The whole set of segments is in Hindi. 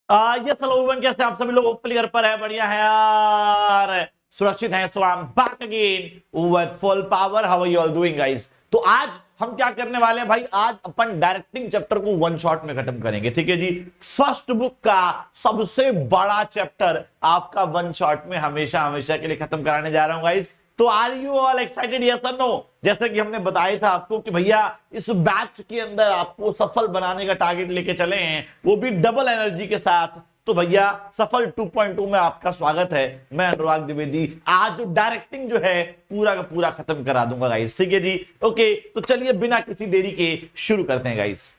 ये सलोवन कैसे आप सभी लोग होपफुली घर पर है, बढ़िया है यार, सुरक्षित है। So I am back again with full power. How are you all doing guys? तो आज हम क्या करने वाले हैं भाई, आज अपन डायरेक्टिंग चैप्टर को वन शॉट में खत्म करेंगे, ठीक है जी। फर्स्ट बुक का सबसे बड़ा चैप्टर आपका वन शॉट में हमेशा हमेशा के लिए खत्म कराने जा रहा हूं गाइस। तो are you all excited, yes और नो? जैसे कि हमने बताया था आपको कि भैया इस बैच के अंदर आपको सफल बनाने का टारगेट लेके चले हैं, वो भी डबल एनर्जी के साथ। तो भैया सफल 2.2 में आपका स्वागत है। मैं अनुराग द्विवेदी आज डायरेक्टिंग जो है पूरा का पूरा खत्म करा दूंगा गाइस, ठीक है जी। ओके, तो चलिए बिना किसी देरी के शुरू करते हैं गाइस।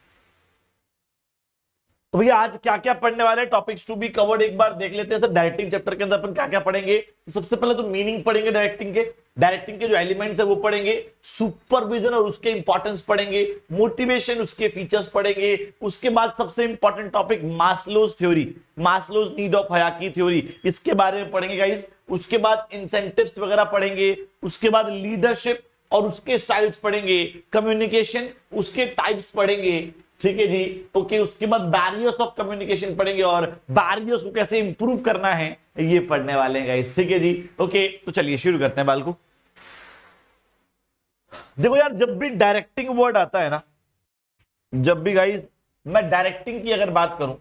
तो भैया आज क्या क्या पढ़ने वाले टॉपिक्स टू बी कवर्ड एक बार देख लेते हैं सर। डायरेक्टिंग चैप्टर के अंदर अपन क्या क्या पढ़ेंगे? तो सबसे पहले तो मीनिंग पढ़ेंगे डायरेक्टिंग के जो एलिमेंट्स है वो पढ़ेंगे, सुपरविजन और उसके इंपॉर्टेंस पढ़ेंगे, मोटिवेशन उसके फीचर्स पढ़ेंगे। उसके बाद सबसे important topic Maslow's theory, Maslow's need of hierarchy theory, इसके बारे में पढ़ेंगे गाइस। उसके बाद इंसेंटिव्स वगैरह पढ़ेंगे। उसके बाद लीडरशिप और उसके स्टाइल्स पढ़ेंगे, कम्युनिकेशन उसके टाइप्स पढ़ेंगे, ठीक है जी। ओके, उसके बाद बैरियर्स ऑफ कम्युनिकेशन पढ़ेंगे और बैरियर्स को कैसे इंप्रूव करना है ये पढ़ने वाले हैं गाइस, ठीक है जी। ओके, तो चलिए शुरू करते हैं बालको। देखो यार, जब भी डायरेक्टिंग वर्ड आता है ना, जब भी गाइस मैं डायरेक्टिंग की अगर बात करूं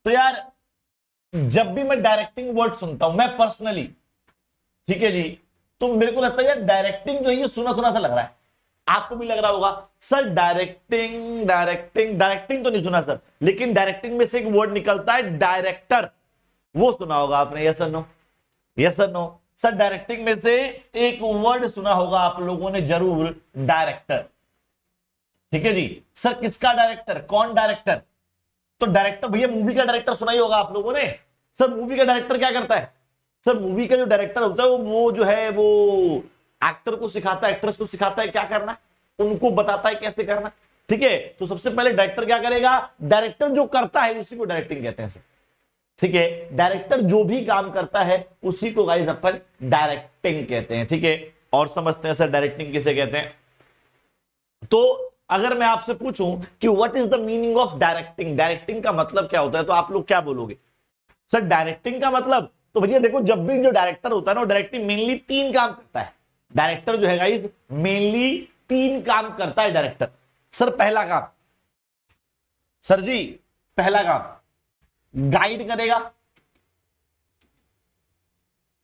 तो यार, जब भी मैं डायरेक्टिंग वर्ड सुनता हूं मैं पर्सनली, ठीक है जी, तो मेरे को लगता है यार डायरेक्टिंग जो है ये सुना सुना सा लग रहा है। आपको भी लग रहा होगा सर डायरेक्टिंग डायरेक्टिंग डायरेक्टिंग तो नहीं सुना सर, लेकिन डायरेक्टिंग में से एक वर्ड निकलता है डायरेक्टर, वो सुना होगा आपने। यस और नो? यस और नो? सर डायरेक्टिंग में से एक वर्ड सुना होगा आप लोगों ने जरूर, डायरेक्टर, ठीक है जी। सर किसका डायरेक्टर, कौन डायरेक्टर? तो डायरेक्टर भैया मूवी का डायरेक्टर सुना ही होगा आप लोगों ने। सर मूवी का डायरेक्टर क्या करता है? सर मूवी का जो डायरेक्टर होता है वो जो है वो एक्टर को सिखाता है, एक्ट्रेस को सिखाता है क्या करना है, उनको बताता है कैसे करना, ठीक है। तो सबसे पहले डायरेक्टर क्या करेगा? डायरेक्टर जो करता है उसी को डायरेक्टिंग कहते हैं सर, ठीक है। डायरेक्टर जो भी काम करता है उसी को गाइस अपन डायरेक्टिंग कहते हैं, ठीक है। और समझते हैं सर डायरेक्टिंग किसे कहते हैं। तो अगर मैं आपसे पूछूं कि what is the meaning of directing, directing का मतलब क्या होता है, तो आप लोग क्या बोलोगे? सर डायरेक्टिंग का मतलब, तो भैया देखो जब भी जो डायरेक्टर होता है ना, डायरेक्टिंग मेनली 3 काम करता है। डायरेक्टर जो है गाइस मेनली 3 काम करता है डायरेक्टर। सर पहला काम, सर जी पहला काम गाइड करेगा,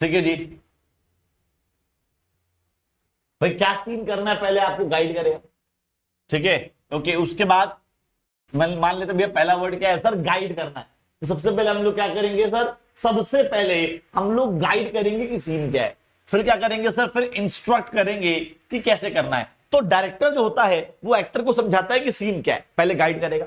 ठीक है जी। भाई क्या सीन करना है पहले आपको गाइड करेगा, ठीक है। ओके, उसके बाद मान लेते भैया पहला वर्ड क्या है सर, गाइड करना है। तो सबसे पहले हम लोग क्या करेंगे सर, सबसे पहले हम लोग गाइड करेंगे कि सीन क्या है। फिर क्या करेंगे सर, फिर इंस्ट्रक्ट करेंगे कि कैसे करना है। तो डायरेक्टर जो होता है वो एक्टर को समझाता है कि सीन क्या है, पहले गाइड करेगा,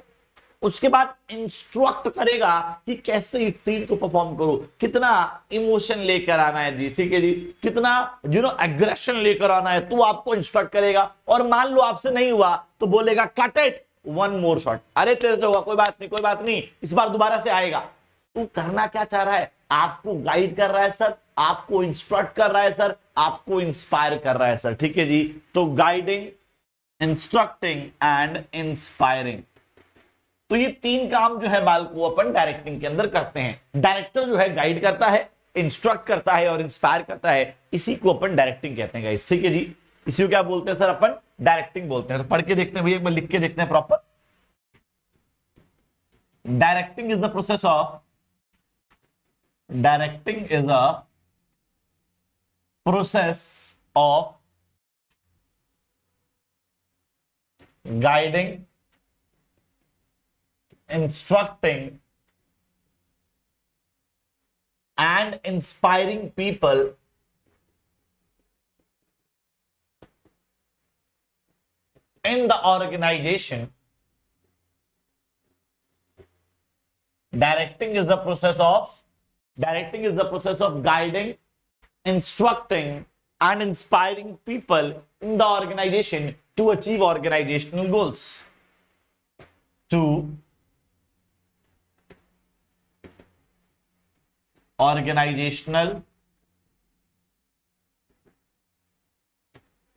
उसके बाद इंस्ट्रक्ट करेगा कि कैसे इस सीन को परफॉर्म करो, कितना इमोशन लेकर आना है जी, ठीक है जी, कितना एग्रेशन लेकर आना है, तो आपको इंस्ट्रक्ट करेगा। और मान लो आपसे नहीं हुआ तो बोलेगा cut it, one more shot, अरे तेरे से हुआ, कोई बात नहीं कोई बात नहीं, इस बार दोबारा से आएगा। तू करना क्या चाह रहा है? आपको गाइड कर रहा है सर, आपको इंस्ट्रक्ट कर रहा है सर, आपको इंस्पायर कर रहा है सर, ठीक है जी। तो गाइडिंग, इंस्ट्रक्टिंग एंड इंस्पायरिंग, तो ये 3 काम जो है बाल को अपन डायरेक्टिंग के अंदर करते हैं। डायरेक्टर जो है गाइड करता है, इंस्ट्रक्ट करता है और इंस्पायर करता है, इसी को अपन डायरेक्टिंग कहते हैं गाइस, ठीक है जी। इसी को क्या बोलते हैं सर, अपन डायरेक्टिंग बोलते हैं। तो पढ़ के देखते हैं भैया, एक बार लिख के देखते हैं proper. Directing is the process of, directing is a process of guiding, instructing and inspiring people in the organization. Directing is the process of guiding, instructing and inspiring people in the organization to achieve organizational goals. To organizational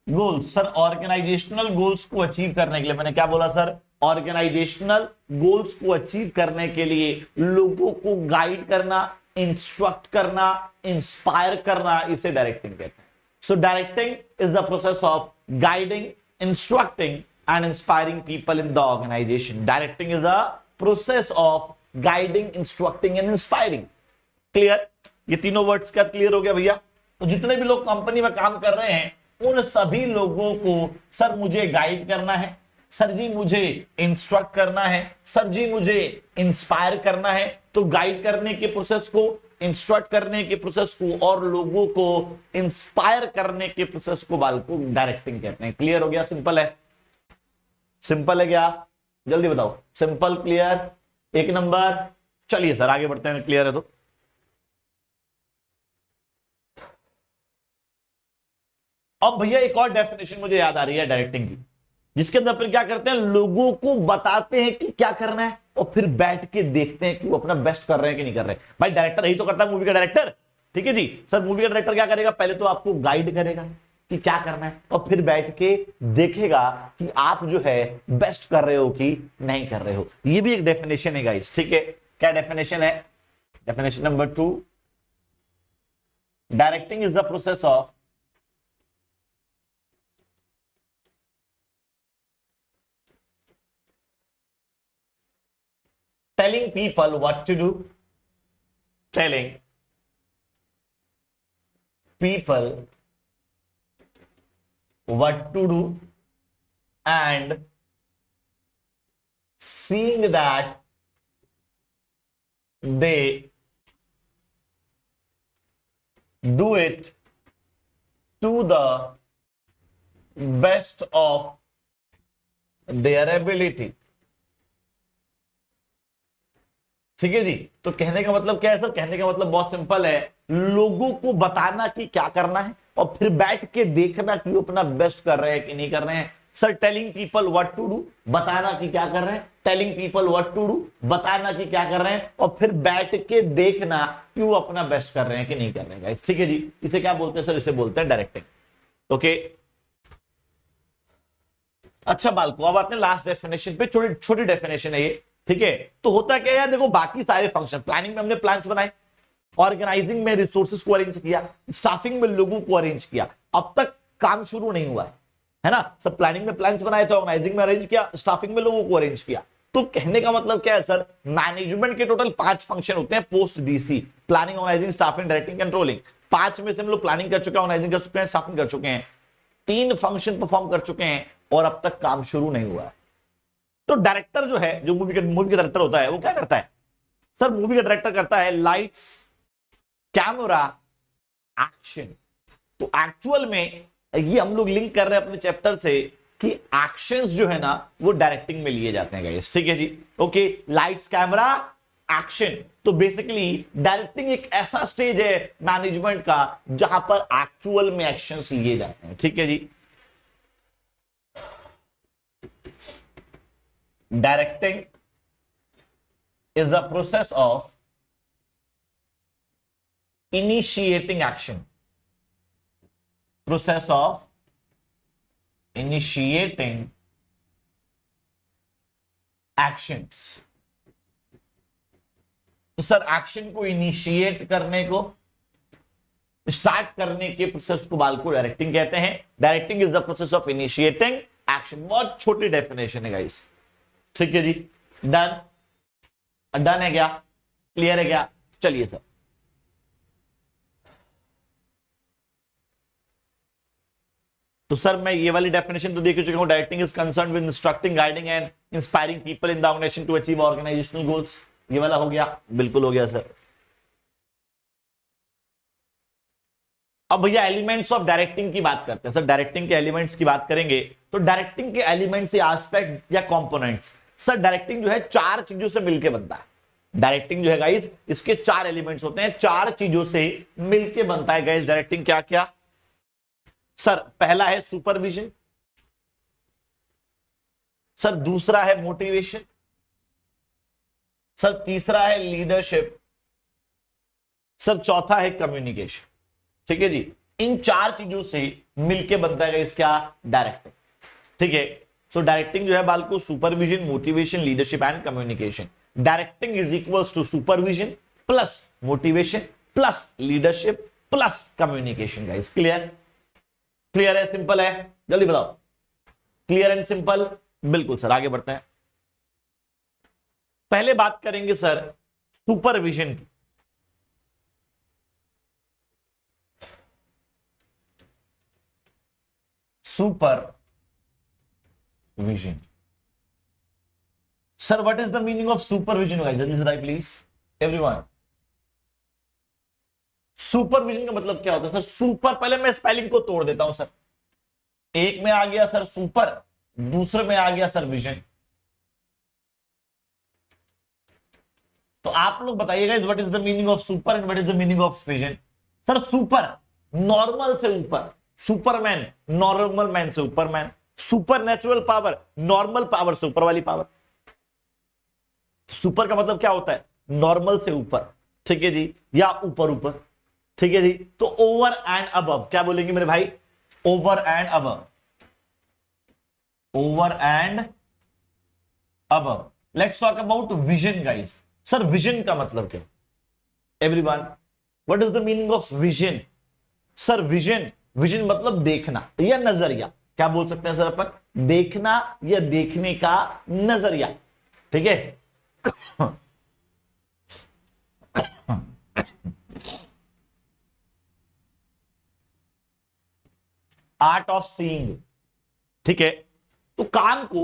goals, sir organizational goals को अचीव करने के लिए, मैंने क्या बोला सर, ऑर्गेनाइजेशनल गोल्स को अचीव करने के लिए लोगों को गाइड करना, इंस्ट्रक्ट करना, इंस्पायर करना, इसे डायरेक्टिंग कहते हैं। So directing is the process of guiding, instructing and inspiring people in the organisation. Directing is the process of guiding, instructing and inspiring. Clear? ये तीनों वर्ड्स का क्लियर हो गया भैया? तो जितने भी लोग कंपनी में काम कर रहे हैं उन सभी लोगों को सर मुझे गाइड करना है, सर जी मुझे इंस्ट्रक्ट करना है, सर जी मुझे इंस्पायर करना है। तो गाइड करने के प्रोसेस को, इंस्ट्रक्ट करने के प्रोसेस को और लोगों को इंस्पायर करने के प्रोसेस को बालको डायरेक्टिंग कहते हैं। क्लियर हो गया? सिंपल है? सिंपल है क्या? जल्दी बताओ। सिंपल, क्लियर, एक नंबर। चलिए सर आगे बढ़ते हैं। क्लियर है तो अब भैया एक और डेफिनेशन मुझे याद आ रही है डायरेक्टिंग की, जिसके अंदर फिर क्या करते हैं, लोगों को बताते हैं कि क्या करना है और फिर बैठ के देखते हैं कि वो अपना बेस्ट कर रहे हैं कि नहीं कर रहे। भाई डायरेक्टर यही तो करता है, मूवी का डायरेक्टर। ठीक है जी सर, मूवी का डायरेक्टर क्या करेगा, पहले तो आपको गाइड करेगा कि क्या करना है और फिर बैठ के देखेगा कि आप जो है बेस्ट कर रहे हो कि नहीं कर रहे हो। ये भी एक डेफिनेशन है गाइस। ठीक है, क्या डेफिनेशन है? Definition number 2, directing is the process of telling people what to do, telling people what to do, and seeing that they do it to the best of their ability। ठीक है जी, तो कहने का मतलब क्या है सर? कहने का मतलब बहुत सिंपल है, लोगों को बताना कि क्या करना है और फिर बैठ के देखना कि वो अपना बेस्ट कर रहे हैं कि नहीं कर रहे हैं। Sir telling people what to do, बताना कि क्या कर रहे हैं। Telling people what to do, बताना कि क्या कर रहे हैं और फिर बैठ के देखना कि वो अपना बेस्ट कर रहे हैं कि नहीं कर रहे हैं। ठीक है जी, इसे क्या बोलते हैं सर? इसे बोलते हैं डायरेक्टिंग। ओके, अच्छा बालको, अब आते हैं लास्ट डेफिनेशन पे। छोटी छोटी डेफिनेशन है ये। ठीक है, तो होता क्या है, देखो बाकी सारे फंक्शन, प्लानिंग में हमने प्लान्स बनाए, ऑर्गेनाइजिंग में रिसोर्सेज को अरेंज किया, स्टाफिंग में लोगों को अरेंज किया, अब तक काम शुरू नहीं हुआ है ना। सब प्लानिंग में प्लान्स बनाए थे, ऑर्गेनाइजिंग में अरेंज किया, स्टाफिंग में लोगों को अरेंज किया। तो कहने का मतलब क्या है सर? मैनेजमेंट के टोटल 5 फंक्शन होते हैं post DC, planning, organizing, staffing, directing, controlling. 5 में से हम लोग प्लानिंग कर चुके हैं, ऑर्गेनाइजिंग कर चुके हैं, स्टाफिंग कर चुके हैं, 3 फंक्शन परफॉर्म कर चुके हैं और अब तक काम शुरू नहीं हुआ है। तो डायरेक्टर जो है, जो मूवी का डायरेक्टर होता है, वो क्या करता है सर? मूवी का डायरेक्टर करता है लाइट्स, कैमरा, एक्शन। तो एक्चुअल में ये हम लोग लिंक कर रहे हैं अपने चैप्टर से कि एक्शंस जो है ना वो डायरेक्टिंग में लिए जाते हैं गाइस। ठीक है जी, ओके, लाइट्स, कैमरा, एक्शन। तो बेसिकली डायरेक्टिंग एक ऐसा स्टेज है मैनेजमेंट का जहां पर एक्चुअल में एक्शंस लिए जाते हैं। ठीक है जी, directing is a process of initiating action, process of initiating actions। तो सर एक्शन को इनिशिएट करने को, स्टार्ट करने के प्रोसेस को बाल को डायरेक्टिंग कहते हैं। Directing is the process of initiating action. बहुत छोटी डेफिनेशन है गाइस। ठीक है जी, डन? डन है क्या? क्लियर है क्या? चलिए सर, तो सर मैं ये वाली डेफिनेशन तो देख चुका हूं। Directing is concern with instructing, guiding and inspiring people in the organization to achieve organizational goals. ये वाला हो गया? बिल्कुल हो गया सर। अब भैया एलिमेंट्स ऑफ डायरेक्टिंग की बात करते हैं सर। डायरेक्टिंग के एलिमेंट्स की बात करेंगे तो डायरेक्टिंग के एलिमेंट्स या एस्पेक्ट या कंपोनेंट्स, सर डायरेक्टिंग जो है 4 चीजों से मिलकर बनता है। डायरेक्टिंग जो है गाइस, इसके 4 एलिमेंट्स होते हैं, 4 चीजों से मिलकर बनता है गाइस डायरेक्टिंग। क्या क्या सर? पहला है सुपरविजन, सर दूसरा है मोटिवेशन, सर तीसरा है लीडरशिप, सर चौथा है कम्युनिकेशन। ठीक है जी, इन 4 चीजों से मिलके बनता है इसका डायरेक्टिंग। ठीक है, सो डायरेक्टिंग जो है बाल को supervision, motivation, leadership and communication. Directing is equals to supervision plus motivation plus leadership plus communication. Guys clear? Clear है? सिंपल है? जल्दी बताओ। Clear and simple? बिल्कुल सर, आगे बढ़ते हैं। पहले बात करेंगे सर सुपरविजन की। Supervision sir, what is the meaning of supervision guys? जल्दी बताइए प्लीज एवरीवन। सुपरविजन का मतलब क्या होता है सर? सुपर, पहले मैं स्पेलिंग को तोड़ देता हूं सर। एक में आ गया सर सुपर, दूसरे में आ गया सर विजन। तो आप लोग बताइएगा what is the meaning of super and what is the meaning of vision. Sir super normal से ऊपर, सुपरमैन नॉर्मल मैन से ऊपरमैन, super natural power normal power से ऊपर वाली पावर। सुपर का मतलब क्या होता है? नॉर्मल से ऊपर, ठीक है जी, या ऊपर ऊपर, ठीक है जी। तो ओवर एंड अबव, क्या बोलेंगे मेरे भाई? Over and above, over and above. Let's talk about vision guys. Sir vision का मतलब क्या? Everyone, what is the meaning of vision? Sir vision, vision मतलब देखना या नजरिया। क्या बोल सकते हैं सर अपन? देखना या देखने का नजरिया, ठीक है। आर्ट ऑफ सीइंग, ठीक है। तो कान को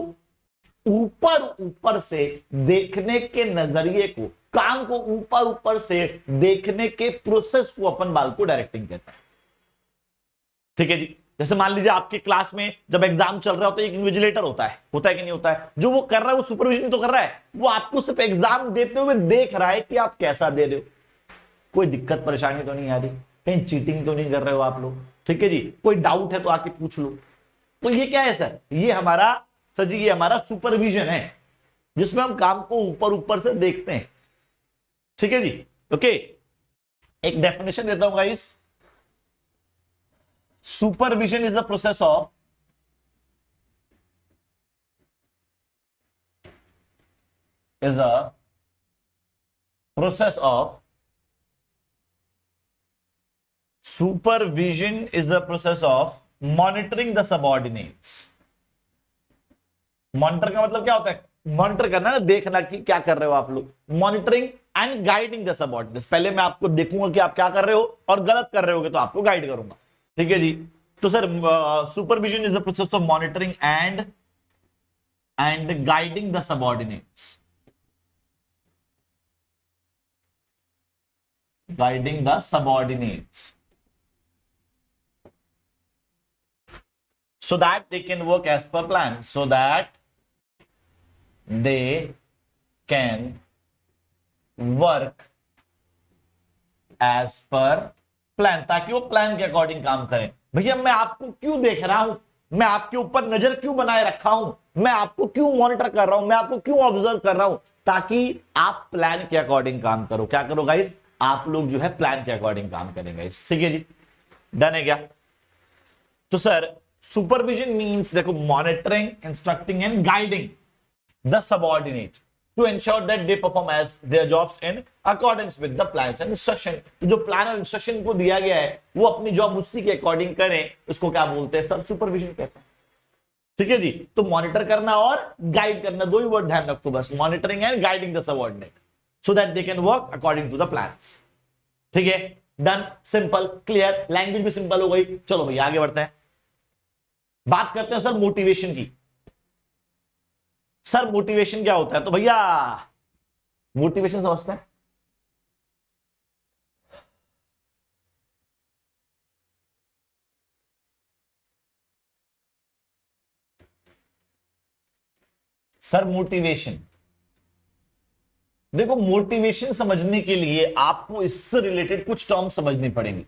ऊपर ऊपर से देखने के नजरिए को, कान को ऊपर ऊपर से देखने के प्रोसेस को अपन बाल को डायरेक्टिंग कहते हैं, ठीक है जी। जैसे मान लीजिए आपकी क्लास में जब एग्जाम चल रहा होता है, एक इन्विजिलेटर होता है कि नहीं होता है? जो वो कर रहा है वो सुपरविजन तो कर रहा है, वो आपको सिर्फ एग्जाम देते हुए देख रहा है कि आप कैसा दे रहे हो, कोई दिक्कत परेशानी तो नहीं आ रही, कहीं चीटिंग तो नहीं कर रहे हो आप लोग, ठीक है जी। कोई डाउट है तो आके पूछ लो। तो ये क्या है सर? ये हमारा सर जी, ये हमारा सुपरविजन है, जिसमें हम काम को ऊपर ऊपर से देखते हैं, ठीक है जी। ओके, एक डेफिनेशन देता हूं guys. Supervision is the process of supervision is the process of monitoring the subordinates। Monitor का मतलब क्या होता है? मॉनिटर करना ना, देखना कि क्या कर रहे हो आप लोग। Monitoring and guiding the subordinates, पहले मैं आपको देखूंगा कि आप क्या कर रहे हो, और गलत कर रहे होगे तो आपको गाइड करूंगा, ठीक है जी। तो sir supervision is the process of monitoring and guiding the subordinates, guiding the subordinates so that they can work as per plan, so that they can work as per plan, ताकि वो प्लान के अकॉर्डिंग काम करें। भैया मैं आपको क्यों देख रहा हूं, मैं आपके ऊपर नजर क्यों बनाए रखा हूं, मैं आपको क्यों मॉनिटर कर रहा हूं, मैं आपको क्यों ऑब्जर्व कर रहा हूं? ताकि आप प्लान के अकॉर्डिंग काम करो। क्या करो गाइस? आप लोग जो है प्लान के अकॉर्डिंग काम करेंगे, ठीक है जी। डन है क्या? तो सर सुपरविजन मीन्स, देखो, monitoring, instructing and guiding the subordinate to ensure that they perform as their jobs in accordance with the plans and instruction. तो जो प्लान और इंस्ट्रक्शन को दिया गया है वो अपनी जॉब उसी के अकॉर्डिंग करें, उसको क्या बोलते हैं सर? सुपरविजन कहते हैं, ठीक है जी। तो मॉनिटर करना और गाइड करना, दो ही वर्ड ध्यान रखो बस, monitoring and guiding the subordinate so that they can work according to the plans, ठीक है। डन, सिंपल, क्लियर, लैंग्वेज भी सिंपल हो गई। चलो भैया आगे बढ़ते हैं, बात करते हैं सर मोटिवेशन की। सर मोटिवेशन क्या होता है? तो भैया मोटिवेशन समझते हैं। सर मोटिवेशन, देखो, मोटिवेशन समझने के लिए आपको इससे रिलेटेड कुछ टर्म समझनी पड़ेंगी,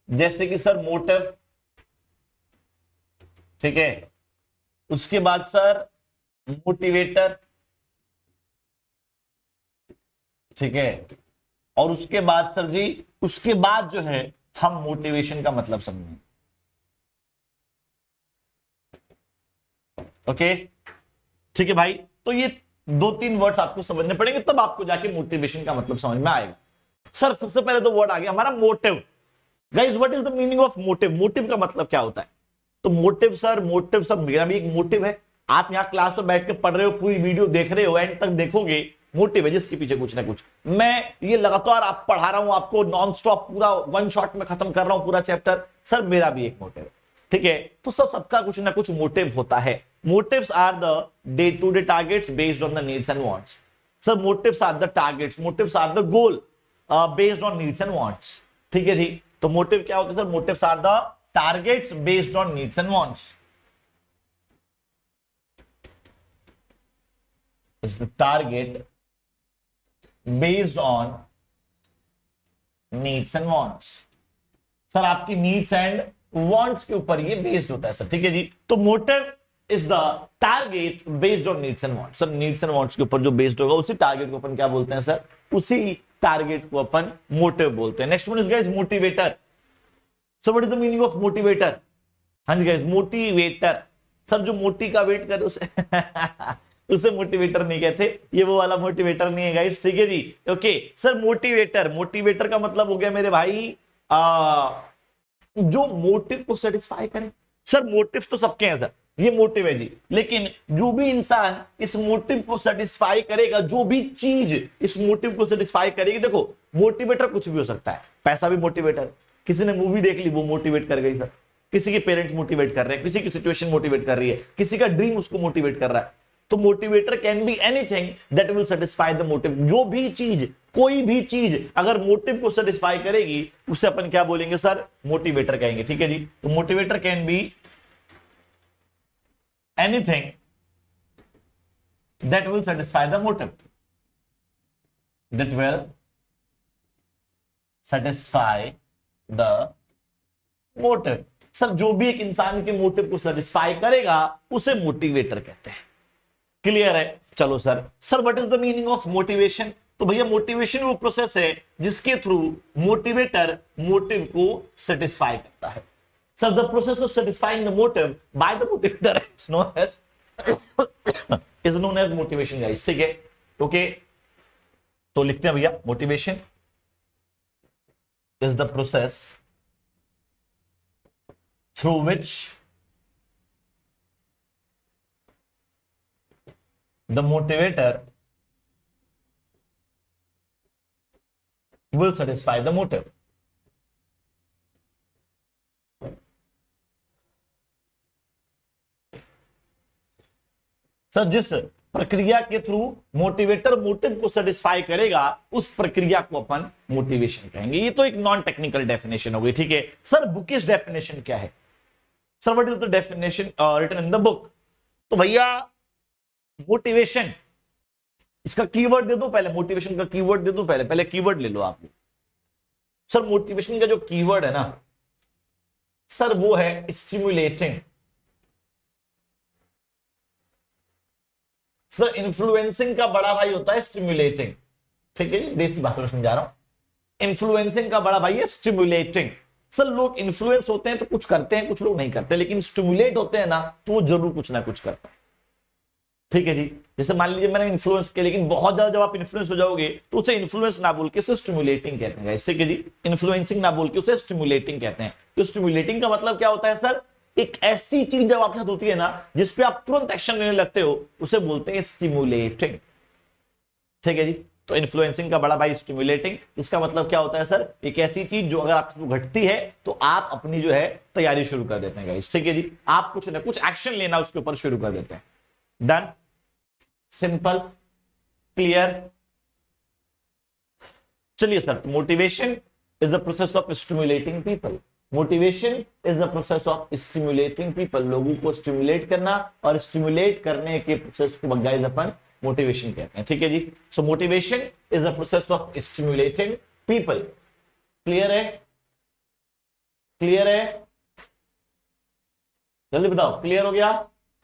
जैसे कि सर मोटिव, ठीक है, उसके बाद सर मोटिवेटर, ठीक है, और उसके बाद सर जी, उसके बाद जो है हम मोटिवेशन का मतलब समझेंगे। ओके, ठीक है भाई। तो ये 2-3 वर्ड्स आपको समझने पड़ेंगे, तब आपको जाके मोटिवेशन का मतलब समझ में आएगा। सर सबसे पहले तो वर्ड आ गया हमारा motive. Guys what is the meaning of motive? Motive का मतलब क्या होता है? तो मोटिव सर मेरा भी एक मोटिव है। आप यहां क्लास में बैठ के पढ़ रहे हो, पूरी वीडियो देख रहे हो, एंड तक देखोगे, मोटिव है जिसके पीछे कुछ ना कुछ। मैं ये लगातार आप पढ़ा रहा हूं आपको, नॉन स्टॉप पूरा वन शॉट में खत्म कर रहा हूं पूरा चैप्टर, सर मेरा भी एक मोटिव है, ठीक है। तो सर सबका कुछ ना कुछ मोटिव होता है। Motives are the day to day targets based on the needs and wants. Sir motives are the targets, motives are the goal based on needs and wants, ठीक है जी। तो मोटिव क्या होता है sir? Motives are the targets based on needs and wants. Is the target based on needs and wants. Sir आपकी नीड्स एंड वांट्स के ऊपर ये बेस्ड होता है सर, ठीक है जी। तो motive is the target based on needs and wants. Sir needs and wants के ऊपर जो बेस्ड होगा उसी टारगेट को अपन क्या बोलते हैं सर? उसी टारगेट को अपन मोटिव बोलते हैं। Next one is guys motivator. So what is the meaning of motivator? हाँ जी गाइस, मोटिवेटर सर जो मोटी का वेट करे उसे उसे मोटिवेटर नहीं कहते, ये वो वाला मोटिवेटर नहीं है गाइस, ठीक है जी। ओके सर मोटिवेटर, मोटिवेटर का मतलब हो गया मेरे भाई जो मोटिव को सेटिस्फाई करें। सर मोटिव तो सबके हैं सर, ये मोटिव है जी, लेकिन जो भी इंसान इस मोटिव को सेटिस्फाई करेगा, जो भी चीज इस मोटिव को सेटिस्फाई करेगी, देखो मोटिवेटर कुछ भी हो सकता है। पैसा भी मोटिवेटर, किसी ने मूवी देख ली वो मोटिवेट कर गई सर, किसी के पेरेंट्स मोटिवेट कर रहे हैं, किसी की सिचुएशन मोटिवेट कर रही है, किसी का ड्रीम उसको मोटिवेट कर रहा है। तो motivator can be anything that will satisfy the motive. जो भी चीज, कोई भी चीज अगर मोटिव को सेटिस्फाई करेगी उसे अपन क्या बोलेंगे सर? मोटिवेटर कहेंगे, ठीक है जी। तो motivator can be anything that will satisfy the motive, that will satisfy the motive. Sir जो भी एक इंसान के मोटिव को सेटिस्फाई करेगा उसे मोटिवेटर कहते हैं। क्लियर है? चलो sir, sir what is the meaning of motivation? तो भैया मोटिवेशन वो प्रोसेस है जिसके थ्रू मोटिवेटर मोटिव को सेटिस्फाई करता है। Sir the process of satisfying the motive by the motivator is known as motivation guys, ठीक है। ओके तो लिखते हैं भैया, motivation is the process through which the motivator will satisfy the motive. Sir जिस प्रक्रिया के थ्रू मोटिवेटर मोटिव को सेटिस्फाई करेगा उस प्रक्रिया को अपन मोटिवेशन कहेंगे। ये तो एक नॉन टेक्निकल डेफिनेशन हो गई, ठीक है। सर बुकिश डेफिनेशन क्या है? Sir what is the definition written in the book? तो भैया मोटिवेशन, इसका कीवर्ड दे दो पहले, मोटिवेशन का कीवर्ड दे दो पहले कीवर्ड ले लो आप। सर मोटिवेशन का जो कीवर्ड है ना सर वो है स्टिमुलेटिंग। सर इन्फ्लुएंसिंग का बड़ा भाई होता है स्टिमुलेटिंग, ठीक है, देसी भाषा में समझा रहा हूं। इन्फ्लुएंसिंग का बड़ा भाई है स्टिमुलेटिंग। सर लोग इन्फ्लुएंस होते हैं तो कुछ करते हैं, कुछ लोग नहीं करते, लेकिन स्टिमुलेट होते हैं ना तो वो जरूर कुछ ना कुछ करते हैं, ठीक है जी। जैसे मान लीजिए मैंने इन्फ्लुएंस किया, लेकिन बहुत ज्यादा जब आप इन्फ्लुएंस हो जाओगे तो उसे इन्फ्लुएंस ना बोल के उसे स्टिमुलेटिंग कहते हैं, ठीक है जी। इन्फ्लुएंसिंग ना बोल के उसे स्टिमुलेटिंग कहते हैं। तो स्टिमुलेटिंग का मतलब क्या होता है सर? एक ऐसी चीज जब आपके साथ होती है ना जिसपे आप तुरंत एक्शन लेने लगते हो उसे बोलते हैं स्टिमुलेटिंग, ठीक है जी। तो इन्फ्लुएंसिंग का बड़ा भाई स्टिमुलेटिंग, इसका मतलब क्या होता है सर? एक ऐसी चीज जो अगर आपको घटती है तो आप अपनी जो है तैयारी शुरू कर देते हैं गाइस, ठीक है जी। आप कुछ ना कुछ एक्शन लेना उसके ऊपर शुरू कर देते हैं। Done, simple, clear. चलिए sir, motivation is the process of stimulating people. Motivation is the process of stimulating people. लोगों को स्टिमुलेट करना, और स्टिमुलेट करने के प्रोसेस को गाइस अपन मोटिवेशन कहते हैं, ठीक है जी। So motivation is the process of stimulating people. Clear है? क्लियर है? जल्दी बताओ, क्लियर हो गया?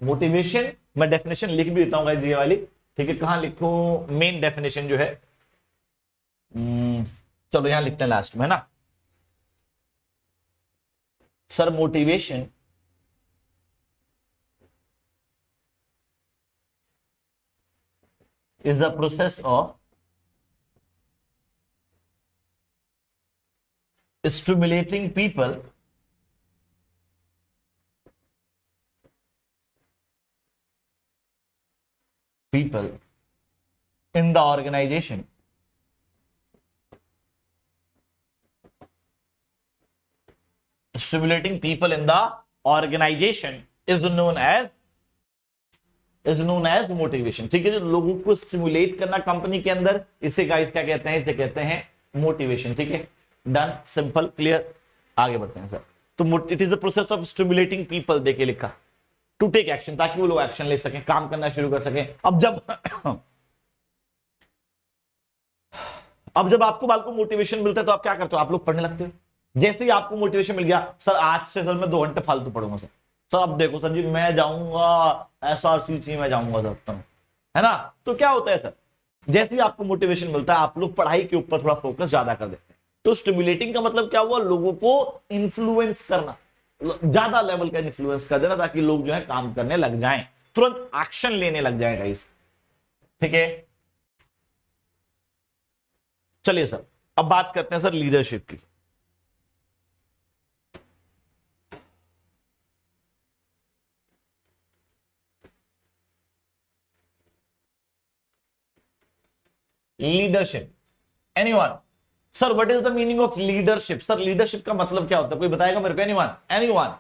मोटिवेशन, मैं डेफिनेशन लिख भी देता हूं गाइस ये वाली, ठीक है। कहां लिखूं? मेन डेफिनेशन जो है, चलो यहां लिखते हैं लास्ट में, है ना। Sir motivation is a process of stimulating people in the organization stimulating people in the organization is known as motivation। ठीक है, जो लोगों को स्टिमुलेट करना कंपनी के अंदर, इसे गाइस क्या कहते हैं? इसे कहते हैं मोटिवेशन। ठीक है, डन, सिंपल, क्लियर। आगे बढ़ते हैं सर। तो it is the process of stimulating people, देखे लिखा, टू टेक एक्शन, ताकि वो लोग एक्शन ले सकें, काम करना शुरू कर सकें। अब जब आपको बाल को मोटिवेशन मिलता है तो आप क्या करते हो? आप लोग पढ़ने लगते हो। जैसे ही आपको मोटिवेशन मिल गया, सर आज से सर मैं 2 घंटे फालतू पढ़ूंगा सर अब देखो सर जी मैं जाऊंगा SRCC में जाऊंगा सर, है ना। तो क्या होता है सर, जैसे ही आपको मोटिवेशन मिलता है आप लोग पढ़ाई के ऊपर थोड़ा फोकस ज्यादा कर देते हैं। तो स्टिमुलेटिंग का मतलब क्या हुआ? लोगों को इन्फ्लुएंस करना, ज्यादा लेवल का इन्फ्लुएंस कर देना, ताकि लोग जो है काम करने लग जाएं, तुरंत एक्शन लेने लग जाएगा इस। ठीक है, चलिए सर अब बात करते हैं सर लीडरशिप की। Leadership, anyone? Sir what is the meaning of leadership? Sir leadership का मतलब क्या होता है? कोई बताएगा मेरे को? Anyone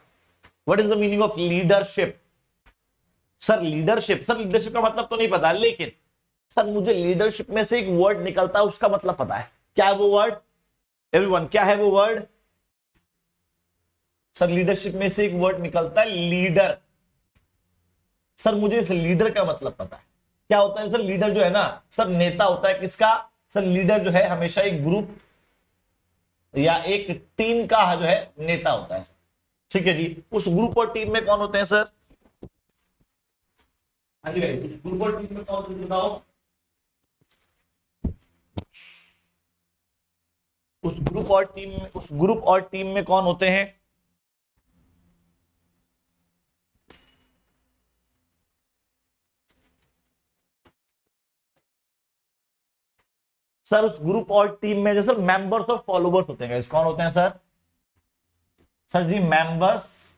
what is the meaning of leadership? Sir leadership का मतलब तो नहीं पता, लेकिन सर मुझे लीडरशिप में से एक वर्ड निकलता है, उसका मतलब पता है। क्या है वो वर्ड? एवरीवन, क्या है वो वर्ड? सर लीडरशिप में से एक वर्ड निकलता है, लीडर। सर मुझे इस लीडर का मतलब पता है। क्या होता है सर? लीडर जो है ना सर, नेता होता है किसका? सर लीडर जो है हमेशा एक ग्रुप या एक टीम का जो है नेता होता है। ठीक है जी, उस ग्रुप और टीम में कौन होते हैं सर? हाँ जी, उस ग्रुप और टीम में कौन होते हैं बताओ? उस ग्रुप और टीम में कौन होते हैं? सर उस ग्रुप और टीम में जो सर मेंबर्स और फॉलोवर्स होते हैं, कौन होते हैं सर? सर जी मेंबर्स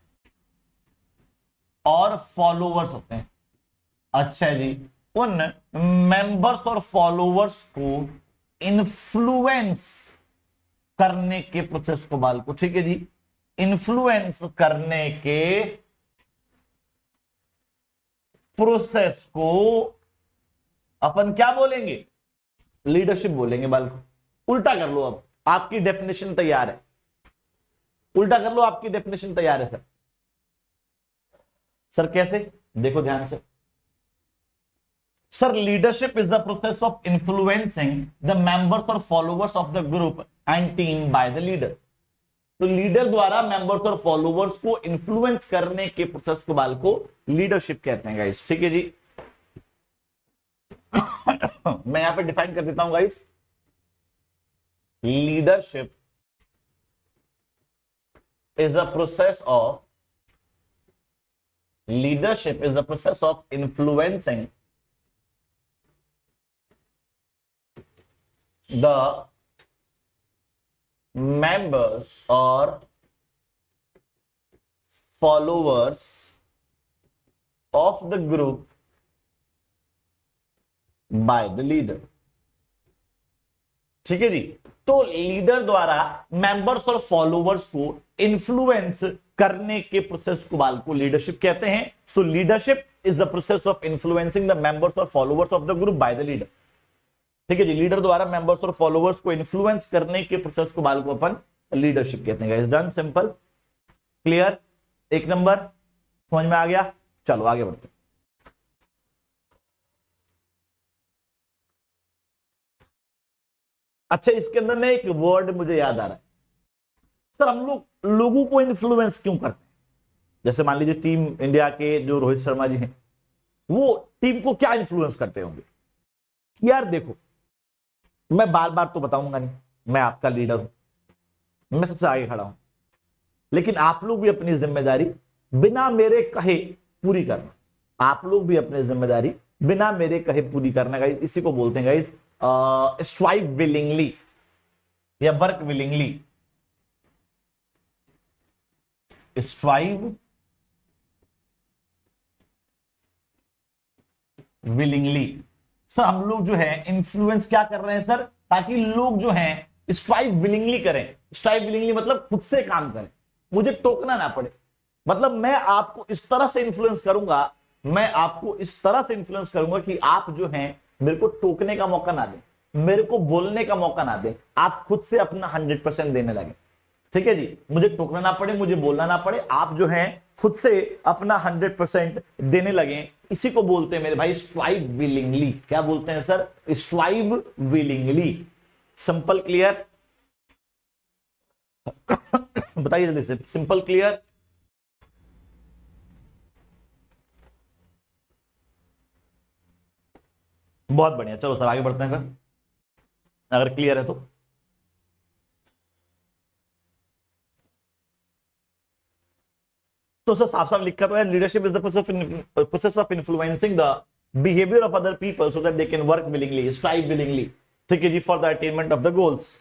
और फॉलोवर्स होते हैं। अच्छा जी, उन मेंबर्स और फॉलोवर्स को इन्फ्लुएंस करने के प्रोसेस को बाल को, ठीक है जी, इन्फ्लुएंस करने के प्रोसेस को अपन क्या बोलेंगे? लीडरशिप बोलेंगे बाल को। उल्टा कर लो, अब आपकी डेफिनेशन तैयार है, उल्टा कर लो, आपकी डेफिनेशन तैयार है सर। सर कैसे? देखो ध्यान से sir, leadership is the process of influencing the members और followers of the group and team by the leader. तो लीडर द्वारा मेंबर्स और फॉलोवर्स को इन्फ्लुएंस करने के प्रोसेस को बाल को लीडरशिप कहते हैं गाइस। ठीक है जी, मैं यहां पे डिफाइन कर देता हूं guys. Leadership is a process of influencing the members or followers of the group by the leader। ठीक है जी, तो लीडर द्वारा मेंबर्स और फॉलोवर्स को इन्फ्लुएंस करने के प्रोसेस को बाल को लीडरशिप कहते हैं। So leadership is the process of influencing the members और followers of the group by the leader. ठीक है जी, लीडर द्वारा मेंबर्स और फॉलोवर्स को इन्फ्लुएंस करने के प्रोसेस को बाल को अपन लीडरशिप कहते हैं। डन, सिंपल, क्लियर, 1 नंबर, समझ में आ गया। चलो आगे बढ़ते हैं। अच्छा, इसके अंदर ना एक वर्ड मुझे याद आ रहा है सर, हम लोग लोगों को इन्फ्लुएंस क्यों करते हैं? जैसे मान लीजिए टीम इंडिया के जो रोहित शर्मा जी हैं, वो टीम को क्या इन्फ्लुएंस करते होंगे? यार देखो, मैं बार बार तो बताऊंगा नहीं, मैं आपका लीडर हूं, मैं सबसे आगे खड़ा हूं, लेकिन आप लोग भी अपनी जिम्मेदारी बिना मेरे कहे पूरी करना। आप लोग भी अपनी जिम्मेदारी बिना मेरे कहे पूरी करना गाइस, इसी को बोलते हैं गाइस स्ट्राइव विलिंगली या work willingly. Strive willingly. Sir हम लोग जो है इन्फ्लुएंस क्या कर रहे हैं सर, ताकि लोग जो हैं स्ट्राइव विलिंगली करें। स्ट्राइव विलिंगली मतलब खुद से काम करें, मुझे टोकना ना पड़े। मतलब मैं आपको इस तरह से इन्फ्लुएंस करूंगा, मैं आपको इस तरह से इन्फ्लुएंस करूंगा कि आप जो हैं मेरे को टोकने का मौका ना दें, मेरे को बोलने का मौका ना दें, आप खुद से अपना 100% देने लगे। ठीक है जी, मुझे टोकना ना पड़े, मुझे बोलना ना पड़े, आप जो हैं खुद से अपना 100% देने लगे। इसी को बोलते हैं मेरे भाई स्ट्राइव विलिंगली। क्या बोलते हैं sir? Strive willingly. Simple clear? बताइए जल्दी से, सिंपल क्लियर? बहुत बढ़िया, चलो सर आगे बढ़ते हैं अगर क्लियर है तो। तो सर साफ साफ लिखा तो है, leadership is the process of influencing the behaviour of other people so that they can work willingly, strive willingly. ठीक है जी, for the attainment of the goals.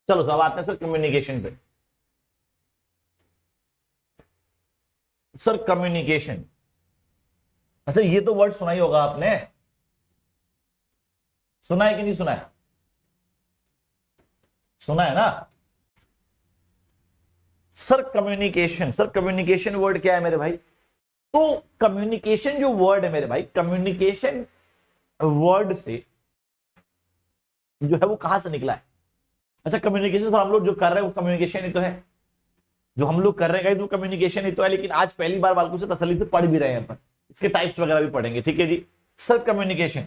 चलो सब आते हैं सर कम्युनिकेशन पे। सर कम्युनिकेशन, अच्छा ये तो वर्ड सुना ही होगा आपने, सुना है कि नहीं सुना है? सुना है ना sir communication. Sir communication word क्या है मेरे भाई? तो कम्युनिकेशन जो वर्ड है मेरे भाई, कम्युनिकेशन वर्ड से जो है वो कहां से निकला है? अच्छा कम्युनिकेशन तो हम लोग जो कर रहे हैं वो कम्युनिकेशन ही तो है, जो हम लोग कर रहे हैं वो कम्युनिकेशन ही तो है। लेकिन आज पहली बार बालकों से तसल्ली से पढ़ भी रहे हैं अपन, इसके टाइप्स वगैरह भी पढ़ेंगे। ठीक है जी sir, communication,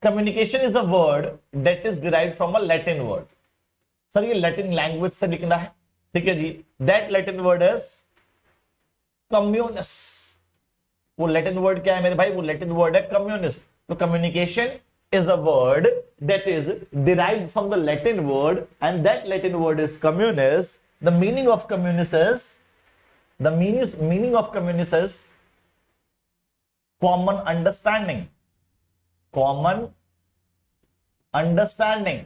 communication is a word that is derived from a Latin word. Sir ये लैटिन लैंग्वेज से निकला है। ठीक है जी, that Latin word is communis. वो लैटिन वर्ड क्या है मेरे भाई? वो लैटिन वर्ड है कम्युनिस। तो communication is a word that is derived from the Latin word, and that Latin word is communis. The meaning of communis is, the meaning of communis is common understanding, common understanding।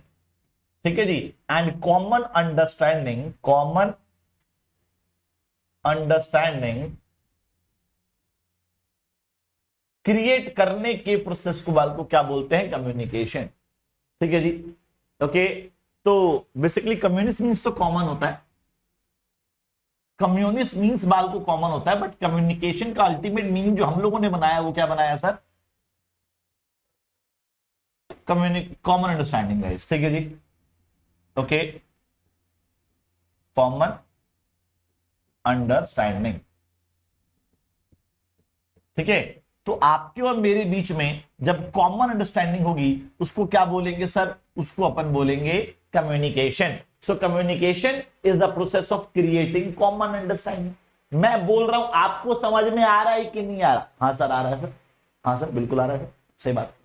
ठीक है जी, and common understanding, common understanding create करने के प्रोसेस को बाल को क्या बोलते हैं? कम्युनिकेशन। ठीक है जी, ओके। तो बेसिकली कम्युनिस्ट मीन्स तो कॉमन होता है, कम्युनिस्ट मीन्स बाल को कॉमन होता है, बट कम्युनिकेशन का अल्टीमेट मीनिंग जो हम लोगों ने बनाया वो क्या बनाया सर? Common understanding guys. ठीक है जी, ओके, कॉमन अंडरस्टैंडिंग। ठीक है, तो आपके और मेरे बीच में जब कॉमन अंडरस्टैंडिंग होगी उसको क्या बोलेंगे सर? उसको अपन बोलेंगे communication. So communication is the process of creating common understanding. मैं बोल रहा हूं, आपको समझ में आ रहा है कि नहीं आ रहा? हाँ सर आ रहा है सर, हाँ सर बिल्कुल आ रहा है, सही बात,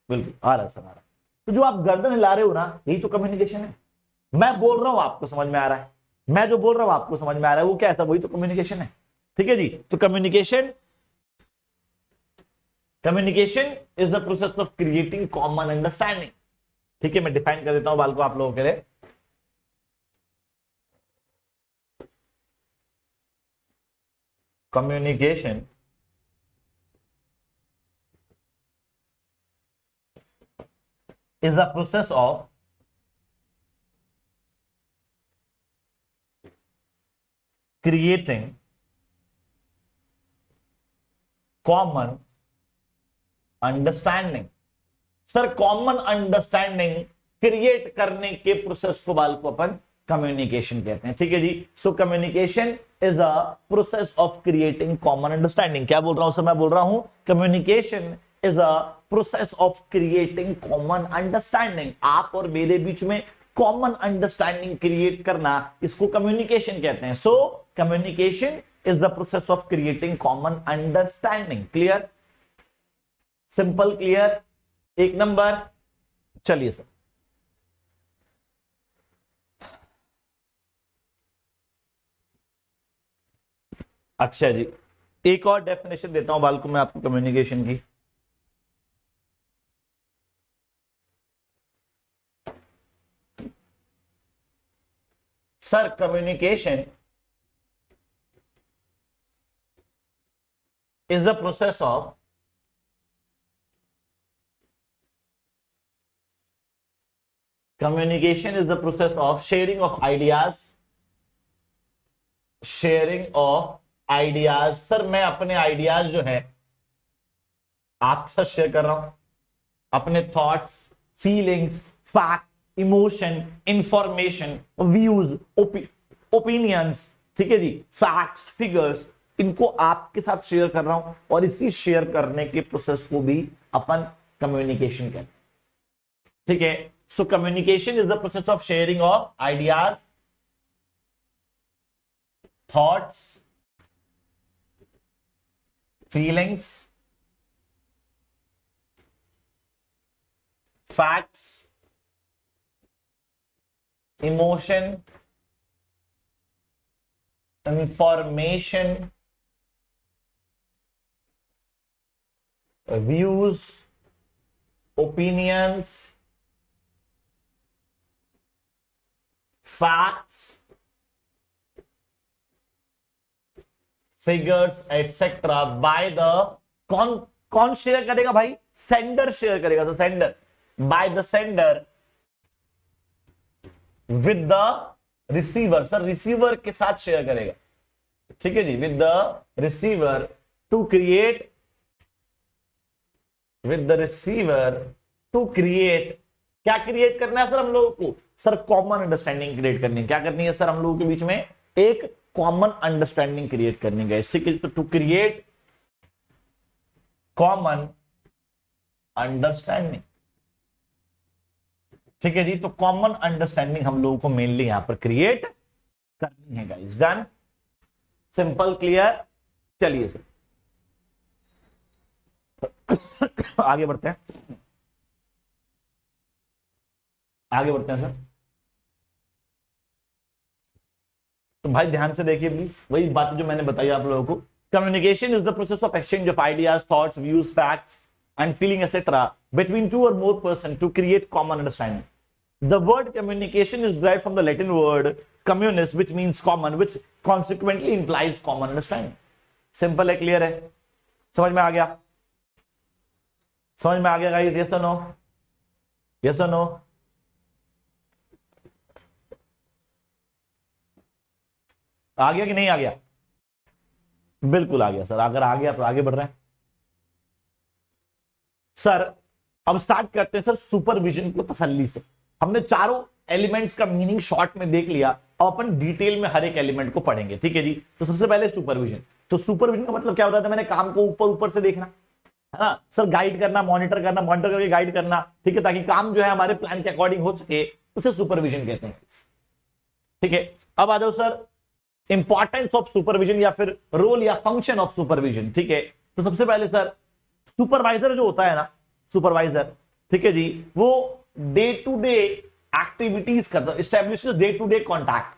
बिल्कुल आ रहा है सर, आ रहा है। तो जो आप गर्दन हिला रहे हो ना, यही तो कम्युनिकेशन है। मैं बोल रहा हूं आपको समझ में आ रहा है, मैं जो बोल रहा हूं आपको समझ में आ रहा है, वो क्या है? वही तो कम्युनिकेशन है। ठीक है जी, तो communication is the process of creating common understanding. ठीक है, मैं डिफाइन कर देता हूं बाल को आप लोगों के लिए। Communication is a process of creating common understanding. Sir common understanding create करने के प्रोसेस को बाल को अपन कम्युनिकेशन कहते हैं। ठीक है जी, so communication is a process of creating common understanding. क्या बोल रहा हूं सर? मैं बोल रहा हूं communication is a process of creating common understanding. आप और मेरे बीच में कॉमन अंडरस्टैंडिंग क्रिएट करना, इसको कम्युनिकेशन कहते हैं। सो communication is the process of creating common understanding. Clear? Simple, clear, एक नंबर। चलिए सर, अच्छा जी, एक और डेफिनेशन देता हूं बाल को मैं आपको कम्युनिकेशन की। Sir communication is the process of communication is the process of sharing of ideas, sharing of ideas। Sir मैं अपने आइडियाज जो है आपके साथ शेयर कर रहा हूं, अपने thoughts, feelings, fact, emotion, information, views, opinions, ठीक है जी, फैक्ट्स, फिगर्स, इनको आपके साथ शेयर कर रहा हूं और इसी शेयर करने के प्रोसेस को भी अपन कम्युनिकेशन कहते हैं, ठीक है। So communication is the process of sharing of ideas, thoughts, feelings, facts, emotion, information, views, opinions, facts, figures, etc. by the कौन शेयर करेगा भाई? सेंडर शेयर करेगा। तो sender, by the sender with the receiver. Sir receiver के साथ शेयर करेगा, ठीक है जी, with the receiver to create, with the receiver to create. क्या क्रिएट करना है सर हम लोगों को? सर कॉमन अंडरस्टैंडिंग क्रिएट करनी है। क्या करनी है सर हम लोगों के बीच में? एक कॉमन अंडरस्टैंडिंग क्रिएट करनी है, ठीक है। तो टू क्रिएट कॉमन अंडरस्टैंडिंग, ठीक है जी। तो कॉमन अंडरस्टैंडिंग हम लोगों को मेनली यहां पर क्रिएट करनी है गाइस। Done, simple, clear. चलिए सर आगे बढ़ते हैं, आगे बढ़ते हैं सर। तो भाई ध्यान से देखिए प्लीज, वही बात जो मैंने बताई आप लोगों को। Communication is the process of exchange of ideas, thoughts, views, facts and feeling etcetera between two और more person to create common understanding. The word communication is derived from the Latin word communis, which means common, which consequently implies common understanding। Simple है, क्लियर है, समझ में आ गया? समझ में आ गया गाइस? यस और नो? यस और नो? आ गया कि नहीं आ गया? बिल्कुल आ गया सर। अगर आ गया तो आगे बढ़ रहे हैं सर। अब स्टार्ट करते हैं सर सुपरविजन को तसल्ली से। हमने चारों एलिमेंट्स का मीनिंग शॉर्ट में देख लिया, अब अपन डिटेल में हर एक एलिमेंट को पढ़ेंगे, ठीक है जी। तो सबसे पहले सुपरविजन। तो सुपरविजन का मतलब क्या होता है? मैंने काम को ऊपर ऊपर से देखना, है ना सर, गाइड करना, मॉनिटर करना, मॉनिटर करके गाइड करना, ठीक है, ताकि काम जो है हमारे प्लान के अकॉर्डिंग हो सके, उसे सुपरविजन कहते हैं, ठीक है। अब आ जाओ सर इंपॉर्टेंस ऑफ सुपरविजन या फिर रोल या फंक्शन ऑफ सुपरविजन, ठीक है। तो सबसे पहले सर सुपरवाइजर जो होता है ना, सुपरवाइजर, ठीक है जी, वो डे टू डे एक्टिविटीज करता है, establishes day to day contact,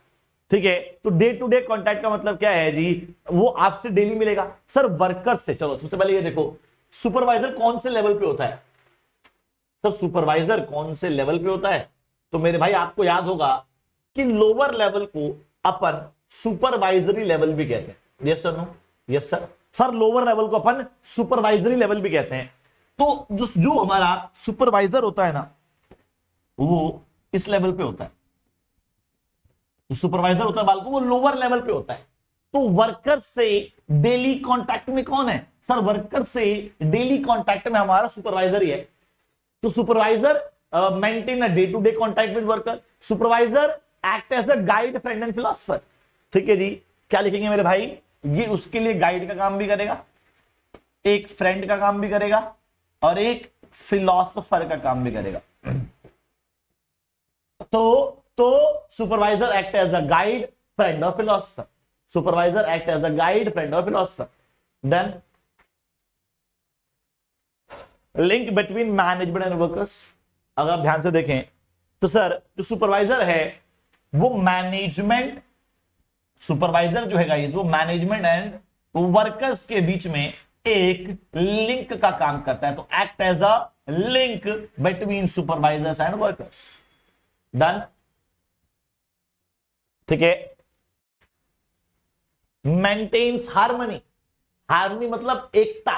ठीक है। तो डे टू डे कॉन्टैक्ट का मतलब क्या है जी? वो आपसे डेली मिलेगा सर, वर्कर्स से। चलो सबसे पहले ये देखो, सुपरवाइजर कौन से लेवल पे होता है? सर सुपरवाइजर कौन से लेवल पे होता है? तो मेरे भाई आपको याद होगा कि लोअर लेवल को अपन सुपरवाइजरी लेवल भी कहते हैं। Yes sir? No? Yes sir. Sir lower level को अपन सुपरवाइजरी लेवल भी कहते हैं। तो जो हमारा सुपरवाइजर होता है ना, वो इस लेवल पे होता है। जो सुपरवाइजर होता है बालको, वो लोअर लेवल पे होता है। तो वर्कर से डेली कांटेक्ट में कौन है? सर वर्कर से डेली कांटेक्ट में हमारा सुपरवाइजर ही है। तो supervisor maintain a day to day contact with worker. Supervisor act as a guide, friend and philosopher, ठीक है जी। क्या लिखेंगे मेरे भाई? ये उसके लिए गाइड का काम भी करेगा, एक फ्रेंड का काम भी करेगा और एक फिलोसफर का काम भी करेगा। तो supervisor act as a guide, friend और philosopher. Supervisor act as a guide, friend और philosopher. Then link between management and workers. अगर आप ध्यान से देखें तो सर जो सुपरवाइजर है वो मैनेजमेंट, सुपरवाइजर जो है गाइस वो मैनेजमेंट एंड वर्कर्स के बीच में एक लिंक का काम करता है। तो act as a link between supervisors and workers. Done. ठीक है। मेंटेन्स हार्मनी, हार्मनी मतलब एकता।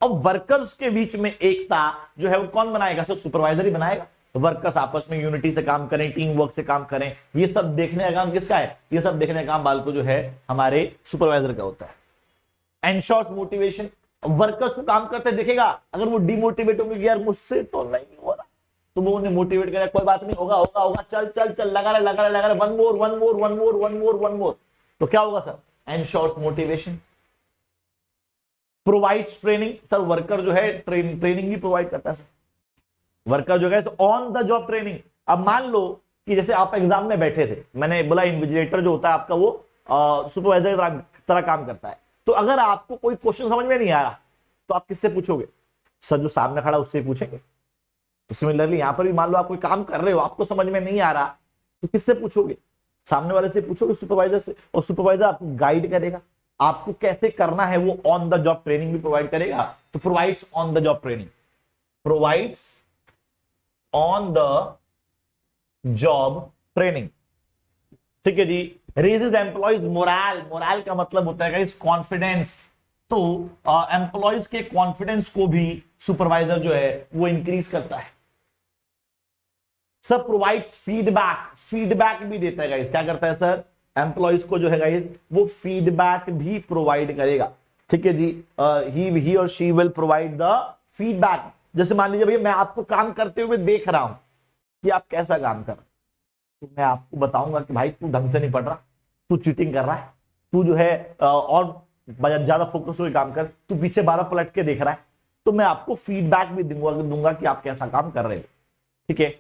अब वर्कर्स के बीच में एकता जो है वो कौन बनाएगा? सर सुपरवाइजर ही बनाएगा। वर्कर्स आपस में यूनिटी से काम करें, टीम वर्क से काम करें, ये सब देखने का काम किसका है? ये सब देखने का काम बालको जो है हमारे सुपरवाइजर का होता है। एंश्योर्स मोटिवेशन, वर्कर्स को काम करते देखेगा, अगर वो डिमोटिवेट होंगे कि यार मुझसे तो नहीं हो रहा, तो वो उन्हें मोटिवेट करेगा, कोई बात नहीं, होगा होगा होगा, चल चल चल, लगा रहे लगा रहे लगा रहे, one more one more one more one more one more. तो क्या होगा sir? Ensures motivation. Provides training, sir worker जो है ट्रेनिंग भी प्रोवाइड करता है सर। वर्कर जो है ऑन द जॉब ट्रेनिंग। अब मान लो कि जैसे आप एग्जाम में बैठे थे, मैंने बोला इन्विजिलेटर जो होता है आपका वो सुपरवाइजर की तरह काम करता है। तो अगर आपको कोई क्वेश्चन समझ में नहीं आ रहा तो आप किससे पूछोगे? सर जो सामने खड़ा उससे पूछेंगे। तो सिमिलरली यहां पर भी मान लो आप कोई काम कर रहे हो, आपको समझ में नहीं आ रहा तो किससे पूछोगे? सामने वाले से पूछोगे, सुपरवाइजर से, और सुपरवाइजर आपको गाइड करेगा, आपको कैसे करना है वो ऑन द जॉब ट्रेनिंग भी प्रोवाइड करेगा। तो provides on the job training, provides on the job training, ठीक है जी। रेजेस एम्प्लॉइज मोरल, मोरल का मतलब होता है कॉन्फिडेंस। तो एम्प्लॉइज के कॉन्फिडेंस को भी सुपरवाइजर जो है वो इंक्रीज करता है। सब प्रोवाइड्स फीडबैक, फीडबैक भी देता है गाइस। क्या करता है सर? एम्प्लॉइज को जो है गाइस वो फीडबैक भी प्रोवाइड करेगा, ठीक है जी। ही और she will provide the feedback. जैसे मान लीजिए भैया मैं आपको काम करते हुए देख रहा हूं कि आप कैसा काम कर रहे हो, तो मैं आपको बताऊंगा कि भाई तू ढंग से नहीं पढ़ रहा, तू चीटिंग कर रहा है, तू जो है और ज्यादा फोकस होकर काम कर, तू पीछे 12 पलट के देख रहा है। तो मैं आपको फीडबैक भी दूंगा कि आप कैसा काम कर रहे हो, ठीक है।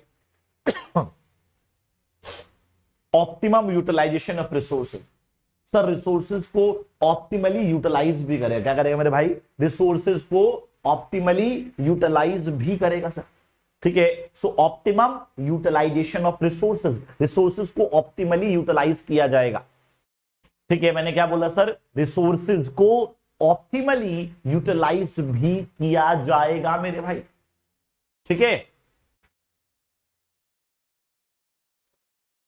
Optimum utilisation of resources, sir resources को ऑप्टिमली यूटिलाइज भी करेगा। क्या करेगा मेरे भाई? रिसोर्सेज को ऑप्टिमली यूटिलाइज भी करेगा सर, ठीक है। So optimum utilisation of resources, resources को ऑप्टिमली यूटिलाइज किया जाएगा, ठीक है। मैंने क्या बोला सर? रिसोर्सेज को ऑप्टिमली यूटिलाइज भी किया जाएगा मेरे भाई, ठीक है।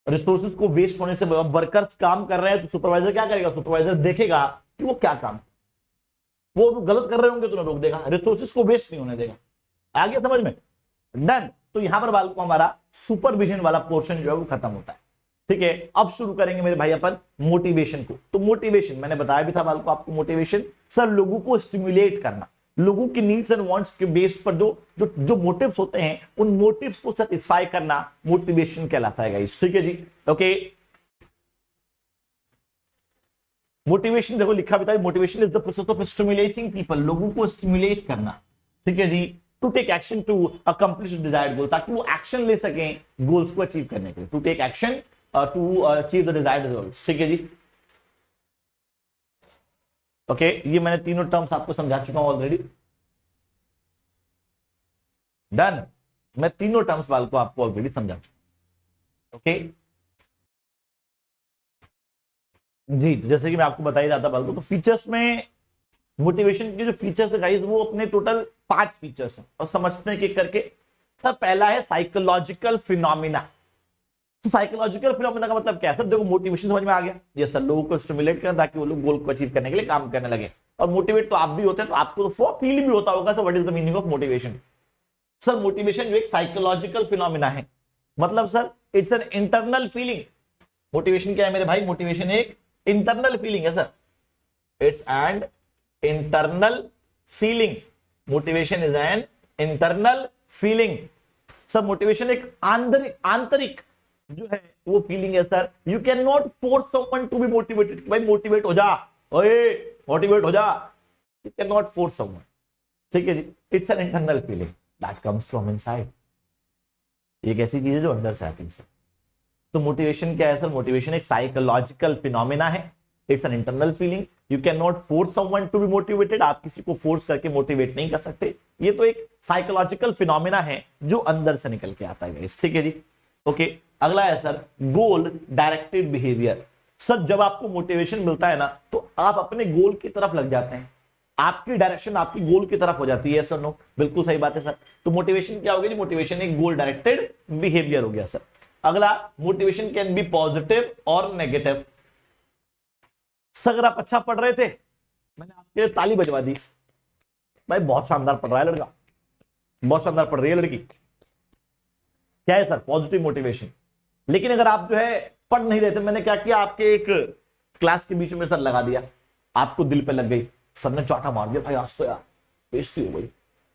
रिसोर्सेज को वेस्ट होने से, वर्कर्स काम कर रहे हैं तो सुपरवाइजर क्या करेगा? सुपरवाइजर देखेगा कि वो क्या काम, वो गलत कर रहे होंगे तो ना रोक देगा, रिसोर्सेज को वेस्ट नहीं होने देगा। आ गया समझ में? डन। तो यहां पर बालकों हमारा सुपरविजन वाला पोर्शन जो है वो खत्म होता है, ठीक है। अब शुरू करेंगे मेरे भाई अपन मोटिवेशन को। तो मोटिवेशन मैंने बताया भी था बालकों आपको, मोटिवेशन सर लोगों को स्टिमुलेट करना, लोगों की नीड्स एंड वांट्स के बेस पर जो मोटिव्स होते हैं उन मोटिव्स को सेटिस्फाई करना मोटिवेशन कहलाता है गाइस, ठीक है जी। ओके, मोटिवेशन देखो लिखा भी था, motivation is the process of stimulating people, लोगों को स्टिमुलेट करना, ठीक है जी, to take action to accomplish desired goal, ताकि वो एक्शन ले सकें गोल्स को अचीव करने के लिए, to take action to achieve the desired results, ठीक है जी। ओके ये मैंने तीनों टर्म्स आपको समझा चुका हूं ऑलरेडी। डन, मैं तीनों टर्म्स वाल को आपको ऑलरेडी समझा चुका। ओके जी, तो जैसे कि मैं आपको बता ही रहा था बाल को, तो फीचर्स में मोटिवेशन के जो फीचर्स है गाइस वो अपने टोटल 5 फीचर्स हैं और समझते हैं कि करके। सर पहला है साइकोलॉजिकल फिनोमिना। तो साइकोलॉजिकल फिनोमिना का मतलब क्या है सर? देखो मोटिवेशन समझ में आ गया, ये सर लोगों को स्टिमुलेट करना ताकि वो लोग गोल को अचीव करने के लिए काम करने लगे, और मोटिवेट तो आप भी होते हैं तो आपको तो फील भी होता होगा। Sir what is the meaning of motivation? Sir motivation जो एक साइकोलॉजिकल फिनोमिना है, मतलब sir it's an internal feeling. Motivation क्या है मेरे भाई? मोटिवेशन एक इंटरनल फीलिंग है sir, it's and internal feeling. Motivation is an internal feeling. Sir motivation एक आंतरिक जो है वो फीलिंग है sir. You can not force someone to be motivated, भाई मोटिवेट हो जा, ओए मोटिवेट हो जा, you can not force someone, ठीक है जी। It's an internal feeling that comes from inside. एक ऐसी चीज है जो अंदर से आती है सर। तो मोटिवेशन क्या है सर? मोटिवेशन एक साइकोलॉजिकल फिनोमिना है, it's an internal feeling. You can not force someone to be motivated, आप किसी को फोर्स करके मोटिवेट नहीं कर सकते। ये तो एक साइकोलॉजिकल फिनोमिना है जो अंदर से निकल के आता है, ठीक है जी। ओके अगला है सर गोल डायरेक्टेड बिहेवियर। सर जब आपको मोटिवेशन मिलता है ना तो आप अपने गोल की तरफ लग जाते हैं, आपकी डायरेक्शन आपकी गोल की तरफ हो जाती है सर। नो बिल्कुल सही बात है सर। तो मोटिवेशन क्या हो गया जी? मोटिवेशन एक गोल डायरेक्टेड बिहेवियर हो गया सर। अगला, मोटिवेशन कैन बी पॉजिटिव और नेगेटिव। अगर आप अच्छा पढ़ रहे थे, मैंने आपके लिए ताली बजवा दी, भाई बहुत शानदार पढ़ रहा है लड़का, बहुत शानदार पढ़ रही है लड़की, क्या है सर, पॉजिटिव मोटिवेशन। लेकिन अगर आप जो है पढ़ नहीं रहे थे, मैंने क्या किया, आपके एक क्लास के बीच में सर लगा दिया, आपको दिल पे लग गई, सर ने चाटा मार दिया, भाई आज तो यार बेइज्जती हो गई,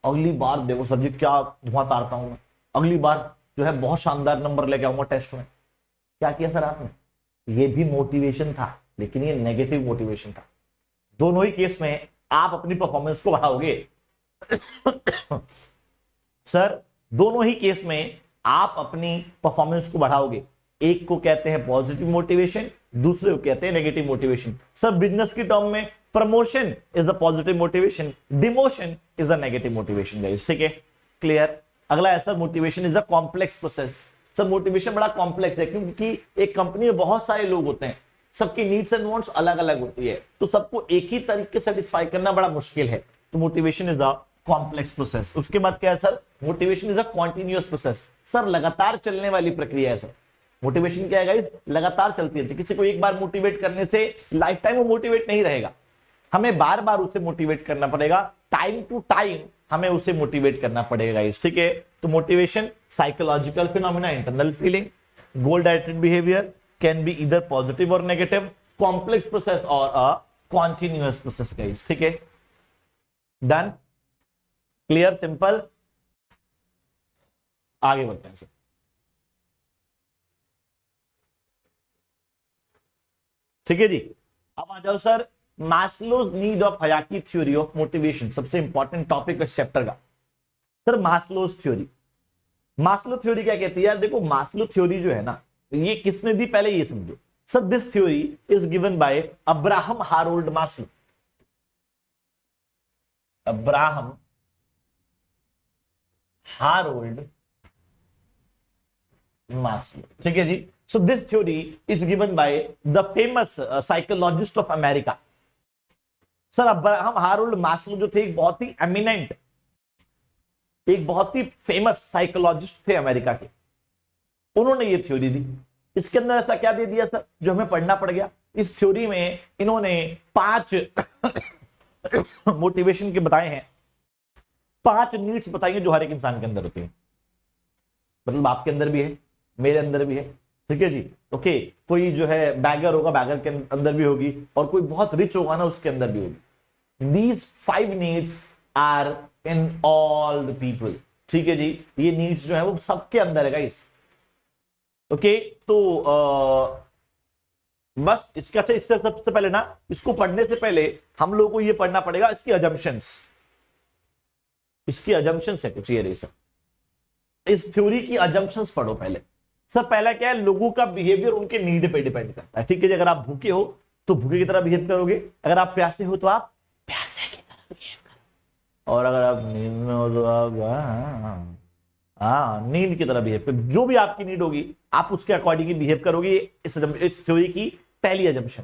अगली बार देखो सर जी क्या धुआं तारता हूं मैं, अगली बार जो है बहुत शानदार नंबर लेके आऊंगा टेस्ट में। क्या किया सर आपने, ये भी मोटिवेशन था, लेकिन ये नेगेटिव मोटिवेशन था। दोनों ही केस में आप अपनी परफॉर्मेंस को बढ़ाओगे सर, दोनों ही केस में आप अपनी परफॉर्मेंस को बढ़ाओगे। एक को कहते हैं पॉजिटिव मोटिवेशन, दूसरे को कहते हैं नेगेटिव मोटिवेशन। सर बिजनेस की टर्म में promotion is a positive motivation, demotion is a negative motivation guys, ठीक है, क्लियर। अगला है sir, motivation is a complex process. Sir motivation बड़ा कॉम्प्लेक्स है, क्योंकि एक कंपनी में बहुत सारे लोग होते हैं, सबकी नीड्स एंड वांट्स अलग अलग होती है, तो सबको एक ही तरीके से सेटिस्फाई करना बड़ा मुश्किल है। तो motivation is the complex process. उसके बाद क्या है sir, motivation is a continuous process. Sir लगातार चलने वाली प्रक्रिया है सर। मोटिवेशन क्या है गाइस, लगातार चलती है। किसी को एक बार मोटिवेट करने से लाइफ टाइम वो मोटिवेट नहीं रहेगा, हमें बार बार उसे मोटिवेट करना पड़ेगा, टाइम टू टाइम हमें उसे मोटिवेट करना पड़ेगा गाइस, ठीक है। तो motivation psychological phenomena, internal feeling, goal directed behaviour, can be इधर पॉजिटिव और नेगेटिव, कॉम्प्लेक्स प्रोसेस और अ कॉन्टिन्यूअस प्रोसेस गाइस, ठीक है। Done, clear, simple. आगे बढ़ते हैं सर। ठीक है जी, अब आ जाओ sir, Maslow's need of hierarchy theory of motivation, सबसे इंपॉर्टेंट टॉपिक इस चैप्टर का। Sir Maslow's theory, Maslow theory क्या कहती है यार, देखो मास्लो थ्योरी जो है ना, ये किसने दी, पहले ये समझो। Sir this theory is given by Abraham Harold Maslow, Abraham Harold Maslow, ठीक है जी। So this theory is given by the famous psychologist of America. Sir Abraham Harold Maslow जो थे, एक बहुत ही एमिनेंट, एक बहुत ही फेमस साइकोलॉजिस्ट थे अमेरिका के, उन्होंने ये थ्योरी दी। इसके अंदर ऐसा क्या दे दिया सर, जो हमें पढ़ना पड़ गया। इस थ्योरी में इन्होंने 5 मोटिवेशन के बताए हैं, 5 नीड्स बताई हैं जो हर एक इंसान के अंदर होती है, मतलब आपके अंदर भी है, मेरे अंदर भी है, ठीक है जी। ओके, कोई जो है बैगर होगा, बैगर के अंदर भी होगी, और कोई बहुत रिच होगा ना, उसके अंदर भी होगी। These 5 needs are in all the people, ठीक है जी। ये नीड्स जो है वो सबके अंदर है गाइस, ओके। तो बस इसके, अच्छा इससे सबसे पहले ना, इसको पढ़ने से पहले हम लोगों को ये पढ़ना पड़ेगा इसकी अजम्पशंस, इसकी अजम्पशंस है कुछ ये रही सर। इस थ्योरी की अजम्पशंस पढ़ो पहले। सर पहला क्या है, लोगों का बिहेवियर उनके नीड पे डिपेंड करता है, ठीक है जी। अगर आप भूखे हो तो भूखे की तरह बिहेव करोगे, अगर आप प्यासे हो तो आप प्यासे की तरह बिहेव करोगे, और अगर आप नींद में हो तो आप नींद की तरह बिहेव करोगे। जो भी आपकी नीड होगी आप उसके अकॉर्डिंग ही बिहेव करोगे। इस थ्योरी की पहली अजम्पशन।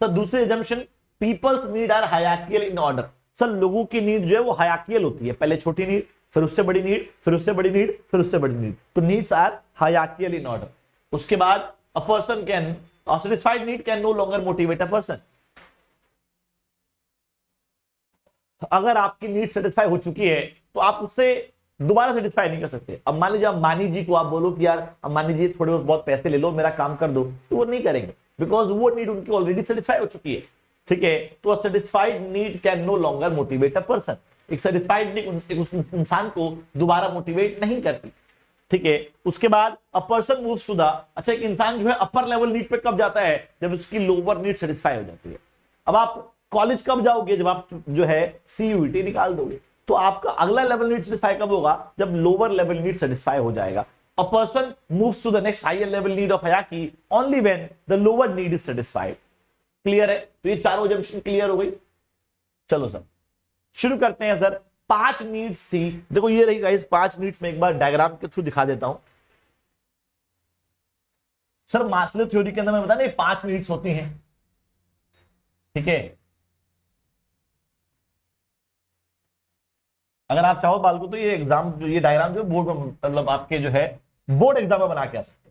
सर दूसरी assumption, peoples need are hierarchical in order. Sir लोगों की नीड जो है वो हायरार्कियल होती है, पहले छोटी नीड, फिर उससे बड़ी नीड, फिर उससे बड़ी नीड, फिर उससे बड़ी नीड, तो needs are hierarchical in order. उसके बाद a person can, satisfied need can no longer motivate a person. अगर आपकी नीड सेटिस्फाई हो चुकी है तो आप उससे दोबारा सेटिस्फाई नहीं कर सकते। अब मान लीजिए अंबानी जी को आप बोलो कि यार अंबानी जी थोड़े बहुत पैसे ले लो, मेरा काम कर दो, तो वो नहीं करेंगे, बिकॉज वो नीड उनकी ऑलरेडी सेटिस्फाई हो चुकी है, ठीक है। तो satisfied need can no longer motivate a person. एक सेटिस्फाइड नीड उस इंसान को दोबारा मोटिवेट नहीं करती, ठीक है। उसके बाद a person moves to the, अच्छा एक इंसान जो है अपर लेवल नीड पे कब जाता है, जब उसकी लोअर नीड सेटिस्फाई हो जाती है। अब आप कॉलेज कब जाओगे, जब आप जो है सीयूईटी निकाल दोगे, तो आपका अगला लेवल नीड सेटिस्फाई कब होगा, जब लोअर लेवल नीड सेटिस्फाई हो जाएगा। A person moves to the next higher level need of hierarchy only when the lower need is satisfied. Clear है, तो ये चारों जंक्शन क्लियर हो गई। चलो सर शुरू करते हैं सर। 5 नीड्स थी, देखो ये रही गाइस 5 नीड्स, में एक बार डायग्राम के थ्रू दिखा देता हूं। सर मास्लो थ्योरी के अंदर मैं बता दें 5 नीड्स होती हैं, ठीक है। अगर आप चाहो बाल को तो ये एग्जाम, ये डायग्राम जो बोर्ड में मतलब आपके जो है बोर्ड एग्जाम में बना के आ सकते हैं।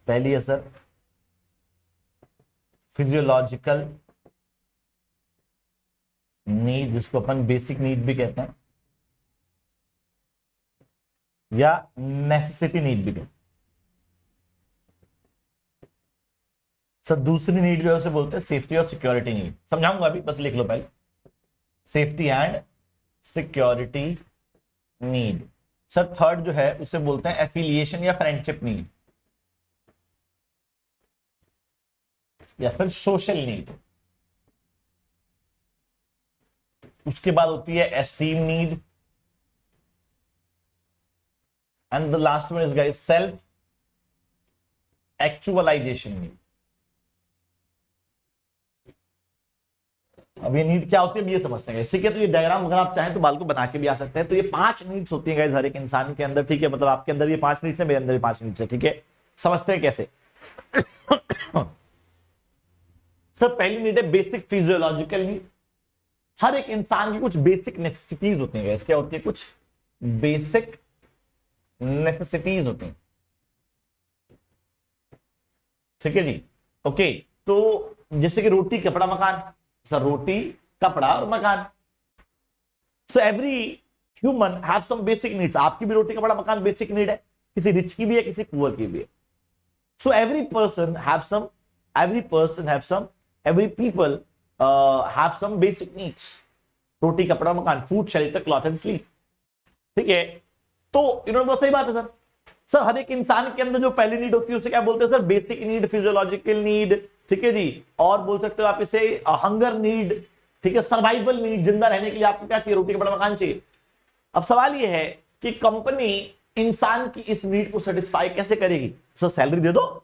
पहली है सर फिजियोलॉजिकल नीड, जिसको अपन बेसिक नीड भी कहते हैं या नेसेसिटी नीड भी कहते हैं। सर दूसरी नीड जो है उसे बोलते हैं सेफ्टी और सिक्योरिटी नीड। समझाऊंगा अभी, बस लिख लो पहले, safety and security need. Sir third जो है उसे बोलते हैं एफिलिएशन या फ्रेंडशिप नीड या फिर सोशल नीड। उसके बाद होती है esteem need and the last one is guys self actualisation need. अब ये नीड क्या होती है ये समझते हैं, ठीक है। तो ये डायग्राम अगर आप चाहें तो बाल को बना के भी आ सकते हैं। तो ये 5 नीड्स होती हैं गाइस हर एक इंसान के अंदर, ठीक है। मतलब आपके अंदर ये 5 नीड्स है, मेरे अंदर ये 5 नीड्स है, ठीक है। समझते हैं कैसे। सर पहली नीड है बेसिक फिजियोलॉजिकल नीड। हर एक इंसान की कुछ बेसिक नेसेसिटीज होती हैं गाइस। क्या होती है? कुछ बेसिक नेसेसिटीज होती हैं, ठीक है जी। ओके, तो जैसे कि रोटी कपड़ा मकान। सर रोटी कपड़ा और मकान। So every human have some basic needs. आपकी भी रोटी कपड़ा मकान बेसिक नीड है, किसी रिच की भी है, किसी पुअर की भी है। So every person have some every people have some basic needs. रोटी कपड़ा मकान, food shelter cloth and sleep, ठीक है। तो इन्होंने बहुत सही बात है सर हर एक इंसान के अंदर जो पहली नीड होती है उसे क्या बोलते हैं sir? Basic need, physiological need, ठीक है जी। और बोल सकते हो आप इसे हंगर नीड, ठीक है। सर्वाइवल नीड, जिंदा रहने के लिए आपको क्या चाहिए? रोटी कपड़ा मकान चाहिए। अब सवाल यह है कि कंपनी इंसान की इस नीड को सेटिस्फाई कैसे करेगी? सर सैलरी दे दो।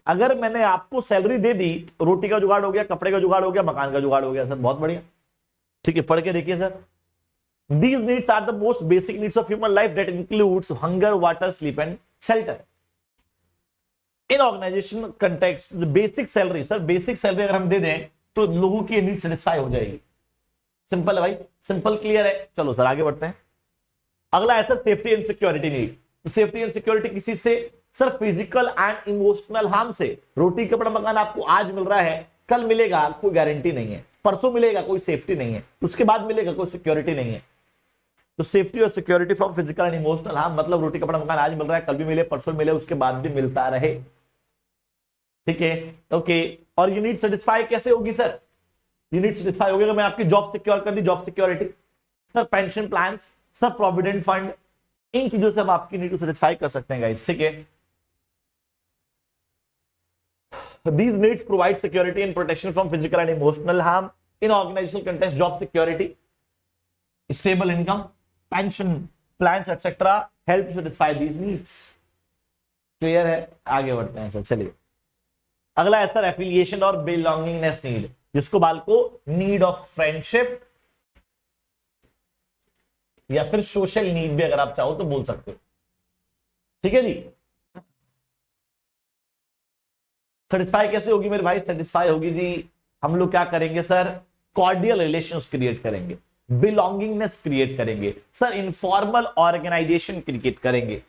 अगर मैंने आपको सैलरी दे दी तो रोटी का जुगाड़ हो गया, कपड़े का जुगाड़ हो गया, मकान का जुगाड़ हो गया। सर बहुत बढ़िया, ठीक है। पढ़ के देखिए sir. These needs are the most basic needs of human life that includes hunger, water, sleep and shelter. In organization context, the basic salary, sir basic salary अगर हम दे दें तो लोगों की नीड सेटिस्फाई हो जाएगी। सिंपल है भाई, सिंपल क्लियर है। चलो सर आगे बढ़ते हैं। अगला है sir safety and security need. Safety and security किसी से? Sir physical and emotional harm से। रोटी कपड़ा मकान आपको आज मिल रहा है, कल मिलेगा कोई गारंटी नहीं है, परसों मिलेगा कोई सेफ्टी नहीं है, उसके बाद मिलेगा कोई सिक्योरिटी नहीं है। तो सेफ्टी और security from physical and emotional harm मतलब रोटी कपड़ा मकान आज मिल रहा है, कल भी मिले, परसों मिले, उसके बाद भी मिलता रहे, ठीक है। ओके, और यूनिट सेटिस्फाई कैसे होगी सर? यूनिट सेटिस्फाई होगी अगर मैं आपकी जॉब सिक्योर कर दी, job security, sir pension plan, sir provident fund, इन चीजों से हम आपकी नीड को सेटिस्फाई कर सकते हैं गाइस, ठीक है। These needs provide security and protection from physical and emotional harm in organizational context. Job security, stable income, pension plans, etc. help satisfy these needs. Clear है? आगे बढ़ते हैं सर, चलिए। अगला है सर एफिलिएशन और बिलोंगिंगनेस नीड, जिसको बाल को नीड ऑफ फ्रेंडशिप या फिर सोशल नीड भी अगर आप चाहो तो बोल सकते हो, ठीक है जी। सेटिस्फाई कैसे होगी मेरे भाई? सेटिस्फाई होगी जी, हम लोग क्या करेंगे सर? कॉर्डियल रिलेशंस क्रिएट करेंगे, बिलोंगिंगनेस क्रिएट करेंगे, सर इनफॉर्मल ऑर्गेनाइजेशन क्रिएट करेंगे,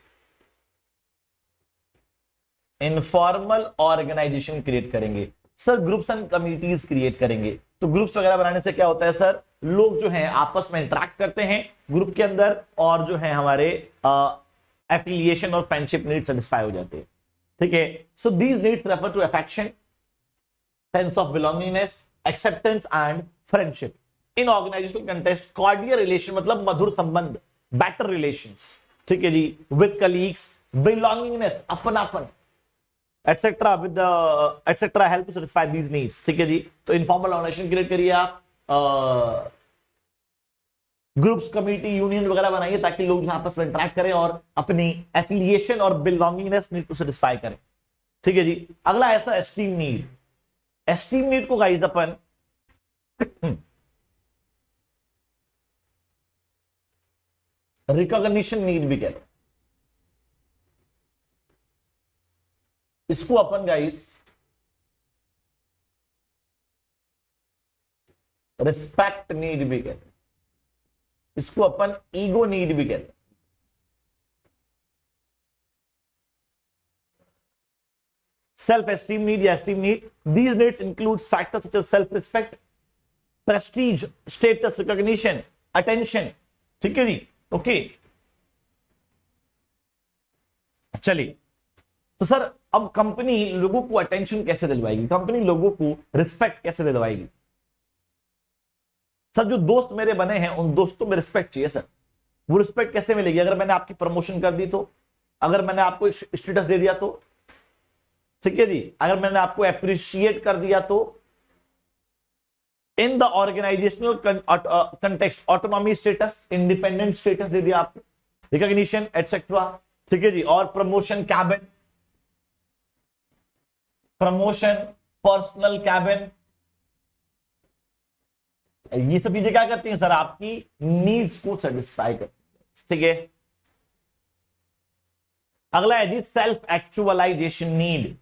इनफॉर्मल ऑर्गेनाइजेशन क्रिएट करेंगे, sir groups and communities create करेंगे। तो ग्रुप्स वगैरह बनाने से क्या होता है सर? लोग जो हैं आपस में इंटरेक्ट करते हैं ग्रुप के अंदर, और जो है हमारे एफिलिएशन और फ्रेंडशिप नीड सेटिस्फाई हो जाते हैं, ठीक है। So these needs refer to affection, sense of belongingness, acceptance and friendship in organizational context. Cordial relation मतलब मधुर संबंध, बेटर रिलेशंस, ठीक है जी, विद कलीग्स, बिलोंगिंगनेस अपनापन, etcetera with etcetera help to satisfy these needs, ठीक है जी। तो इनफॉर्मल ऑर्गेनाइजेशन क्रिएट करिए आप, ग्रुप्स, कम्युनिटी, यूनियन वगैरह बनाइए ताकि लोग जो आपस में इंटरेक्ट करें और अपनी एफिलिएशन और बिलोंगिंगनेस नीड को सेटिस्फाई करें, ठीक है जी। अगला है sir esteem need. Esteem need को गाइस अपन रिकॉग्निशन नीड भी कहते हैं। इसको अपन गाइस रिस्पेक्ट नीड भी कहते हैं, इसको अपन ईगो नीड भी कहते हैं। सेल्फ एस्टीम नीड या esteem need, these needs include factors such as self respect, prestige, status, recognition, attention. ठीक है जी, ओके। चलिए, तो सर अब कंपनी लोगों को अटेंशन कैसे दिलवाएगी, कंपनी लोगों को रिस्पेक्ट कैसे दिलवाएगी? सर जो दोस्त मेरे बने हैं उन दोस्तों में रिस्पेक्ट चाहिए सर। वो रिस्पेक्ट कैसे मिलेगी? अगर मैंने आपकी प्रमोशन कर दी तो, अगर मैंने आपको एक स्टेटस दे दिया तो, ठीक है जी, अगर मैंने आपको अप्रिशिएट कर दिया तो, in the organisational context autonomy status, independent status दे दिया आपको, रिकॉग्निशन एटसेट्रा। ठीक है जी, और promotion cabin, promotion, personal cabin, ये सब चीजें क्या करती हैं सर? आपकी नीड्स को सेटिस्फाई करती है। ठीक है, अगला है जी self actualisation need.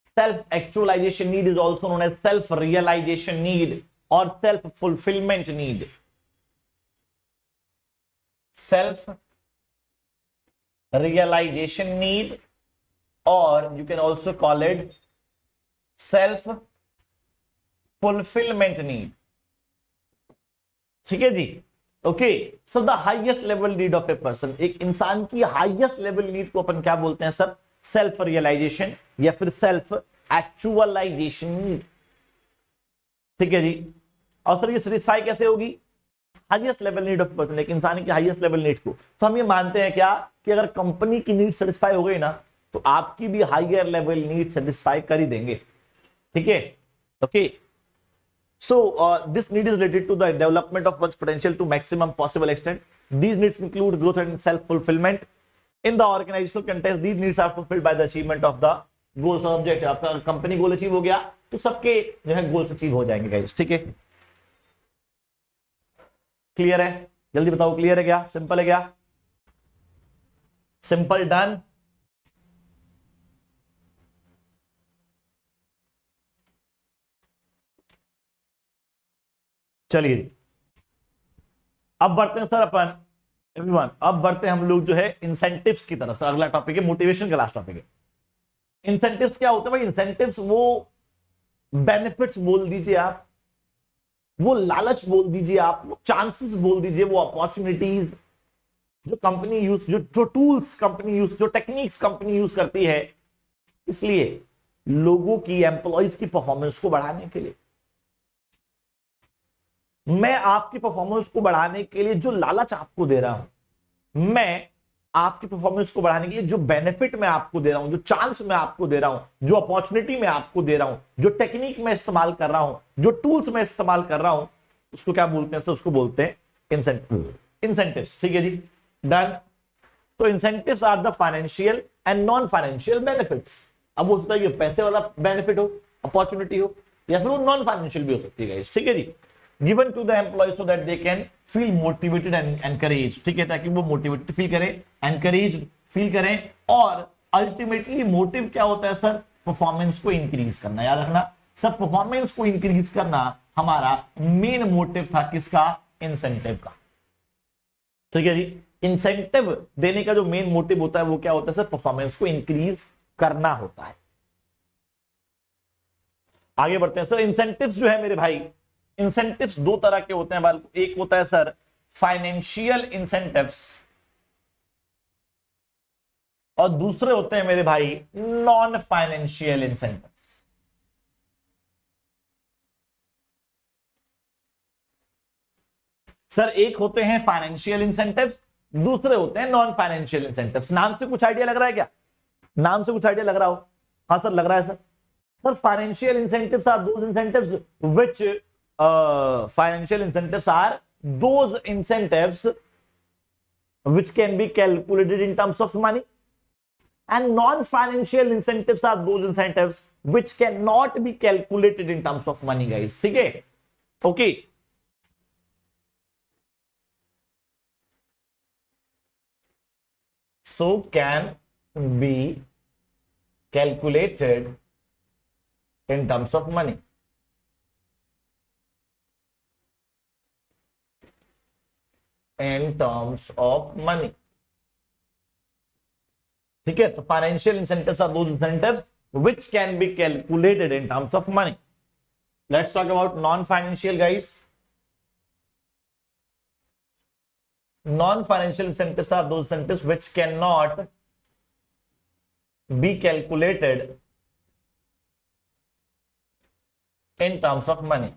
Self actualisation need is also known as self realisation need और self fulfilment need. Self realisation need और you can also call it self fulfillment need। ठीक है जी, okay. So the highest level need of a person, एक इंसान की हाईएस्ट लेवल नीड को अपन क्या बोलते हैं सर? सेल्फ रियलाइजेशन या फिर सेल्फ एक्चुअलाइजेशन नीड। ठीक है जी, और सर ये सेटिस्फाई कैसे होगी? Highest level need of person, एक इंसान की हाईएस्ट लेवल नीड को। तो हम ये मानते हैं क्या कि अगर कंपनी की नीड सेटिस्फाई हो गई ना तो आपकी भी हायर लेवल नीड सेटिस्फाई कर ही देंगे। ठीक है, okay. So this need is related to the development of ones potential to maximum possible extent. These needs include growth and self fulfilment in the organisational context. These needs are fulfilled by the achievement of the goals और ऑब्जेक्टिव। आपका कंपनी गोल अचीव हो गया तो सबके जो है गोल्स अचीव हो जाएंगे गाइस। ठीक है, क्लियर है? जल्दी बताओ, क्लियर है क्या? सिंपल है क्या? Simple, done. चलिए अब बढ़ते हैं सर अपन एवरीवन, अब बढ़ते हैं हम लोग जो है इंसेंटिव्स की तरफ। अगला टॉपिक है मोटिवेशन का, लास्ट टॉपिक है इंसेंटिव्स। क्या होता है भाई इंसेंटिव्स? वो बेनिफिट्स बोल दीजिए आप, वो लालच बोल दीजिए आप, वो चांसेस बोल दीजिए, वो अपॉर्चुनिटीज जो कंपनी यूज, जो टूल्स कंपनी यूज, जो टेक्निक्स कंपनी यूज करती है, इसलिए लोगों की, एम्प्लॉइज की परफॉर्मेंस को बढ़ाने के लिए, मैं आपकी परफॉर्मेंस को बढ़ाने के लिए जो लालच आपको दे रहा हूं, मैं आपकी परफॉर्मेंस को बढ़ाने के लिए जो बेनिफिट मैं आपको दे रहा हूं, जो चांस मैं आपको दे रहा हूं, जो अपॉर्चुनिटी मैं आपको दे रहा हूं, जो टेक्निक मैं इस्तेमाल कर रहा हूं, जो टूल्स मैं इस्तेमाल कर रहा हूं, उसको क्या बोलते हैं? उसको बोलते हैं इंसेंटिव्स। ठीक है जी, डन। तो incentives are the financial and non financial benefits. अब हो सकता है कि पैसे वाला बेनिफिट हो, अपॉर्चुनिटी हो, या फिर वो नॉन फाइनेंशियल भी हो सकती है। ठीक है जी, given to the employees so that they can feel motivated and encouraged। ठीक है, ताकि वो मोटिवेटेड फील करें, एनकरेज फील करें, और अल्टीमेटली मोटिव क्या होता है सर? परफॉर्मेंस को इंक्रीज करना। याद रखना सर, परफॉर्मेंस को इंक्रीज करना हमारा मेन मोटिव था। किसका? इंसेंटिव का। ठीक है जी, इंसेंटिव देने का जो मेन मोटिव होता है वो क्या होता है सर? परफॉर्मेंस को इंक्रीज करना होता है। आगे बढ़ते हैं सर। इंसेंटिव्स जो है मेरे भाई, इंसेंटिव्स दो तरह के होते हैं। एक होता है सर फाइनेंशियल इंसेंटिव्स, और दूसरे होते हैं मेरे भाई नॉन फाइनेंशियल इंसेंटिव्स। सर एक होते हैं फाइनेंशियल इंसेंटिव्स, दूसरे होते हैं नॉन फाइनेंशियल इंसेंटिव्स। नाम से कुछ आइडिया लग रहा है क्या? नाम से कुछ आइडिया लग रहा हो? हाँ सर, लग रहा है sir. Sir financial incentives are those incentives which financial incentives are those incentives which can be calculated in terms of money, and non-financial incentives are those incentives which cannot be calculated in terms of money guys। ठीक है, okay. So can be calculated in terms of money। In terms of money. ठीक है, तो financial incentives are those incentives which can be calculated in terms of money. Let's talk about non-financial, guys. Non-financial incentives are those incentives which cannot be calculated in terms of money.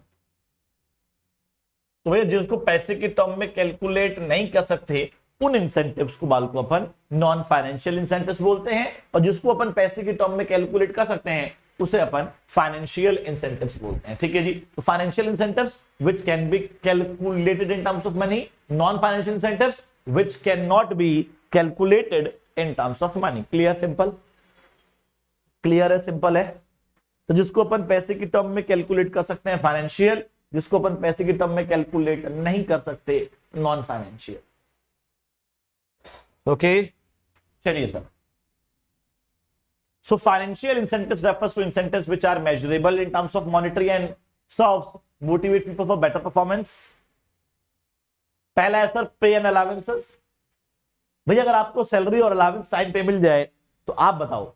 तो भैया जिसको पैसे के टर्म में कैलकुलेट नहीं कर सकते उन इंसेंटिव्स को बाल को अपन नॉन फाइनेंशियल इंसेंटिव्स बोलते हैं, और जिसको अपन पैसे के टर्म में कैलकुलेट कर सकते हैं उसे अपन फाइनेंशियल इंसेंटिव्स बोलते हैं। ठीक है जी, तो financial incentives which can be calculated in terms of money, non financial incentives which can not be calculated in terms of money. Clear, simple, clear है, सिंपल है। तो जिसको अपन पैसे की टर्म में कैलकुलेट कर सकते हैं फाइनेंशियल, जिसको अपन पैसे की टर्म में कैलकुलेट नहीं कर सकते नॉन फाइनेंशियल। ओके, चलिए sir. So financial incentives refers to incentives which are measurable in terms of monetary and serves motivate people for better performance. पहला है सर पे एंड अलाउंसेस। भैया अगर आपको सैलरी और अलाउंस टाइम पे मिल जाए तो आप बताओ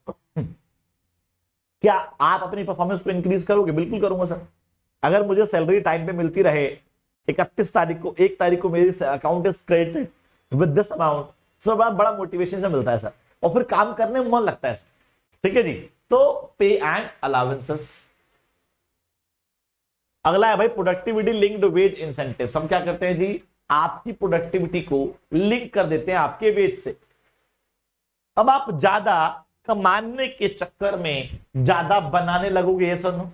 क्या आप अपनी परफॉर्मेंस को इंक्रीज करोगे? बिल्कुल करूंगा सर। अगर मुझे सैलरी टाइम पे मिलती रहे, 31 तारीख को 1 तारीख को मेरी account is credited with this amount, तो बड़ा मोटिवेशन से मिलता है सर, और फिर काम करने में मन लगता है सर। ठीक है जी, तो पे एंड अलाउंसेस। अगला है भाई प्रोडक्टिविटी लिंक्ड वेज इंसेंटिव। हम क्या करते हैं जी, आपकी प्रोडक्टिविटी को लिंक कर देते हैं आपके वेज से। अब आप ज्यादा कमाने के चक्कर में ज्यादा बनाने लगोगे, ये सुनो,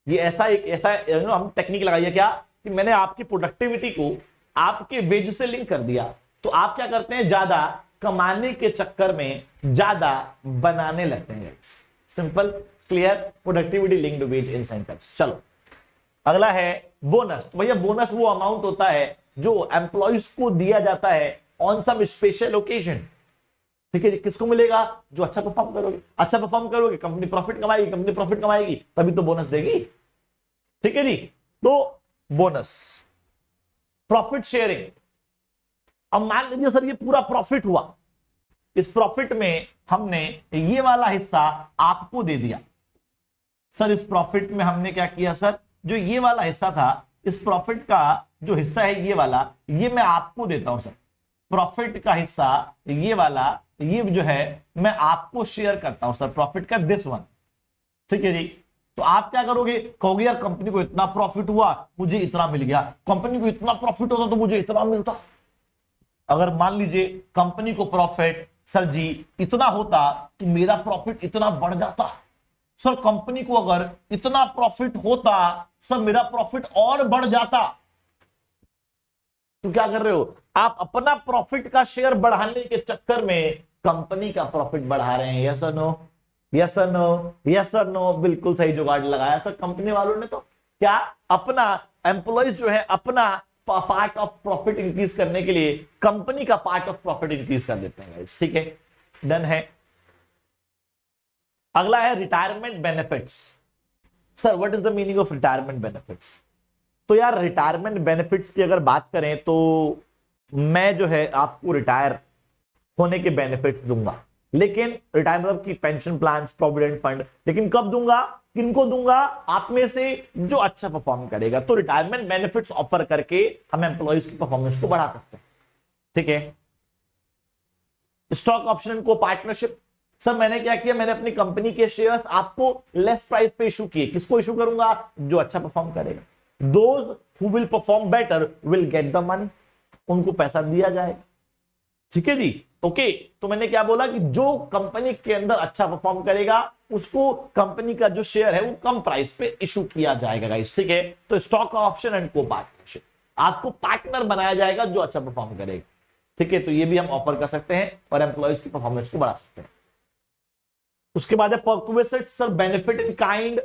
ये ऐसा हम टेक्निक लगाइए क्या कि मैंने आपकी प्रोडक्टिविटी को आपके वेज से लिंक कर दिया, तो आप क्या करते हैं, ज्यादा कमाने के चक्कर में ज्यादा बनाने लगते हैं। Simple, clear, productivity linked wage incentives. चलो अगला है बोनस। तो भैया बोनस वो अमाउंट होता है जो एम्प्लॉइज को दिया जाता है ऑन सम स्पेशल ओकेजन। ठीक है, किसको मिलेगा? जो अच्छा परफॉर्म करोगे। अच्छा परफॉर्म करोगे, कंपनी प्रॉफिट कमाएगी, कंपनी प्रॉफिट कमाएगी तभी तो बोनस देगी। ठीक है जी, तो बोनस, प्रॉफिट शेयरिंग। अब मान लीजिए सर ये पूरा प्रॉफिट हुआ, इस प्रॉफिट में हमने ये वाला हिस्सा आपको दे दिया। सर इस प्रॉफिट में हमने क्या किया सर, जो ये वाला हिस्सा था, इस प्रॉफिट का जो हिस्सा है ये वाला, ये मैं आपको देता हूं सर। प्रॉफिट का हिस्सा ये वाला, ये जो है मैं आपको शेयर करता हूं सर, प्रॉफिट का दिस वन। ठीक है जी, तो आप क्या करोगे, कहोगे यार कंपनी को इतना प्रॉफिट हुआ, मुझे इतना मिल गया, कंपनी को इतना प्रॉफिट होता तो मुझे इतना मिलता। अगर मान लीजिए कंपनी को प्रॉफिट सर जी इतना होता तो मेरा प्रॉफिट इतना बढ़ जाता। सर कंपनी को अगर इतना प्रॉफिट होता सर मेरा प्रॉफिट और बढ़ जाता। तो क्या कर रहे हो आप, अपना प्रॉफिट का शेयर बढ़ाने के चक्कर में कंपनी का प्रॉफिट बढ़ा रहे हैं। यस और नो, यस और नो, यस और नो, बिल्कुल सही जुगाड़ लगाया सर कंपनी वालों ने। तो क्या अपना एम्प्लॉइज जो है अपना पार्ट ऑफ प्रॉफिट इंक्रीज करने के लिए कंपनी का पार्ट ऑफ प्रॉफिट इंक्रीज कर देते हैं। ठीक है, डन है। अगला है retirement benefits. Sir what is the meaning of retirement benefits? तो यार रिटायरमेंट बेनिफिट्स की अगर बात करें तो मैं जो है आपको रिटायर होने के बेनिफिट्स दूंगा, लेकिन रिटायरमेंट की पेंशन प्लान, प्रोविडेंट फंड, लेकिन कब दूंगा, किनको दूंगा? आप में से जो अच्छा परफॉर्म करेगा। तो रिटायरमेंट बेनिफिट्स ऑफर करके हम एम्प्लॉइज की परफॉर्मेंस को बढ़ा सकते हैं। ठीक है, स्टॉक ऑप्शन को पार्टनरशिप। सर मैंने क्या किया, मैंने अपनी कंपनी के शेयर्स आपको लेस प्राइस पे इशू किए। किसको इशू करूंगा? जो अच्छा परफॉर्म करेगा। Those who will perform better will get the money, उनको पैसा दिया जाएगा। ठीक है जी, ओके। तो मैंने क्या बोला कि जो कंपनी के अंदर अच्छा परफॉर्म करेगा उसको कंपनी का जो शेयर है वो कम प्राइस पे इशू किया जाएगा गाइस। ठीक है, तो स्टॉक ऑप्शन एंड को पार्टनरशिप, आपको पार्टनर बनाया जाएगा जो अच्छा परफॉर्म करेगा। ठीक है, तो ये भी हम ऑफर कर सकते हैं और एम्प्लॉइज की परफॉर्मेंस को बढ़ा सकते हैं। उसके बाद है perquisite. Sir benefit in kind.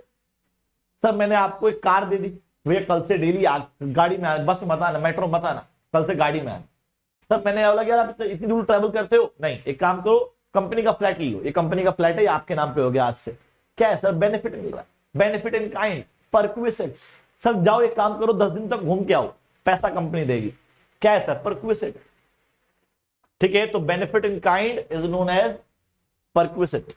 Sir मैंने आपको एक कार दे दी, भैया कल से डेली गाड़ी में आना, बस में मत आना, मेट्रो मत आना, कल से गाड़ी में आना। सर मैंने बोला कि यार आप इतनी दूर ट्रैवल करते हो, नहीं एक काम करो कंपनी का फ्लैट ले लो, ये कंपनी का फ्लैट है, ये आपके नाम पे हो गया आज से। क्या है सर? बेनिफिट मिल रहा है, benefit in kind, perquisites. Sir जाओ एक काम करो, 10 दिन तक घूम के आओ, पैसा कंपनी देगी। क्या है सर? परक्विसिट। ठीक है, तो benefit in kind is known as perquisite.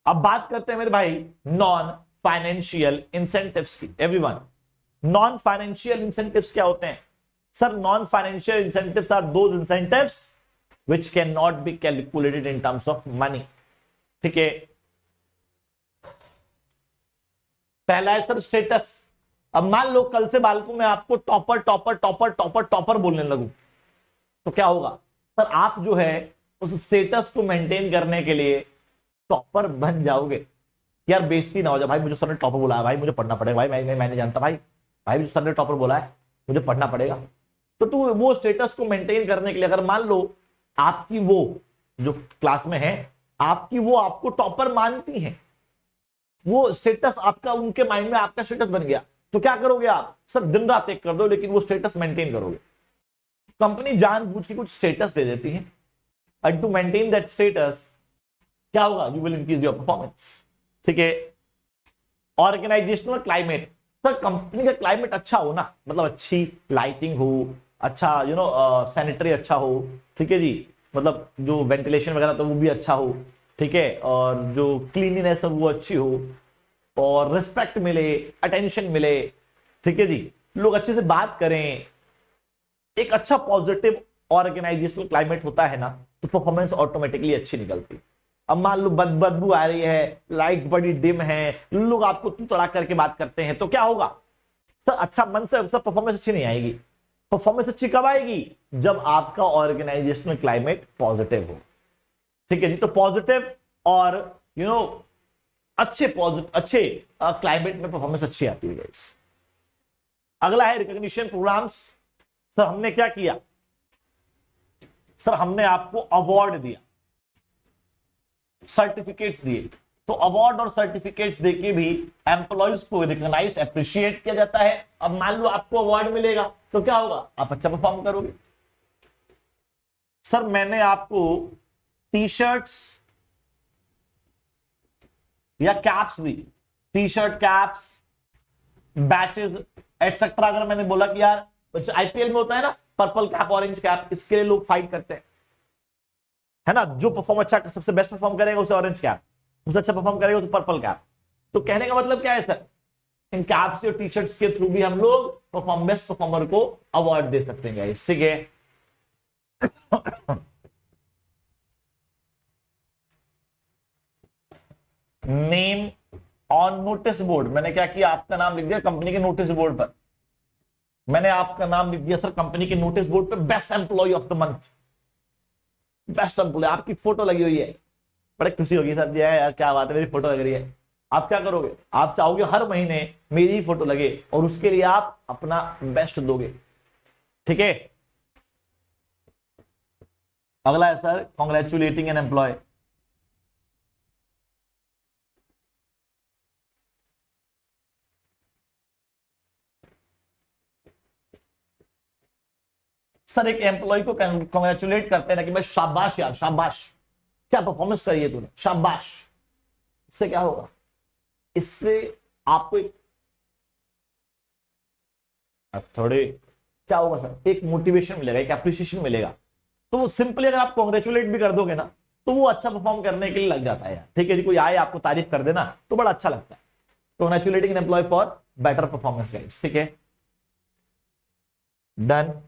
अब बात करते हैं मेरे भाई नॉन फाइनेंशियल इंसेंटिव्स की। एवरीवन, नॉन फाइनेंशियल इंसेंटिव्स क्या होते हैं? Sir, non financial incentives are those incentives which can not be calculated in terms of money. ठीक है, पहला है सर स्टेटस। अब मान लो कल से बालकों में आपको topper topper topper topper topper बोलने लगूं, तो क्या होगा सर? आप जो है उस स्टेटस को मेंटेन करने के लिए टॉपर बन जाओगे। यार बेइज्जती ना हो जाए, भाई मुझे सर ने टॉपर बोला है, भाई मुझे पढ़ना पड़ेगा, भाई मैं नहीं जानता, भाई भाई मुझे सर ने टॉपर बोला है, मुझे पढ़ना पड़ेगा। तो तू वो स्टेटस को मेंटेन करने के लिए, अगर मान लो आपकी वो जो क्लास में है आपकी वो आपको टॉपर मानती है, वो स्टेटस आपका उनके माइंड में आपका स्टेटस बन गया, तो क्या करोगे आप? सर दिन रात एक कर दो, लेकिन वो स्टेटस मेंटेन करोगे। कंपनी जानबूझ के कुछ स्टेटस दे देती है, and to maintain that status क्या होगा? You will increase your performance. ठीक है, ऑर्गेनाइजेशनल क्लाइमेट। सर कंपनी का क्लाइमेट अच्छा हो ना, मतलब अच्छी लाइटिंग हो, अच्छा सैनिटरी अच्छा हो। ठीक है जी, मतलब जो वेंटिलेशन वगैरह तो वो भी अच्छा हो। ठीक है, और जो क्लीनिनेस है वो अच्छी हो, और रिस्पेक्ट मिले, अटेंशन मिले। ठीक है जी, लोग अच्छे से बात करें, एक अच्छा पॉजिटिव ऑर्गेनाइजेशनल क्लाइमेट होता है ना, तो परफॉर्मेंस ऑटोमेटिकली अच्छी निकलती। अब मान लो बदबू आ रही है, लाइट बड़ी डिम है, लोग आपको तू तड़ा करके बात करते हैं, तो क्या होगा सर? अच्छा मन से सर परफॉर्मेंस अच्छी नहीं आएगी। परफॉर्मेंस अच्छी कब आएगी? जब आपका ऑर्गेनाइजेशनल क्लाइमेट पॉजिटिव हो। ठीक है जी, तो पॉजिटिव और अच्छे क्लाइमेट में परफॉर्मेंस अच्छी आती है गाइस। अगला है रिकॉग्निशन प्रोग्राम्स। सर हमने क्या किया? सर हमने आपको अवार्ड दिया, सर्टिफिकेट्स दिए। तो अवार्ड और सर्टिफिकेट्स देके भी एम्प्लॉयज को रिकॉग्नाइज अप्रिशिएट किया जाता है। अब मान लो आपको अवार्ड मिलेगा तो क्या होगा? आप अच्छा परफॉर्म करोगे। सर मैंने आपको टी शर्ट्स या कैप्स दी, T shirt, caps, badges etcetera. अगर मैंने बोला कि यार आईपीएल में होता है ना पर्पल कैप ऑरेंज कैप, इसके लिए लोग फाइट करते हैं, है ना? जो परफॉर्म अच्छा, सबसे बेस्ट परफॉर्म करेगा उसे ऑरेंज कैप, सबसे अच्छा परफॉर्म करेगा उसे पर्पल कैप। तो कहने का मतलब क्या है सर? इन कैप्स और टी शर्ट्स के थ्रू भी हम लोग बेस्ट परफॉर्मर को अवार्ड दे सकते हैं गाइस। ठीक है, नेम ऑन नोटिस बोर्ड। मैंने क्या किया? आपका नाम लिख दिया कंपनी के नोटिस बोर्ड पर। मैंने आपका नाम लिख दिया सर कंपनी के नोटिस बोर्ड पे, best employee of the month, best employee. आपकी फोटो लगी हुई है, बड़ी खुशी होगी सर जी, यार क्या बात है मेरी फोटो लग रही है। आप क्या करोगे? आप चाहोगे हर महीने मेरी ही फोटो लगे, और उसके लिए आप अपना बेस्ट दोगे। ठीक है, अगला है sir congratulating an employee. Sir एक एम्प्लॉय को कॉन्ग्रेचुलेट करते हैं ना कि भाई शाबाश यार शाबाश, क्या परफॉर्मेंस करी है तूने, शाबाश। इससे क्या होगा? इससे आपको थोड़े क्या होगा सर? एक मोटिवेशन मिलेगा, एक अप्रिसिएशन मिलेगा। तो वो सिंपली अगर आप कॉन्ग्रेचुलेट भी कर दोगे ना, तो वो अच्छा परफॉर्म करने के लिए लग जाता है यार। ठीक है जी, कोई आए आपको तारीफ कर देना तो बड़ा अच्छा लगता है। Congratulating an employee for better performance guys. ठीक है, डन।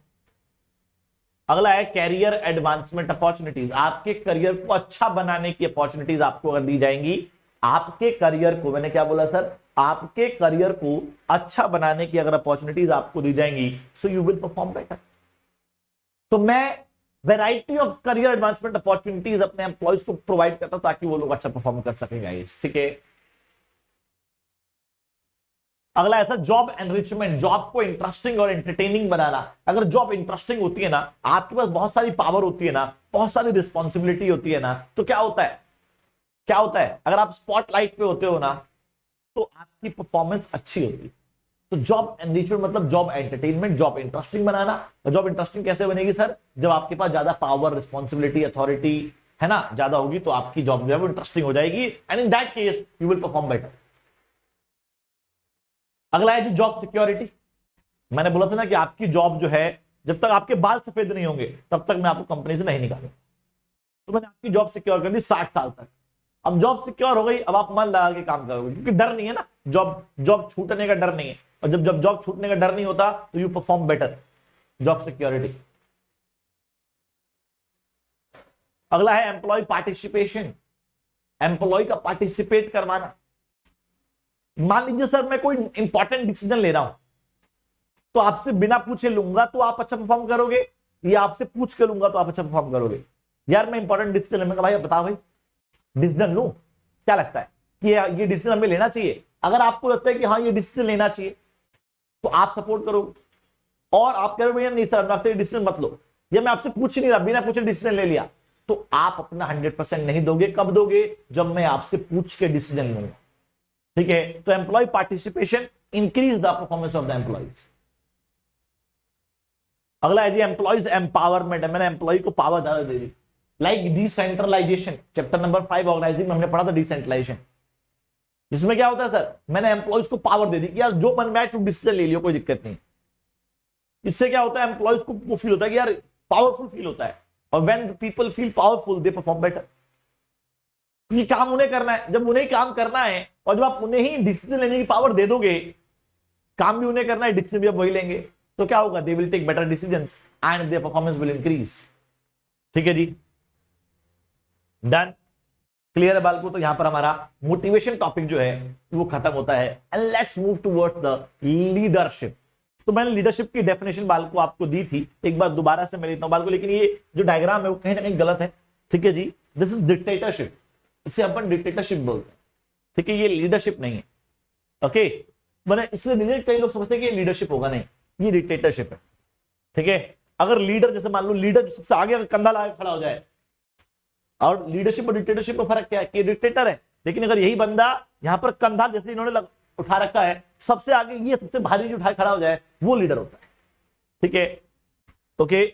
अगला है कैरियर एडवांसमेंट अपॉर्चुनिटीज। आपके करियर को अच्छा बनाने की अपॉर्चुनिटीज आपको अगर दी जाएंगी, आपके करियर को, मैंने क्या बोला सर? आपके करियर को अच्छा बनाने की अगर अपॉर्चुनिटीज आपको दी जाएंगी, so you will perform better. तो मैं variety of career advancement opportunities अपने एम्प्लॉयज को प्रोवाइड करता हूं ताकि वो लोग अच्छा परफॉर्म कर सकेंगे। ठीक है, अगला है जॉब एनरिचमेंट। जॉब को इंटरेस्टिंग और एंटरटेनिंग बनाना। अगर जॉब इंटरेस्टिंग होती है ना, आपके पास बहुत सारी पावर होती है ना, बहुत सारी रिस्पॉन्सिबिलिटी होती है ना, तो क्या होता है? क्या होता है? अगर आप स्पॉटलाइट पे होते हो ना, तो आपकी परफॉर्मेंस अच्छी होती है। तो जॉब एनरिचमेंट मतलब जॉब एंटरटेनमेंट, जॉब इंटरेस्टिंग बनाना। और जॉब इंटरेस्टिंग कैसे बनेगी सर? जब आपके पास ज्यादा पावर, रिस्पॉन्सिबिलिटी, अथॉरिटी है ना, ज्यादा होगी, तो आपकी जॉब जो है वो इंटरेस्टिंग हो जाएगी, and in that case you will perform better. अगला है जी जॉब सिक्योरिटी। मैंने बोला था ना कि आपकी जॉब जो है, जब तक आपके बाल सफेद नहीं होंगे तब तक मैं आपको कंपनी से नहीं निकालूंगा। तो मैंने आपकी जॉब सिक्योर कर दी 60 साल तक। अब जॉब सिक्योर हो गई, अब आप मन लगा के काम करोगे, क्योंकि डर नहीं है ना, जॉब जॉब छूटने का डर नहीं है। और जब जब जॉब छूटने का डर नहीं होता तो you perform better, job security. अगला है एम्प्लॉय पार्टिसिपेशन, एम्प्लॉय का पार्टिसिपेट करवाना। मान लीजिए सर मैं कोई इंपॉर्टेंट डिसीजन ले रहा हूं, तो आपसे बिना पूछे लूंगा तो आप अच्छा परफॉर्म करोगे, या आपसे पूछ के लूंगा तो आप अच्छा परफॉर्म करोगे? यार मैं इंपॉर्टेंट डिसीजन लूंगा, भाई बताओ भाई डिसीजन लूं, क्या लगता है कि ये डिसीजन हमें लेना चाहिए? अगर आपको लगता है कि हाँ ये डिसीजन लेना चाहिए तो आप सपोर्ट करोगे। और आप कह रहे हो भैया नहीं सर आपसे डिसीजन मत लो, या मैं आपसे पूछ नहीं रहा, बिना पूछे डिसीजन ले लिया, तो आप अपना 100% नहीं दोगे। कब दोगे? जब मैं आपसे पूछ के डिसीजन लूंगा। ठीक है, तो employee participation increase the performance of the employees. अगला है जी एम्प्लॉइज एम्पावरमेंट, मैंने एम्प्लॉय को पावर ज्यादा दे दी। Like decentralisation, chapter number 5 organising में हमने पढ़ा था डिसेंट्रलाइजेशन। इसमें क्या होता है सर, मैंने एम्प्लॉइज को पावर दे दी कि यार जो मन में आए तुम डिसीजन ले लियो, कोई दिक्कत नहीं। इससे क्या होता है, एम्प्लॉइज को फील होता है कि यार पावरफुल फील होता है, और when people feel powerful they perform better. ये काम उन्हें करना है, जब उन्हें काम करना है और जब आप उन्हें ही डिसीजन लेने की पावर दे दोगे, काम भी उन्हें करना है, डिसीजन भी आप वही लेंगे, तो क्या होगा? They will take better decisions and their performance will increase. ठीक है जी, डन, क्लियर है बाल को? तो यहां पर हमारा मोटिवेशन टॉपिक जो है वो खत्म होता है। And let's move towards the leadership. तो मैंने लीडरशिप की डेफिनेशन बाल को आपको दी थी, एक बार दोबारा से मैं लेता हूं बाल को, लेकिन ये जो डायग्राम है वो कहीं ना कहीं गलत है। ठीक है जी, दिस इज डिक्टेटरशिप, इसे अपन डिक्टेटरशिप बोलते हैं। ठीक है, ये लीडरशिप नहीं है। ओके, मैंने इसलिए कई लोग समझते हैं कि ये लीडरशिप होगा, नहीं, ये डिक्टेटरशिप है। ठीक है, अगर लीडर, जैसे मान लो लीडर सबसे आगे अगर कंधा लगा खड़ा हो जाए, और लीडरशिप और डिक्टेटरशिप में फर्क क्या है कि डिक्टेटर है, लेकिन अगर यही बंदा यहां पर कंधा जैसे इन्होंने उठा रखा है सबसे आगे, ये सबसे भारी जो उठा खड़ा हो जाए वो लीडर होता है। ठीक है, ओके,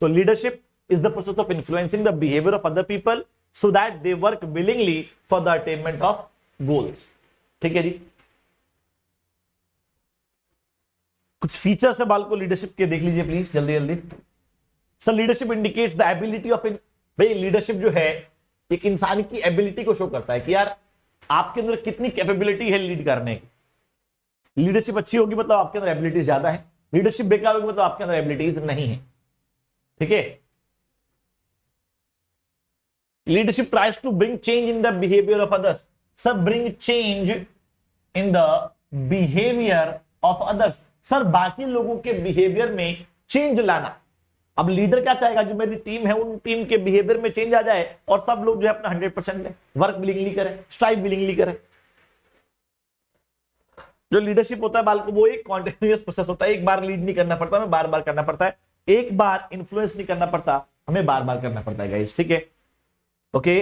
तो leadership is the process of influencing the behaviour of other people so that they work willingly for the attainment of goals. ठीक है जी, कुछ फीचर्स है बाल को लीडरशिप के, देख लीजिए प्लीज जल्दी जल्दी। Sir leadership indicates the ability of, भाई लीडरशिप जो है एक इंसान की एबिलिटी को शो करता है कि यार आपके अंदर कितनी कैपेबिलिटी है लीड करने की। लीडरशिप अच्छी होगी मतलब आपके अंदर एबिलिटीज ज्यादा है, लीडरशिप बेकार होगी मतलब आपके अंदर एबिलिटीज नहीं है। ठीक है, leadership tries to bring change in the behaviour of others. Sir bring change in the behaviour of others, sir बाकी लोगों के बिहेवियर में चेंज लाना। अब लीडर क्या चाहेगा, जो मेरी टीम है उन टीम के बिहेवियर में चेंज आ जाए और सब लोग जो है अपना 100% दें, वर्क विलिंगली करें, स्ट्राइव विलिंगली करें। जो लीडरशिप होता है बाल को, वो एक कॉन्टिन्यूअस प्रोसेस होता है, एक बार लीड नहीं करना पड़ता, हमें बार बार करना पड़ता है, एक बार इन्फ्लुएंस नहीं करना पड़ता, हमें बार बार करना पड़ता है गाइस। ठीक है, ओके,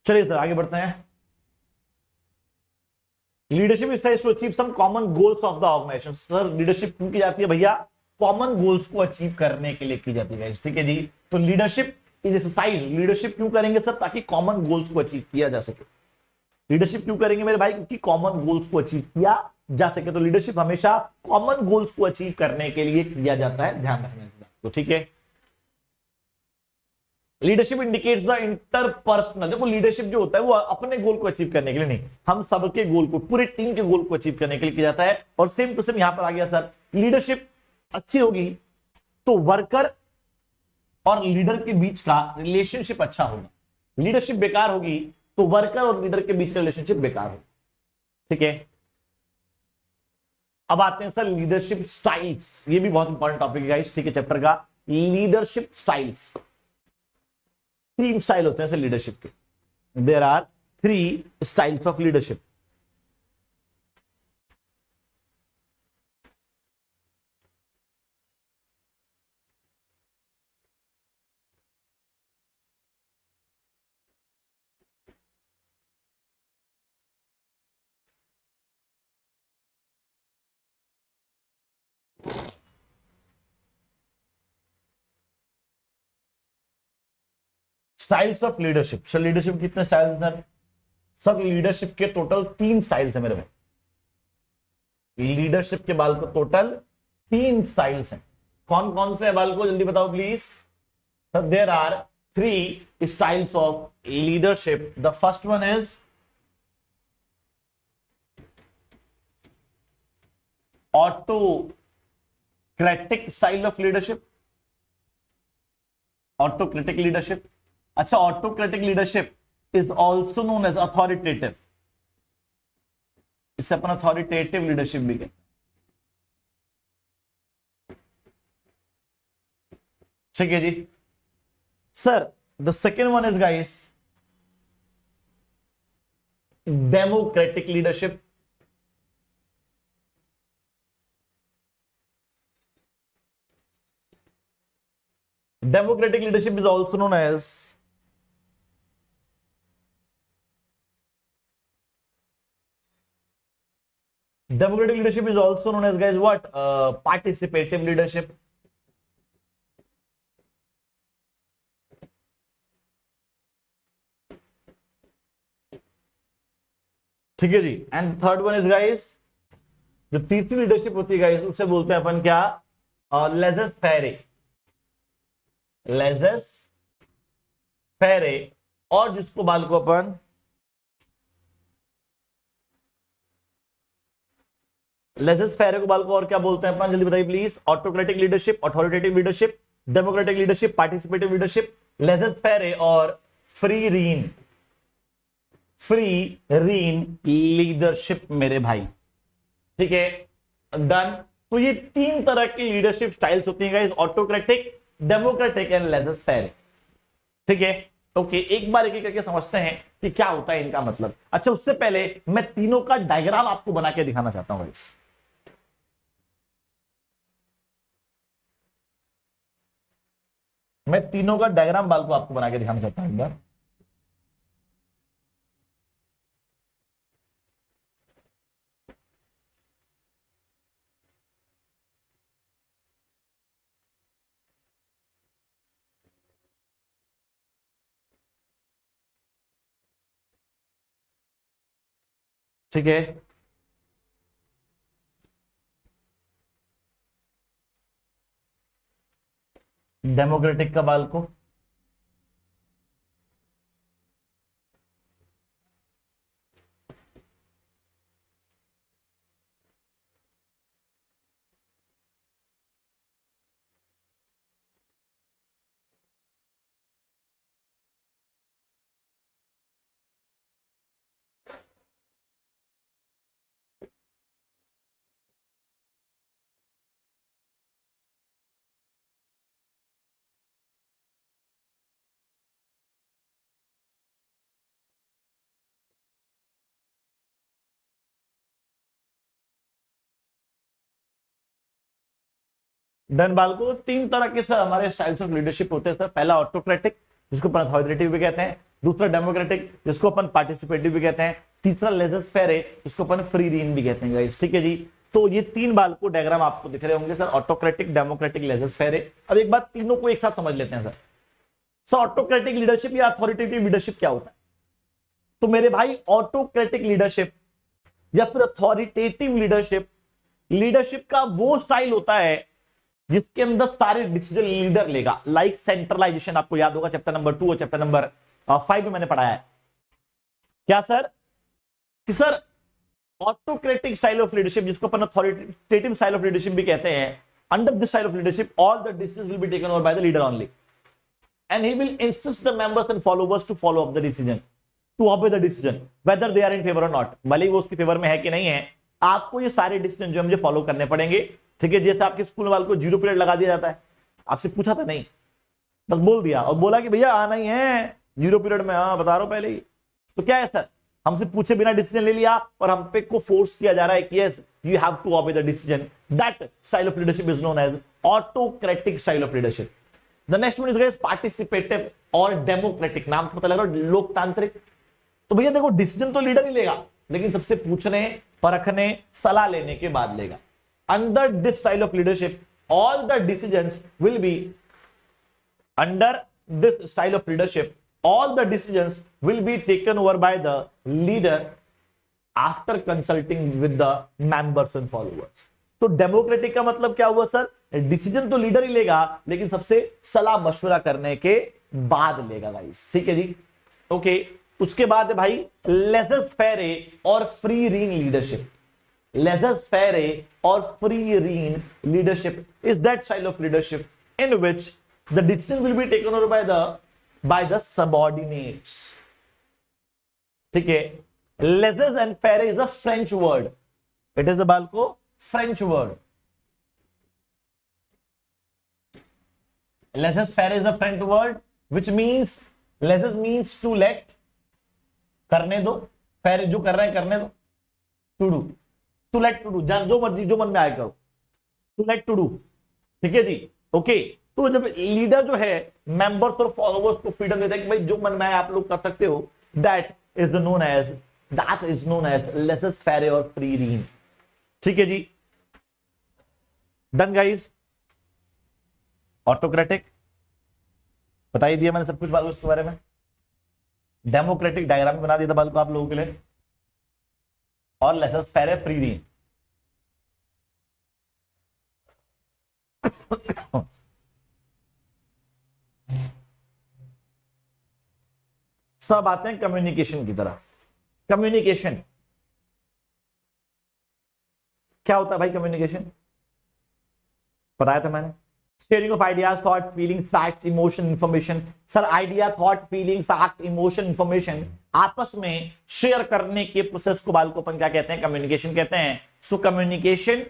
चलिए सर आगे बढ़ते हैं। Leadership is to achieve some common goals of the organisation. Sir leadership क्यों की जाती है भैया? कॉमन गोल्स को अचीव करने के लिए की जाती है। ठीक है जी, तो लीडरशिप इज एक्सरसाइज। लीडरशिप क्यों करेंगे सर? ताकि कॉमन गोल्स को अचीव किया जा सके। लीडरशिप क्यों करेंगे मेरे भाई? क्योंकि कॉमन गोल्स को अचीव किया जा सके। तो लीडरशिप हमेशा कॉमन गोल्स को अचीव करने के लिए किया जाता है, ध्यान रखना इस बात को। ठीक है, लीडरशिप इंडिकेट्स द इंटरपर्सनल। देखो लीडरशिप जो होता है वो अपने गोल को अचीव करने के लिए नहीं, हम सबके गोल को, पूरी टीम के गोल को अचीव करने के लिए किया जाता है। और सेम टू सेम यहां पर आ गया सर, लीडरशिप अच्छी होगी तो वर्कर और लीडर के बीच का रिलेशनशिप अच्छा होगा, लीडरशिप बेकार होगी तो वर्कर और लीडर के बीच का रिलेशनशिप बेकार होगा। ठीक है, अब आते हैं सर लीडरशिप स्टाइल्स, ये भी बहुत इंपॉर्टेंट टॉपिक है गाइस। ठीक है, चैप्टर का लीडरशिप स्टाइल्स। 3 स्टाइल होते हैं सर लीडरशिप के, there are 3 styles of leadership. Styles of leadership. Sir leadership कितने स्टाइल्स हैं सर? लीडरशिप के टोटल 3 स्टाइल्स है मेरे भाई। लीडरशिप के बाल को टोटल 3 स्टाइल्स हैं। कौन कौन से बाल को जल्दी बताओ please. Sir there are 3 styles of leadership. The first one is autocratic style of leadership. Autocratic leadership. अच्छा, autocratic leadership is also known as authoritative. इससे अपन अथॉरिटेटिव लीडरशिप भी कहते हैं। ठीक है जी sir. The second one is guys democratic leadership. Democratic leadership is also known as guys what? Participative leadership. ठीक है जी। And third one is guys, जो तीसरी लीडरशिप होती है गाइस उसे बोलते हैं अपन क्या? लेजस फेरे। लेजस फेरे। और जिसको बाल को अपन लेजस फेरे को बाल को और क्या बोलते हैं अपन? जल्दी बताइए please. Autocratic leadership, authoritative leadership, democratic leadership, participative leadership, laissez faire और फ्री रीन लीडरशिप मेरे भाई। ठीक है डन। तो ये 3 तरह की लीडरशिप स्टाइल्स होती हैं गाइस, ऑटोक्रेटिक, डेमोक्रेटिक एंड लेजस फेरे। ठीक है ओके, एक बार एक एक करके समझते हैं कि क्या होता है इनका मतलब। अच्छा उससे पहले मैं तीनों का डायग्राम आपको बना के दिखाना चाहता हूं गाइस। मैं तीनों का डायग्राम बाल को आपको बना के दिखाना चाहता हूं एक बार। ठीक है डेमोक्रेटिक का बाल को डन। बाल को 3 तरह के सर हमारे स्टाइल्स ऑफ लीडरशिप होते हैं सर। पहला ऑटोक्रेटिक जिसको अपन अथॉरिटेटिव भी कहते हैं, दूसरा डेमोक्रेटिक जिसको अपन पार्टिसिपेटिव भी कहते हैं, तीसरा लेजस फेरे जिसको अपन फ्री रीन भी कहते हैं गाइस। ठीक है जी। तो ये 3 बाल को डायग्राम आपको दिख रहे होंगे सर, ऑटोक्रेटिक, डेमोक्रेटिक, लेजस फेरे। अब एक बात तीनों को एक साथ समझ लेते हैं सर। सर ऑटोक्रेटिक लीडरशिप या अथॉरिटेटिव लीडरशिप क्या होता है? तो मेरे भाई ऑटोक्रेटिक लीडरशिप या फिर अथॉरिटेटिव लीडरशिप का वो स्टाइल होता है जिसके अंदर सारे डिसीजन लीडर लेगा। लाइक सेंट्रलाइजेशन, आपको याद होगा चैप्टर नंबर 2 और चैप्टर नंबर 5 में मैंने पढ़ाया है क्या सर? कि sir autocratic style of leadership जिसको अपन अथॉरिटेटिव स्टाइल ऑफ लीडरशिप भी कहते हैं, under this style of leadership all the decisions will be taken over by the leader only and he will insist the members and followers to follow up the decision, to obey the decision whether they are in favour or not. भले ही वो उसके फेवर में है कि नहीं है, आपको ये सारे डिसीजन जो मुझे फॉलो करने पड़ेंगे। ठीक है, जैसे आपके स्कूल वाले को 0 पीरियड लगा दिया जाता है, आपसे पूछा था नहीं, बस बोल दिया और बोला कि भैया आना ही है 0 पीरियड में। हाँ बता रहा हूं पहले ही। तो क्या है सर, हमसे पूछे बिना डिसीजन ले लिया और हम पे को फोर्स किया जा रहा है कि yes you have to obey the decision. That style of leadership is known as autocratic style of leadership. The next one is guys participative or democratic. नाम पता लग रहा है लोकतांत्रिक। तो भैया देखो डिसीजन तो लीडर ही लेगा, लेकिन सबसे पूछने, परखने, सलाह लेने के बाद लेगा। Under this style of leadership, all the decisions will be under this style of leadership. all the decisions will be taken over by the leader after consulting with the members and followers. तो डेमोक्रेटिक का मतलब क्या हुआ सर? डिसीजन तो लीडर ही लेगा, लेकिन सबसे सलाह मशवरा करने के बाद लेगा गाइस। ठीक है जी, ओके। उसके बाद भाई लेजस फेरे और free rein leadership. Laissez faire और free rein leadership is that style of leadership in which the decision will be taken over by the subordinates. ठीक है, laissez and faire is a French word, it is a बालको French word. Laissez faire is a French word which means, laissez means to let, करने दो, फेरे जो कर रहे हैं करने दो, to do, to let to do, जो मर्जी जो मन में आए करो, टू लेट टू डू। ठीक है जी, ओके। तो जब लीडर जो है मेंबर्स और फॉलोअर्स को फ्रीडम देता है कि भाई जो मन में आए आप लोग कर सकते हो, that is known as लेजस faire और फ्री रीन। ठीक है जी, डन गाइस। ऑटोक्रेटिक बता ही दिया मैंने सब कुछ बात इसके बारे में। डेमोक्रेटिक डायग्राम बना दिया था बाल को आप लोगों के लिए, और लेजस फेरे फ्री रीन। सब आते हैं कम्युनिकेशन की तरफ। कम्युनिकेशन क्या होता है भाई? कम्युनिकेशन बताया था मैंने, sharing of ideas, thoughts, feelings, facts, emotion, information. Sir idea, thought, feeling, fact, emotion, information आपस में शेयर करने के प्रोसेस को बाल को अपन क्या कहते हैं? कम्युनिकेशन कहते हैं। सो communication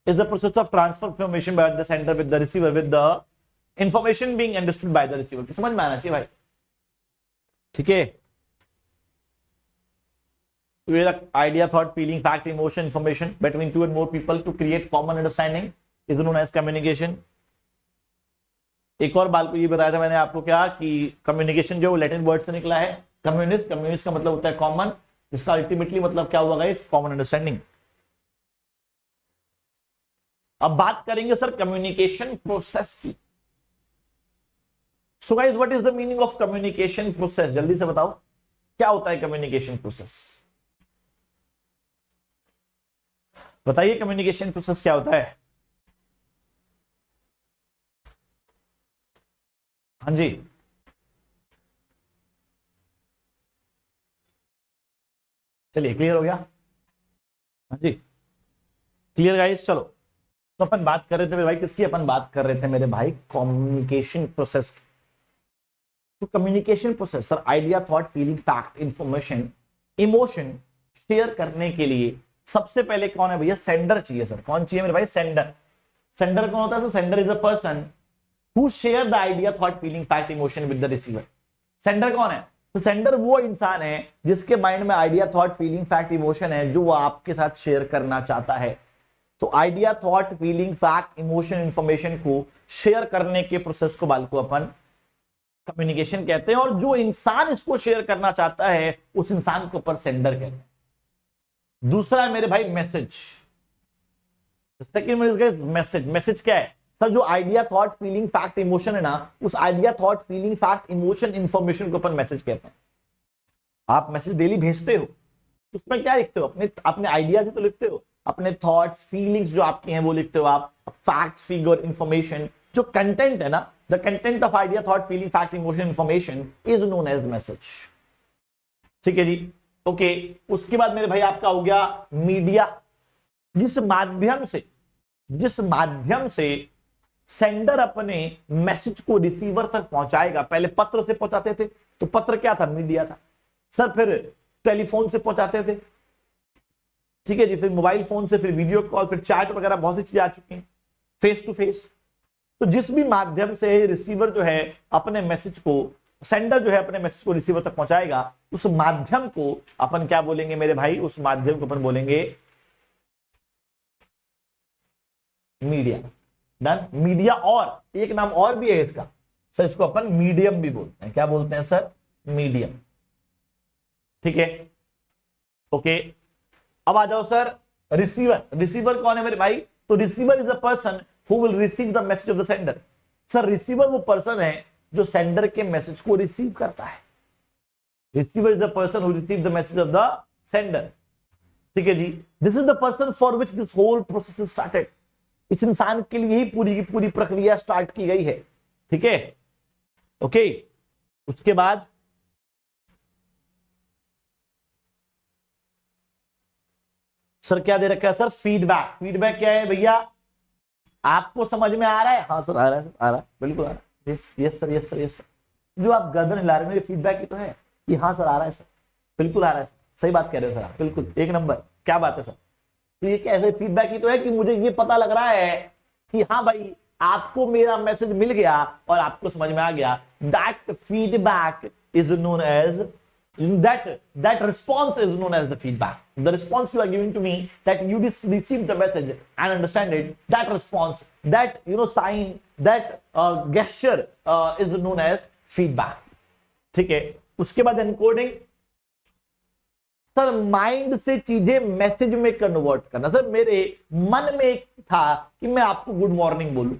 is the process of transfer information bye the sender with the receiver, with the information being understood by the receiver. समझ में आना चाहिए भाई। ठीक है, idea, thought, feeling, fact, emotion, information between two and more people to create common understanding is known as communication। एक और बाल को ये बताया था मैंने आपको क्या कि कम्युनिकेशन जो लैटिन वर्ड से निकला है कम्युनिस्ट। कम्युनिस्ट का मतलब होता है कॉमन, इसका अल्टीमेटली मतलब क्या हुआ गाइस? Common understanding. अब बात करेंगे सर कम्युनिकेशन प्रोसेस की। So guys what is the meaning of communication process? जल्दी से बताओ क्या होता है कम्युनिकेशन प्रोसेस? बताइए कम्युनिकेशन प्रोसेस क्या होता है? हाँ जी, चलिए क्लियर हो गया? हाँ जी, क्लियर गाइस। चलो तो अपन बात कर रहे थे मेरे भाई किसकी? अपन बात कर रहे थे मेरे भाई कम्युनिकेशन प्रोसेस की। तो communication process sir idea, thought, feeling, fact, information, emotion share करने के लिए सबसे पहले कौन है भैया? सेंडर चाहिए सर। कौन चाहिए मेरे भाई? सेंडर। सेंडर कौन होता है? Sender is a person who share the idea, thought, feeling, fact, emotion with the receiver. Sender कौन है? तो सेंडर वो इंसान है जिसके माइंड में idea, thought, feeling, fact, emotion है जो वो आपके साथ शेयर करना चाहता है। तो idea, thought, feeling, fact, emotion, information को शेयर करने के प्रोसेस को बाल को अपन कम्युनिकेशन कहते हैं। और जो इंसान इसको शेयर करना चाहता है उस इंसान को अपन सेंडर कहते हैं। दूसरा है मेरे भाई मैसेज। Second message. मैसेज क्या है सर? जो idea, thought, feeling, fact, emotion है ना, उस idea, thought, feeling, fact, emotion, information को अपन मैसेज कहते हैं। आप मैसेज डेली भेजते हो, उसमें क्या लिखते हो? अपने आइडिया से तो लिखते हो, अपने थॉट्स, फीलिंग्स जो आपके हैं वो लिखते हो आप, फैक्ट्स, फिगर, इंफॉर्मेशन। जो कंटेंट है ना, the content of idea, thought, feeling, fact, emotion, information is known as message. ठीक है जी, ओके। उसके बाद मेरे भाई आपका हो गया मीडिया। जिस माध्यम से सेंडर अपने मैसेज को रिसीवर तक पहुंचाएगा। पहले पत्र से पहुंचाते थे, तो पत्र क्या था? मीडिया था सर। फिर टेलीफोन से पहुंचाते थे, ठीक है जी। फिर मोबाइल फोन से, फिर वीडियो कॉल, फिर चैट वगैरह बहुत सी चीजें आ चुकी हैं, फेस टू फेस। तो जिस भी माध्यम से रिसीवर जो है अपने मैसेज को, सेंडर जो है अपने मैसेज को रिसीवर तक पहुंचाएगा, उस माध्यम को अपन क्या बोलेंगे मेरे भाई? उस माध्यम को अपन बोलेंगे मीडिया। डन। मीडिया। और एक नाम और भी है इसका सर, इसको अपन मीडियम भी बोलते हैं। क्या बोलते हैं सर? मीडियम। ठीक है, ओके। अब आ जाओ सर रिसीवर। रिसीवर कौन है मेरे भाई? तो receiver is a person who will receive the message of the sender. Sir receiver वो पर्सन है जो सेंडर के मैसेज को रिसीव करता है। Receiver is the person who receive the message of the sender. ठीक है जी, this is the person for which this whole process started. इस इंसान के लिए ही पूरी की पूरी प्रक्रिया स्टार्ट की गई है। ठीक है, ओके। उसके बाद सर क्या दे रखा है सर? फीडबैक। फीडबैक क्या है भैया? आपको समझ में आ रहा है? हाँ सर आ रहा है, आ रहा है, बिल्कुल आ रहा है। Yes sir, yes sir, yes sir. जो आप गर्दन हिला रहे हैं मेरे फीडबैक ही तो है कि हाँ सर आ रहा है सर, बिल्कुल आ रहा है सर, सही बात कह रहे हो सर आप, बिल्कुल एक नंबर, क्या बात है सर। तो ये कैसे फीडबैक ही तो है कि मुझे ये पता लग रहा है कि हाँ भाई आपको मेरा मैसेज मिल गया और आपको समझ में आ गया। That feedback is known as that response is known as the feedback. The response you are giving to me, that you receive the message and understand it, that response, that sign, that gesture is known as feedback. ठीक है। उसके बाद एनकोडिंग। सर माइंड से चीजें मैसेज में कन्वर्ट करना। सर मेरे मन में एक था कि मैं आपको गुड मॉर्निंग बोलूं,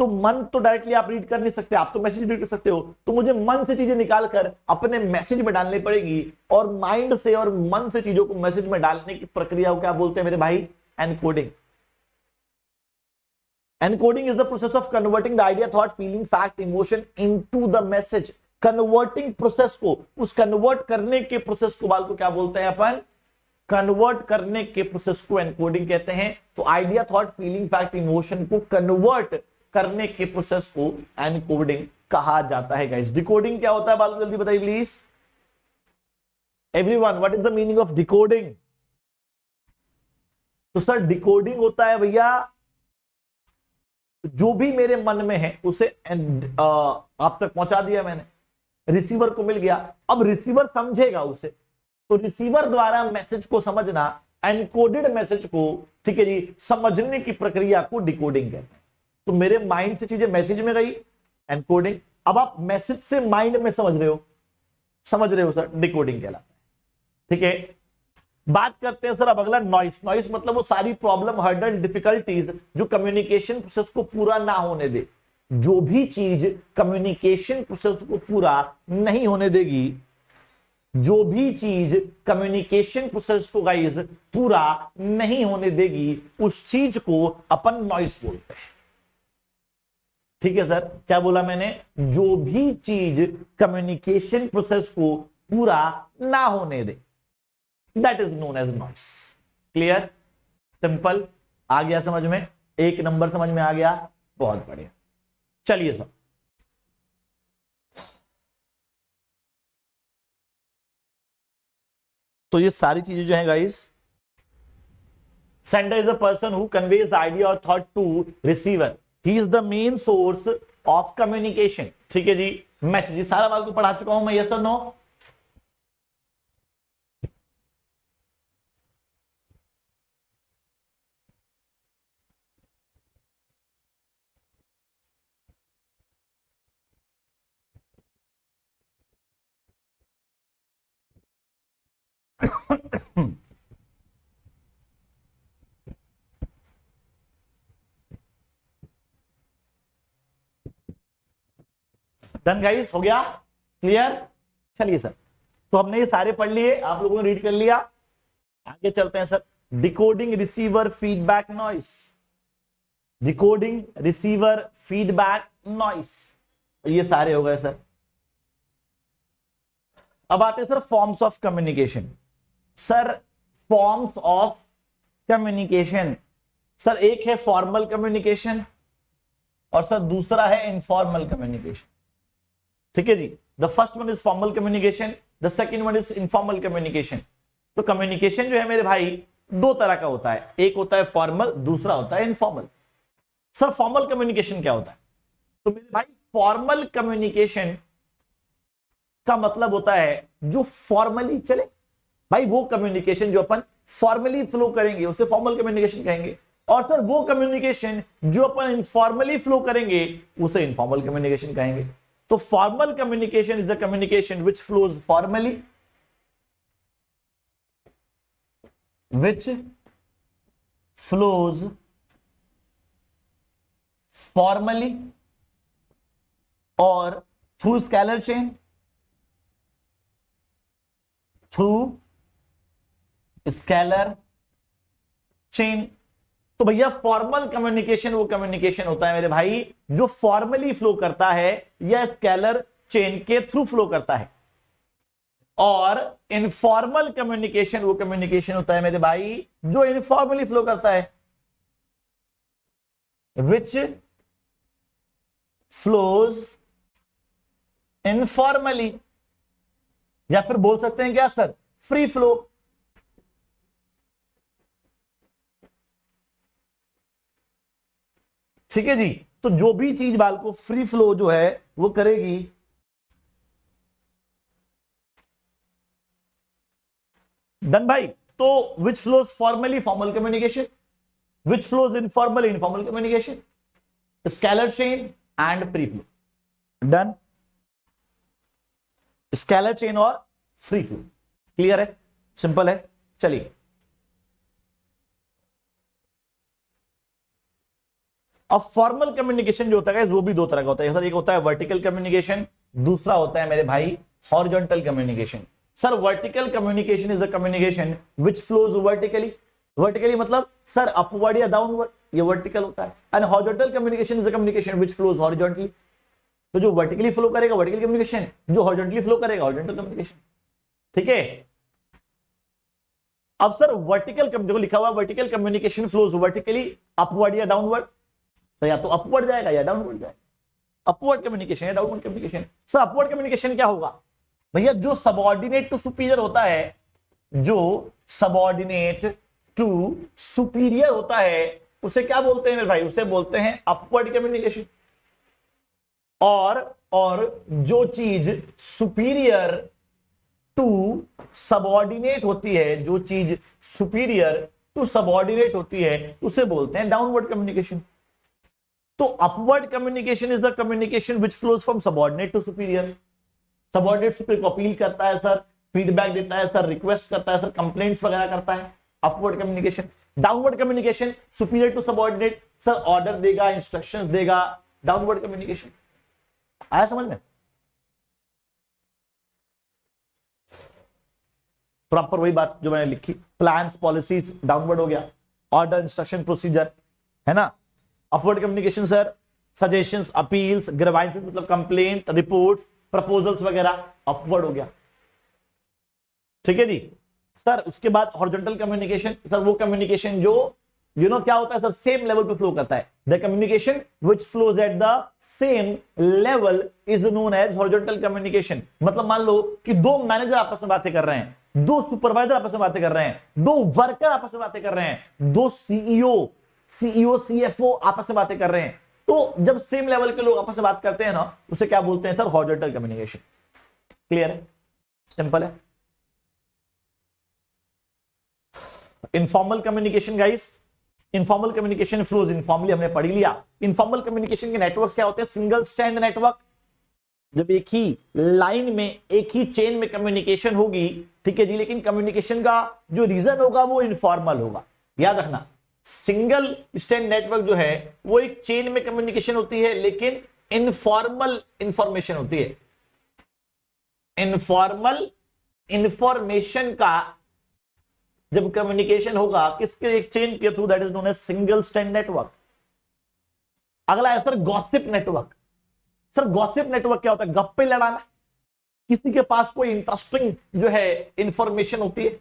तो मन तो डायरेक्टली आप रीड कर नहीं सकते, आप तो मैसेज रीड कर सकते हो, तो मुझे मन से चीजें निकालकर अपने मैसेज में डालनी पड़ेगी। और माइंड से और मन से चीजों को मैसेज में डालने की प्रक्रिया को क्या बोलते हैं मेरे भाई? Encoding. Encoding is the process of converting the idea, thought, feeling, fact, emotion into the message. Converting process को, उस कन्वर्ट करने के प्रोसेस को बाल को क्या बोलते हैं अपन? कन्वर्ट करने के प्रोसेस को एनकोडिंग कहते हैं। तो idea, thought, feeling, fact, emotion को कन्वर्ट करने के प्रोसेस को एनकोडिंग कहा जाता है गाइस। डिकोडिंग क्या होता है बाल जल्दी बताइए please everyone, what is the meaning of decoding? तो सर डिकोडिंग होता है भैया जो भी मेरे मन में है उसे आप तक पहुंचा दिया मैंने, रिसीवर को मिल गया, अब रिसीवर समझेगा उसे, तो रिसीवर द्वारा मैसेज को समझना, एनकोडेड मैसेज को, ठीक है जी, समझने की प्रक्रिया को डिकोडिंग कहते हैं। तो मेरे माइंड से चीजें मैसेज में गई, एनकोडिंग। अब आप मैसेज से माइंड में समझ रहे हो सर, डिकोडिंग कहलाता है। ठीक है, बात करते हैं सर अब अगला नॉइस। नॉइस मतलब वो सारी प्रॉब्लम, हर्डल, डिफिकल्टीज जो कम्युनिकेशन प्रोसेस को पूरा ना होने दे। जो भी चीज कम्युनिकेशन प्रोसेस को पूरा नहीं होने देगी, जो भी चीज कम्युनिकेशन प्रोसेस को गाइस पूरा नहीं होने देगी, उस चीज को अपन नॉइस बोलते हैं। ठीक है सर, क्या बोला मैंने? जो भी चीज कम्युनिकेशन प्रोसेस को पूरा ना होने दे, that is known as noise. Clear, simple, आ गया समझ में? एक नंबर समझ में आ गया, बहुत बढ़िया। चलिए सर, तो ये सारी चीजें जो है guys, sender is a person who conveys the idea और thought to receiver, he is the main source of communication. ठीक है जी, मैसेज, ये सारा बात को पढ़ा चुका हूं मैं, यस और नो? डन गाइस, हो गया क्लियर? चलिए सर, तो हमने ये सारे पढ़ लिए, आप लोगों ने रीड कर लिया, आगे चलते हैं sir. Decoding, receiver, feedback, noise. Decoding, receiver, feedback, noise, ये सारे हो गए सर। अब आते हैं sir forms of communication. Sir forms of communication, sir एक है फॉर्मल कम्युनिकेशन और सर दूसरा है इनफॉर्मल कम्युनिकेशन। ठीक है जी, the first one is formal communication, the second one is informal communication. तो कम्युनिकेशन जो है मेरे भाई दो तरह का होता है, एक होता है फॉर्मल, दूसरा होता है इनफॉर्मल। सर फॉर्मल कम्युनिकेशन क्या होता है? तो मेरे भाई फॉर्मल कम्युनिकेशन का मतलब होता है जो फॉर्मली चले, भाई वो कम्युनिकेशन जो अपन फॉर्मली फ्लो करेंगे उसे फॉर्मल कम्युनिकेशन कहेंगे, और सर वो कम्युनिकेशन जो अपन इनफॉर्मली फ्लो करेंगे उसे इनफॉर्मल कम्युनिकेशन कहेंगे। तो formal communication is the communication which flows formally, which flows formally और through scalar chain, through scalar chain. तो भैया फॉर्मल कम्युनिकेशन वो कम्युनिकेशन होता है मेरे भाई जो फॉर्मली फ्लो करता है या स्केलर चेन के थ्रू फ्लो करता है, और इनफॉर्मल कम्युनिकेशन वो कम्युनिकेशन होता है मेरे भाई जो इनफॉर्मली फ्लो करता है, विच फ्लोज इनफॉर्मली, या फिर बोल सकते हैं क्या सर, फ्री फ्लो। ठीक है जी, तो जो भी चीज बाल को फ्री फ्लो जो है वो करेगी, डन भाई। तो which flows formally formal communication, which flows informal informal communication, scalar chain and free flow. Done, scalar chain और फ्री फ्लो, क्लियर है, सिंपल है। चलिए अब फॉर्मल कम्युनिकेशन जो होता है वो भी दो तरह का होता है सर, एक होता है वर्टिकल कम्युनिकेशन, दूसरा होता है मेरे भाई horizontal communication. Sir vertical communication is the communication which flows vertically, vertically मतलब सर अपवर्ड या डाउनवर्ड, ये वर्टिकल होता है। And horizontal communication is the communication which flows horizontally, तो जो वर्टिकली फ्लो करेगा वर्टिकल कम्युनिकेशन, जो हॉरिजॉन्टली फ्लो करेगा हॉरिजॉन्टल कम्युनिकेशन। ठीक है, अब सर वर्टिकल देखो लिखा हुआ vertical communication flows vertically upward या डाउनवर्ड, तो या तो अपवर्ड जाएगा या डाउनवर्ड जाएगा, अपवर्ड कम्युनिकेशन या downward communication. Sir upward communication क्या होगा भैया, जो सबऑर्डिनेट टू सुपीरियर होता है, जो सबऑर्डिनेट टू सुपीरियर होता है उसे क्या बोलते हैं मेरे भाई, उसे बोलते हैं अपवर्ड कम्युनिकेशन। और जो चीज सुपीरियर टू सबऑर्डिनेट होती है, जो चीज सुपीरियर टू सबऑर्डिनेट होती है उसे बोलते हैं डाउनवर्ड कम्युनिकेशन। तो upward communication is the communication which flows from subordinate to superior, subordinate superior को अपील करता है सर, फीडबैक देता है सर, रिक्वेस्ट करता है सर, कंप्लेंट्स वगैरह करता है, upward communication. Downward communication superior to subordinate, sir order देगा, इंस्ट्रक्शंस देगा, डाउनवर्ड कम्युनिकेशन। आया समझ में? प्रॉपर वही बात जो मैंने लिखी, प्लान्स पॉलिसीज डाउनवर्ड हो गया, ऑर्डर इंस्ट्रक्शन प्रोसीजर है ना। Upward communication sir suggestions, appeals, grievances मतलब कंप्लेंट, रिपोर्ट्स, प्रपोजल्स वगैरह अपवर्ड हो गया। ठीक है जी सर। उसके बाद हॉरिजॉन्टल कम्युनिकेशन, सर वो कम्युनिकेशन जो क्या होता है सर, सेम लेवल पे फ्लो करता है। The communication which flows at the same level is known as horizontal communication. मतलब मान लो कि दो मैनेजर आपस में बातें कर रहे हैं, दो सुपरवाइजर आपस में बातें कर रहे हैं, दो वर्कर आपस में बातें कर रहे हैं, दो सीईओ सीएफओ आपस में बातें कर रहे हैं, तो जब सेम लेवल के लोग आपस में बात करते हैं ना, उसे क्या बोलते हैं सर, हॉरिजॉन्टल कम्युनिकेशन। क्लियर है, सिंपल है। Informal communication guys, informal communication flows informally, हमने पढ़ लिया। इनफॉर्मल कम्युनिकेशन के नेटवर्क्स क्या होते हैं, सिंगल स्टैंड नेटवर्क, जब एक ही लाइन में एक ही चेन में कम्युनिकेशन होगी, ठीक है जी, लेकिन कम्युनिकेशन का जो रीजन होगा वो इनफॉर्मल होगा। याद रखना, सिंगल स्टैंड नेटवर्क जो है वो एक चेन में कम्युनिकेशन होती है, लेकिन इनफॉर्मल इंफॉर्मेशन होती है। इनफॉर्मल इंफॉर्मेशन का जब कम्युनिकेशन होगा किसके, एक चेन के through, that is known as single stand network. अगला है sir gossip network. Sir gossip network क्या होता है, गप्पे लड़ाना, किसी के पास कोई इंटरेस्टिंग जो है इंफॉर्मेशन होती है,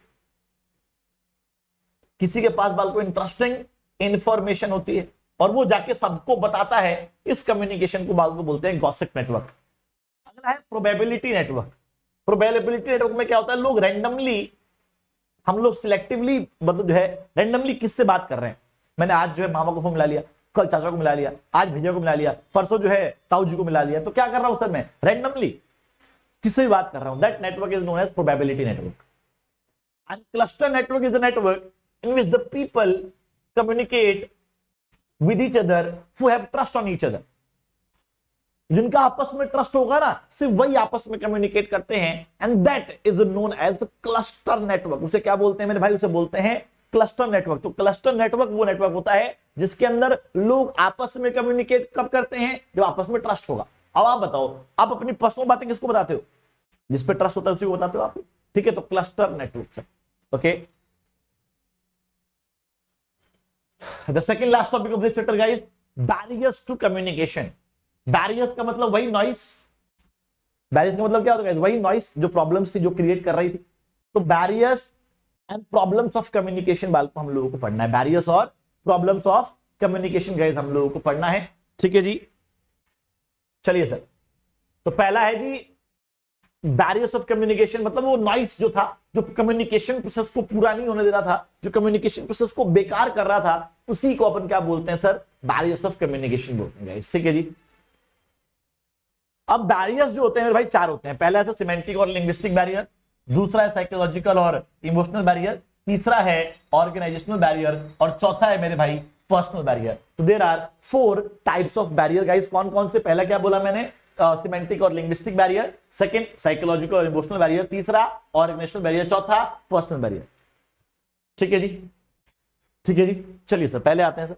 किसी के पास बाल को इंटरेस्टिंग इंफॉर्मेशन होती है और वो जाके सबको बताता है, इस कम्युनिकेशन को बाल को बोलते हैं गॉसिप नेटवर्क। अगला है प्रोबेबिलिटी नेटवर्क। प्रोबेबिलिटी नेटवर्क में क्या होता है, लोग रैंडमली, हम लोग सिलेक्टिवली, मतलब जो है रैंडमली किससे बात कर रहे हैं। मैंने आज जो है मामा को फोन मिला लिया, कल चाचा को मिला लिया, आज भैया को मिला लिया, परसों जो है ताऊ जी को मिला लिया, तो क्या कर रहा हूं सर, मैं रैंडमली किससे भी बात कर रहा हूं। That network is known as probability network. And cluster network is the network in which the people communicate with each other who have trust on each other। जिनका आपस में ट्रस्ट होगा ना, सिर्फ वही आपस में कम्युनिकेट करते हैं, and that is known as the cluster network. उसे क्या बोलते हैं मेरे भाई, उसे बोलते हैं क्लस्टर नेटवर्क। तो क्लस्टर नेटवर्क वो नेटवर्क होता है जिसके अंदर लोग आपस में कम्युनिकेट कब करते हैं, जब आपस में ट्रस्ट होगा। अब आप बताओ, आप अपनी पर्सनल बातें किसको बताते हो? जिस पे ट्रस्ट होता है उसी को बताते हो आप, ठीक है? तो क्लस्टर नेटवर्क से, okay. The second last topic of this chapter guys, barriers to communication. Barriers का मतलब वही नॉइस, बैरियर्स का मतलब क्या होता है? वही नॉइस जो प्रॉब्लम्स थी, जो क्रिएट कर रही थी। तो barriers and problems of communication बाल को हम लोगों को पढ़ना है। बैरियर्स और प्रॉब्लम्स ऑफ कम्युनिकेशन गाइस हम लोगों को पढ़ना है, ठीक है जी। चलिए सर, तो पहला है जी बैरियर्स ऑफ कम्युनिकेशन, मतलब वो नॉइस जो था, जो कम्युनिकेशन प्रोसेस को पूरा नहीं होने दे रहा था, जो कम्युनिकेशन प्रोसेस को बेकार कर रहा था, उसी को अपन क्या बोलते हैं सर? बैरियर्स ऑफ कम्युनिकेशन बोलते हैं गाइस, ठीक है जी। अब बैरियर्स जो होते हैं मेरे भाई चार होते हैं। पहला है सिमेंटिक और लिंग्विस्टिक बैरियर, दूसरा है साइकोलॉजिकल और इमोशनल बैरियर, तीसरा है ऑर्गेनाइजेशनल बैरियर, और चौथा है मेरे भाई पर्सनल बैरियर। तो there are 4 types of barrier guys. कौन कौन से? पहला क्या बोला मैंने? सिमेंटिक और लिंग्विस्टिक बैरियर, सेकंड साइकोलॉजिकल और इमोशनल बैरियर, तीसरा ऑर्गेनाइजेशनल बैरियर, चौथा पर्सनल बैरियर, ठीक है जी। ठीक है जी, चलिए सर पहले आते हैं सर।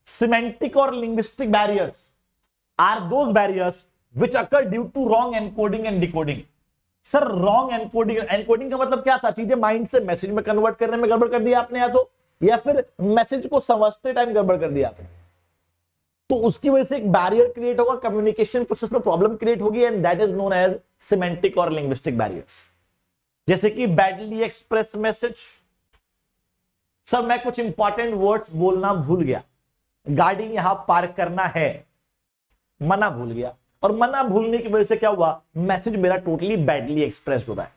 सिमेंटिक और linguistic barriers are those barriers which occur due to wrong encoding and decoding। Sir wrong encoding, encoding का मतलब क्या था? चीजें माइंड से मैसेज में कन्वर्ट करने में गड़बड़ कर दिया आपने, या फिर मैसेज को समझते टाइम गड़बड़ कर दिया आपने, तो उसकी वजह से एक बैरियर क्रिएट होगा, कम्युनिकेशन प्रोसेस में प्रॉब्लम क्रिएट होगी, and that is known as semantic और लिंग्विस्टिक बैरियर्स। जैसे कि बैडली एक्सप्रेस मैसेज। सर मैं कुछ इंपॉर्टेंट वर्ड्स बोलना भूल गया, गाड़ी यहां पार्क करना है, मना भूल गया, और मना भूलने की वजह से क्या हुआ? मैसेज मेरा टोटली बैडली एक्सप्रेस्ड हो रहा है।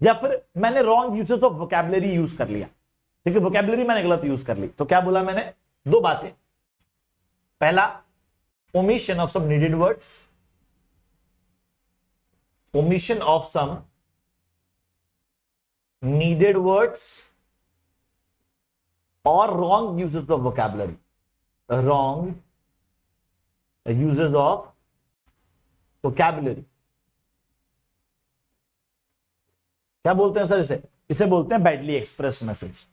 या फिर मैंने wrong usages of vocabulary use कर लिया, ठीक है? वोकैबुलरी मैंने गलत यूज कर ली, तो क्या बोला मैंने? दो बातें। पहला, omission of some needed words, omission of some needed words, और wrong usages of vocabulary, wrong usages of vocabulary. क्या बोलते हैं सर इसे? इसे बोलते हैं badly express message.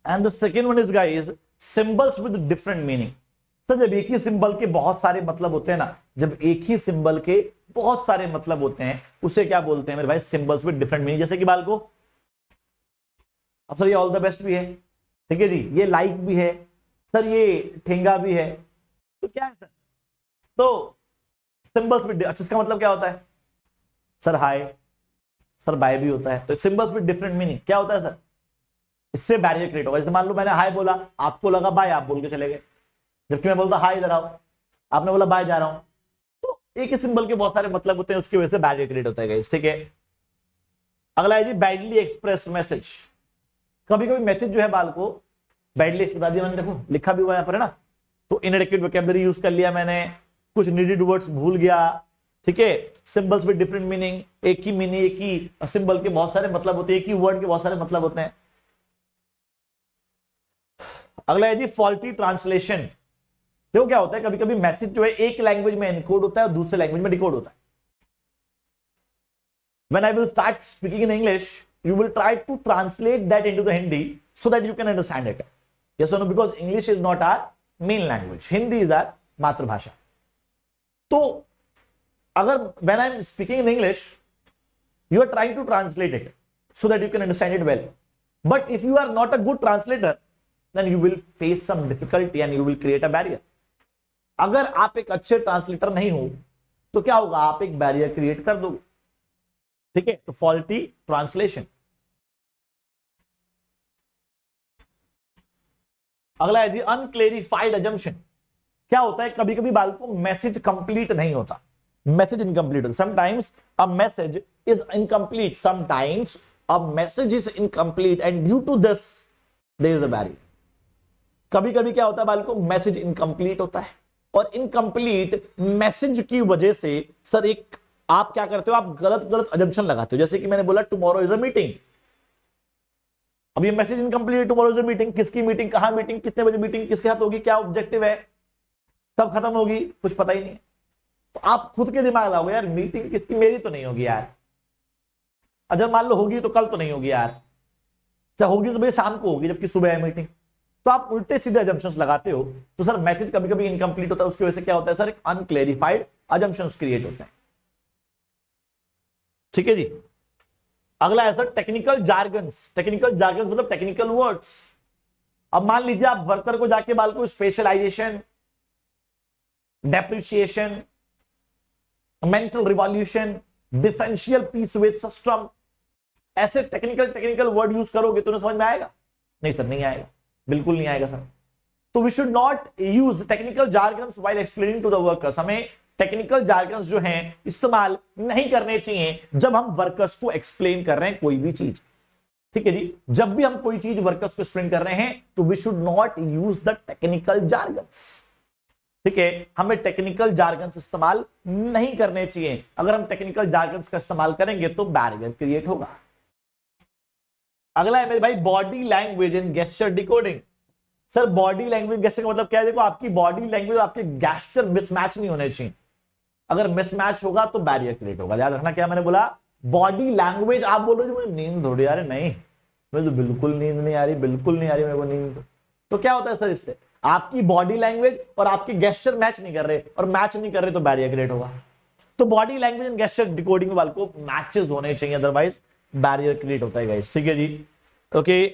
And the second one is guys symbols with different meaning. Sir जब एक ही सिंबल के बहुत सारे मतलब होते हैं ना, जब एक ही सिंबल के बहुत सारे मतलब होते हैं, उसे क्या बोलते हैं मेरे भाई? Symbols with different meaning. जैसे कि बाल को, अब सर ये ऑल द बेस्ट भी है, ठीक है जी, ये लाइक भी है सर, ये ठेंगा भी है, तो क्या है सर? तो सिंबल्स विद, अच्छा इसका मतलब क्या होता है सर? हाय, सर बाय भी होता है। तो सिंबल्स विद डिफरेंट मीनिंग क्या होता है सर? इससे बैरियर क्रिएट होगा। जैसे मान लो मैंने हाय बोला, आपको लगा बाय, आप बोल के चले गए, जबकि मैं बोलता हाय इधर आओ, आपने बोला बाय जा रहा हूं। तो एक ही सिंबल के बहुत सारे मतलब होते हैं, उसकी वजह से बैरियर क्रिएट होता है गाइस, ठीक है। अगला है जी बैडली एक्सप्रेस मैसेज। कभी कभी मैसेज जो है बाल को बैडली एक्सप्रेस, बता दिया मैंने, देखो लिखा भी हुआ है यहाँ पर है ना। तो इनएडिक्वेट वोकैबुलरी यूज कर लिया मैंने, कुछ नीडेड वर्ड्स भूल गया, ठीक है। सिंबल्स विद डिफरेंट मीनिंग, एक ही मीनिंग, एक ही सिंबल के बहुत सारे मतलब होते हैं, एक ही वर्ड के बहुत सारे मतलब होते हैं। अगला है जी फॉल्टी ट्रांसलेशन। देखो क्या होता है, कभी कभी मैसेज जो है एक लैंग्वेज में एनकोड होता है और दूसरे लैंग्वेज में डिकोड होता है। When I will start speaking in English, you will try to translate that into the Hindi so that you can understand it. Yes or no? Because English is not our main language. Hindi is our मातृभाषा। तो अगर when I'm speaking in English, you are trying to translate it so that you can understand it well. But if you are not a good translator, then you will face some difficulty and you will create a barrier. अगर आप एक अच्छे ट्रांसलेटर नहीं हो तो क्या होगा? आप एक बैरियर क्रिएट कर दोगे, ठीक है। तो फॉल्टी ट्रांसलेशन। अगला है जी अनक्लेरिफाइड अजम्पशन। क्या होता है, कभी कभी बाल को मैसेज कंप्लीट नहीं होता, मैसेज इनकम्प्लीट होता। Sometimes a message is incomplete, sometimes a message is incomplete and due to this there is a barrier. कभी कभी क्या होता है बाल को, मैसेज इनकम्प्लीट होता है, और इनकम्प्लीट मैसेज की वजह से सर एक आप क्या करते हो, आप गलत गलत अजम्पशन लगाते हो। जैसे कि मैंने बोला टुमारो इज अ मीटिंग, अब ये message incomplete, tomorrow is a meeting, किसकी मीटिंग, कहां मीटिंग, कितने बजे मीटिंग, किसके साथ होगी, क्या ऑब्जेक्टिव है, कब खत्म होगी, कुछ पता ही नहीं है। तो आप खुद के दिमाग लाओगे यार मीटिंग किसकी, मेरी तो नहीं होगी यार, अगर मान लो होगी तो कल तो नहीं होगी यार, चाहे होगी तो भाई शाम को होगी जबकि सुबह है मीटिंग। तो आप उल्टे सीधे अजम्पशंस लगाते हो, तो सर मैसेज कभी कभी इनकम्प्लीट होता है। उसकी वजह से क्या होता है सर, एक अनक्लेरिफाइड अजम्पशंस क्रिएट होते हैं। ठीक है जी। अगला है sir technical jargons. Technical jargons मतलब टेक्निकल वर्ड्स। अब मान लीजिए आप वर्कर को जाके बाल को specialisation, depreciation, mental revolution, differential piece with system, ऐसे टेक्निकल वर्ड यूज करोगे तो समझ में आएगा? नहीं सर, नहीं आएगा, बिल्कुल नहीं आएगा सर। तो we should not use the technical jargons while explaining to the workers. हमें टेक्निकल जार्गन्स जो हैं इस्तेमाल नहीं करने चाहिए जब हम वर्कर्स को एक्सप्लेन कर रहे हैं कोई भी चीज। ठीक है जी। जब भी हम कोई चीज वर्कर्स को एक्सप्लेन कर रहे हैं तो we should not use the technical jargons. ठीक है, हमें टेक्निकल जार्गन्स इस्तेमाल नहीं करने चाहिए। अगर हम टेक्निकल जार्गन्स का इस्तेमाल करेंगे तो बैरियर क्रिएट होगा। अगला है मेरे भाई body language and gesture decoding. Sir body language gesture का मतलब क्या है? देखो, आपकी बॉडी लैंग्वेज और आपके गेस्चर मिसमैच नहीं होने चाहिए। अगर मिसमैच होगा तो बैरियर क्रिएट होगा। याद रखना क्या मैंने बोला, बॉडी लैंग्वेज। आप बोल रहे हो मुझे नींद थोड़ी आ रही, नहीं मुझे तो बिल्कुल नींद नहीं आ रही, बिल्कुल नहीं आ रही मेरे को नींद। तो क्या होता है सर इससे? आपकी बॉडी लैंग्वेज और आपके गेस्चर मैच नहीं कर रहे, और मैच नहीं कर रहे तो बैरियर क्रिएट होगा। तो body language and gesture decoding वाले को मैचेस होने चाहिए, अदरवाइज बैरियर क्रिएट होता है गाइस। ठीक है जी। ओके,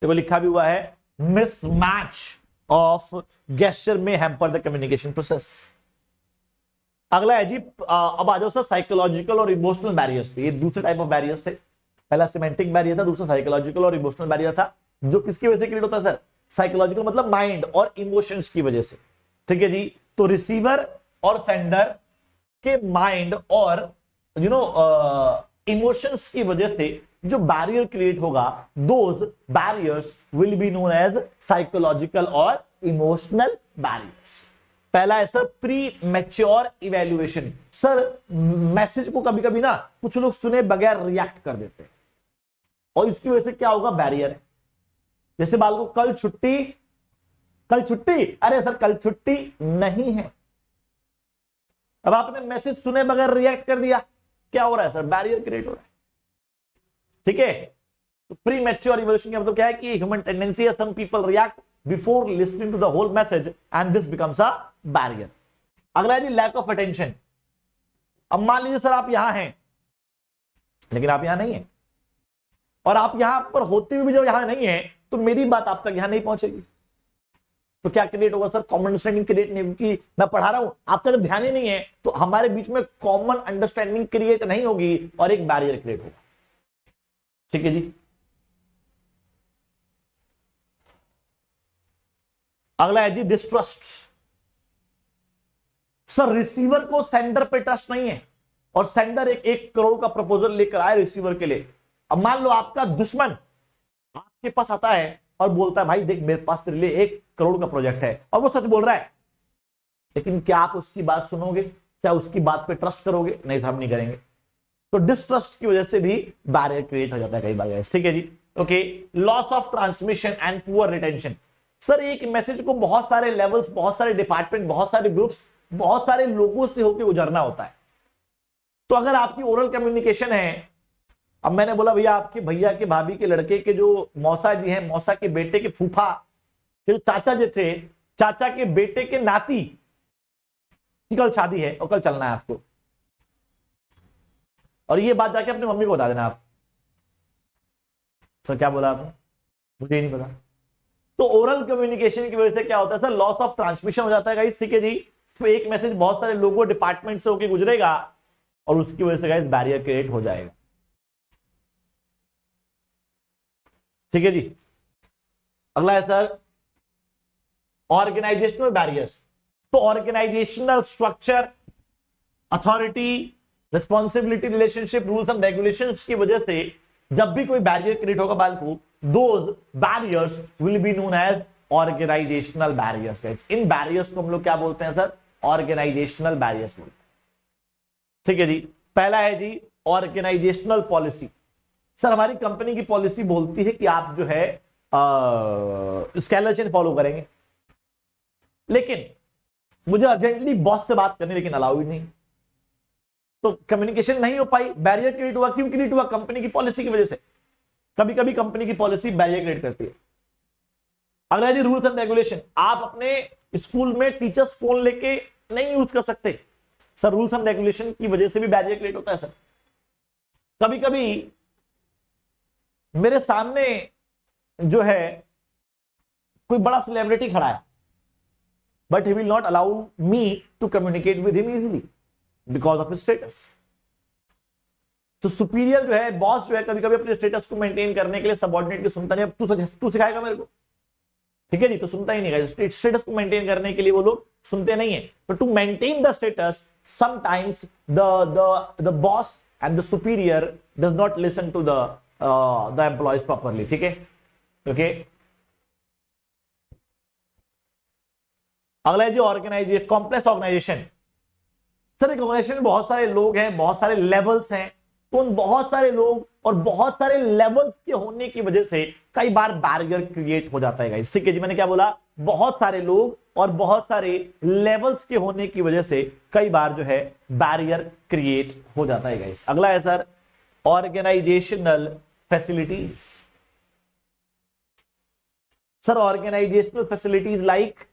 देखो लिखा भी हुआ है मिसमैच ऑफ गेस्चर में हैम्पर द कम्युनिकेशन प्रोसेस। अगला है जी, अब आ जाओ सर साइकोलॉजिकल और इमोशनल बैरियर्स पे। ये दूसरे टाइप ऑफ बैरियर्स थे। पहला सिमेंटिक बैरियर था, दूसरा साइकोलॉजिकल और इमोशनल बैरियर था। जो किसकी वजह से क्रिएट होता है सर? साइकोलॉजिकल मतलब माइंड और इमोशंस की वजह से। ठीक है जी। तो रिसीवर और सेंडर के माइंड और इमोशंस की वजह से जो बैरियर क्रिएट होगा, those barriers will be known as psychological और इमोशनल बैरियर्स। पहला है sir premature evaluation. Sir message को कभी कभी ना कुछ लोग सुने बगैर रिएक्ट कर देते हैं, और इसकी वजह से क्या होगा? बैरियर है। जैसे बाल को कल छुट्टी, कल छुट्टी, अरे सर कल छुट्टी नहीं है। अब आपने मैसेज सुने बगैर रिएक्ट कर दिया, क्या हो रहा है सर? बैरियर क्रिएट हो रहा है। ठीक है। तो प्री मैच्योर इवोल्यूशन का मतलब क्या है कि ह्यूमन टेंडेंसी है, some people react before listening to the whole message and this becomes a barrier. अगला है लैक ऑफ अटेंशन। अब मान लीजिए सर आप यहां हैं लेकिन आप यहां नहीं है, और आप यहां पर होते हुए भी जब यहां नहीं है तो मेरी बात आप तक यहां नहीं पहुंचेगी। तो क्या क्रिएट होगा सर? कॉमन अंडरस्टैंडिंग क्रिएट नहीं होगी। मैं पढ़ा रहा हूं, आपका जब ध्यान ही नहीं है तो हमारे बीच में कॉमन अंडरस्टैंडिंग क्रिएट नहीं होगी और एक बैरियर क्रिएट होगा। ठीक है जी। अगला है जी डिस्ट्रस्ट। सर रिसीवर को सेंडर पे ट्रस्ट नहीं है, और सेंडर एक 1 करोड़ का प्रपोजल लेकर आए रिसीवर के लिए। अब मान लो आपका दुश्मन आपके पास आता है और बोलता है भाई देख मेरे पास तेरे लिए 1 करोड़ का प्रोजेक्ट है, और वो सच बोल रहा है, लेकिन क्या आप उसकी बात सुनोगे? क्या उसकी बात पे ट्रस्ट करोगे? नहीं साहब, नहीं करेंगे। तो डिस्ट्रस्ट की वजह से भी बैरियर क्रिएट हो जाता है कई बार गाइस। ठीक है जी। Okay, loss of transmission and poor retention. Sir एक मैसेज को बहुत सारे लेवल्स, बहुत सारे डिपार्टमेंट, बहुत सारे ग्रुप्स, बहुत सारे लोगों से होकर गुजरना होता है। तो अगर आपकी ओरल कम्युनिकेशन है, अब मैंने बोला भैया आपके भैया के भाभी के लड़के के जो मौसा जी हैं, मौसा के बेटे के फूफा के चाचा जो थे, चाचा के बेटे के नाती की कल शादी है और कल चलना है आपको, और ये बात जाके अपनी मम्मी को बता देना आप। सर क्या बोला आपने? मुझे नहीं पता। तो ओरल कम्युनिकेशन की वजह से क्या होता है सर? लॉस ऑफ ट्रांसमिशन हो जाता है गाइस। ठीक है जी। एक मैसेज बहुत सारे लोगों, डिपार्टमेंट से होकर गुजरेगा और उसकी वजह से गाइस बैरियर क्रिएट हो जाएगा। ठीक है जी। अगला है सर ऑर्गेनाइजेशनल बैरियर्स। तो organisational structure, authority, responsibility, relationship, rules and regulations की वजह से जब भी कोई बैरियर क्रिएट होगा बाल को, those barriers will be known as organisational barriers. इन बैरियर्स को हम लोग क्या बोलते हैं सर? ऑर्गेनाइजेशनल बैरियर्स बोलते हैं। ठीक है जी। पहला है जी ऑर्गेनाइजेशनल पॉलिसी। सर हमारी कंपनी की पॉलिसी बोलती है कि आप जो है स्केलर चेन फॉलो करेंगे, लेकिन मुझे अर्जेंटली बॉस से बात करनी, लेकिन अलाउ ही नहीं, तो कम्युनिकेशन नहीं हो पाई, बैरियर क्रिएट हुआ। क्यों क्रिएट हुआ? कंपनी की पॉलिसी की वजह से। कभी कभी कंपनी की पॉलिसी बैरियर क्रिएट करती है। अगला जी रूल्स एंड रेगुलेशन। आप अपने स्कूल में टीचर्स फोन लेके नहीं यूज कर सकते सर, रूल्स एंड रेगुलेशन की वजह से भी बैरियर क्रिएट होता है सर। कभी कभी मेरे सामने जो है कोई बड़ा सेलिब्रिटी खड़ा है, but he will not allow me to communicate with him easily because of status. तो सुपीरियर जो है, बॉस जो है, कभी कभी अपने स्टेटस को मेंटेन करने के लिए सबऑर्डिनेट की सुनता नहीं। अब तू सिखाएगा मेरे को, ठीक है जी, तो सुनता ही नहीं। स्टेटस को मेंटेन करने के लिए वो लोग सुनते नहीं है। तो to maintain the status sometimes the boss and the superior does not listen to the employees properly, ठीक है, ओके। अगला है जी ऑर्गेनाइजेशन, कॉम्प्लेक्स ऑर्गेनाइजेशन। सर एक ऑर्गेनाइजेशन में बहुत सारे लोग हैं, बहुत सारे लेवल्स हैं, तो उन बहुत सारे लोग और बहुत सारे लेवल्स के होने की वजह से कई बार बैरियर क्रिएट हो जाता है गाइस, ठीक है जी। मैंने क्या बोला, बहुत सारे लोग और बहुत सारे लेवल्स के होने की वजह से कई बार जो है बैरियर क्रिएट हो जाता है गाइस। अगला है sir organisational facilities. Sir organisational facilities like,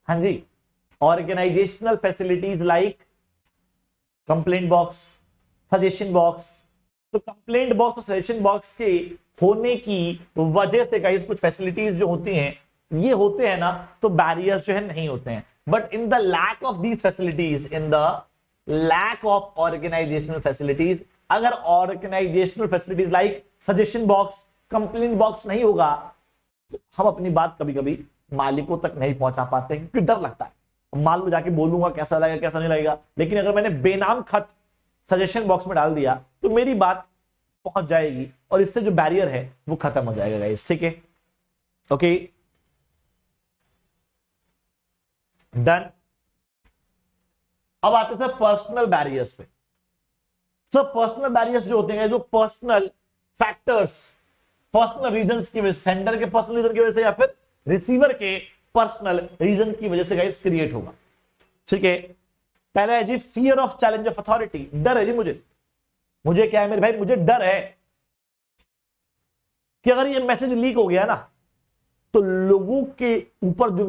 हाँ जी, organisational facilities like complaint box, suggestion box. तो कंप्लेंट बॉक्स और सजेशन बॉक्स के होने की वजह से गाइस कुछ फैसिलिटीज जो होती हैं ये होते हैं ना, तो बैरियर्स जो है नहीं होते हैं। But in the lack of these facilities, in the lack of organizational facilities, अगर organizational facilities like suggestion box, complaint box नहीं होगा, तो हम अपनी बात कभी कभी मालिकों तक नहीं पहुंचा पाते क्योंकि डर लगता है। मान लो जाके बोलूंगा कैसा लगेगा कैसा नहीं लगेगा, लेकिन अगर मैंने बेनाम खत सजेशन बॉक्स में डाल दिया तो मेरी बात पहुंच जाएगी और इससे जो बैरियर है वो खत्म हो जाएगा गाइस, ठीक है, ओके डन। अब आते हैं पर्सनल बैरियर्स पे। सर पर्सनल बैरियर्स जो होते हैं, जो पर्सनल फैक्टर्स, पर्सनल रीजंस की वजह से, सेंडर के पर्सनल रीजन की वजह से या फिर रिसीवर के पर्सनल रीजन की वजह से गाइस क्रिएट होगा, ठीक है। पहला है जी fear of challenge of authority. डर है जी मुझे क्या है मेरे भाई, मुझे डर है कि अगर ये मैसेज लीक हो गया ना तो लोगों के ऊपर जो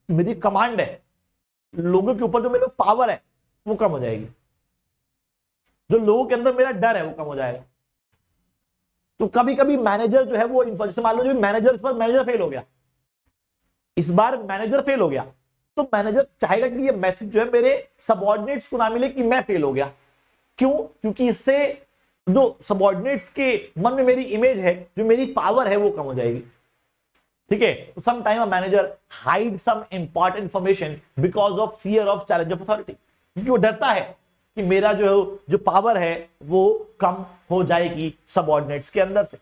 मेरी कमांड है, लोगों के ऊपर जो मेरा पावर है वो कम हो जाएगी, जो लोगों के अंदर मेरा डर है वो कम हो जाएगा। तो कभी कभी मैनेजर जो है वो जैसे मान लो मैनेजर, इस बार मैनेजर फेल हो गया, इस बार मैनेजर फेल हो गया, तो मैनेजर चाहेगा कि ये मैसेज जो है मेरे सबऑर्डिनेट्स को ना मिले कि मैं फेल हो गया। क्यों? क्योंकि इससे जो सबऑर्डिनेट्स के मन में मेरी इमेज है, जो मेरी पावर है वो कम हो जाएगी, ठीक है। तो some time a manager hide some important information because of fear of challenge of authority, क्योंकि वो डरता है कि मेरा जो पावर है वो कम हो जाएगी सबऑर्डिनेट्स के अंदर से।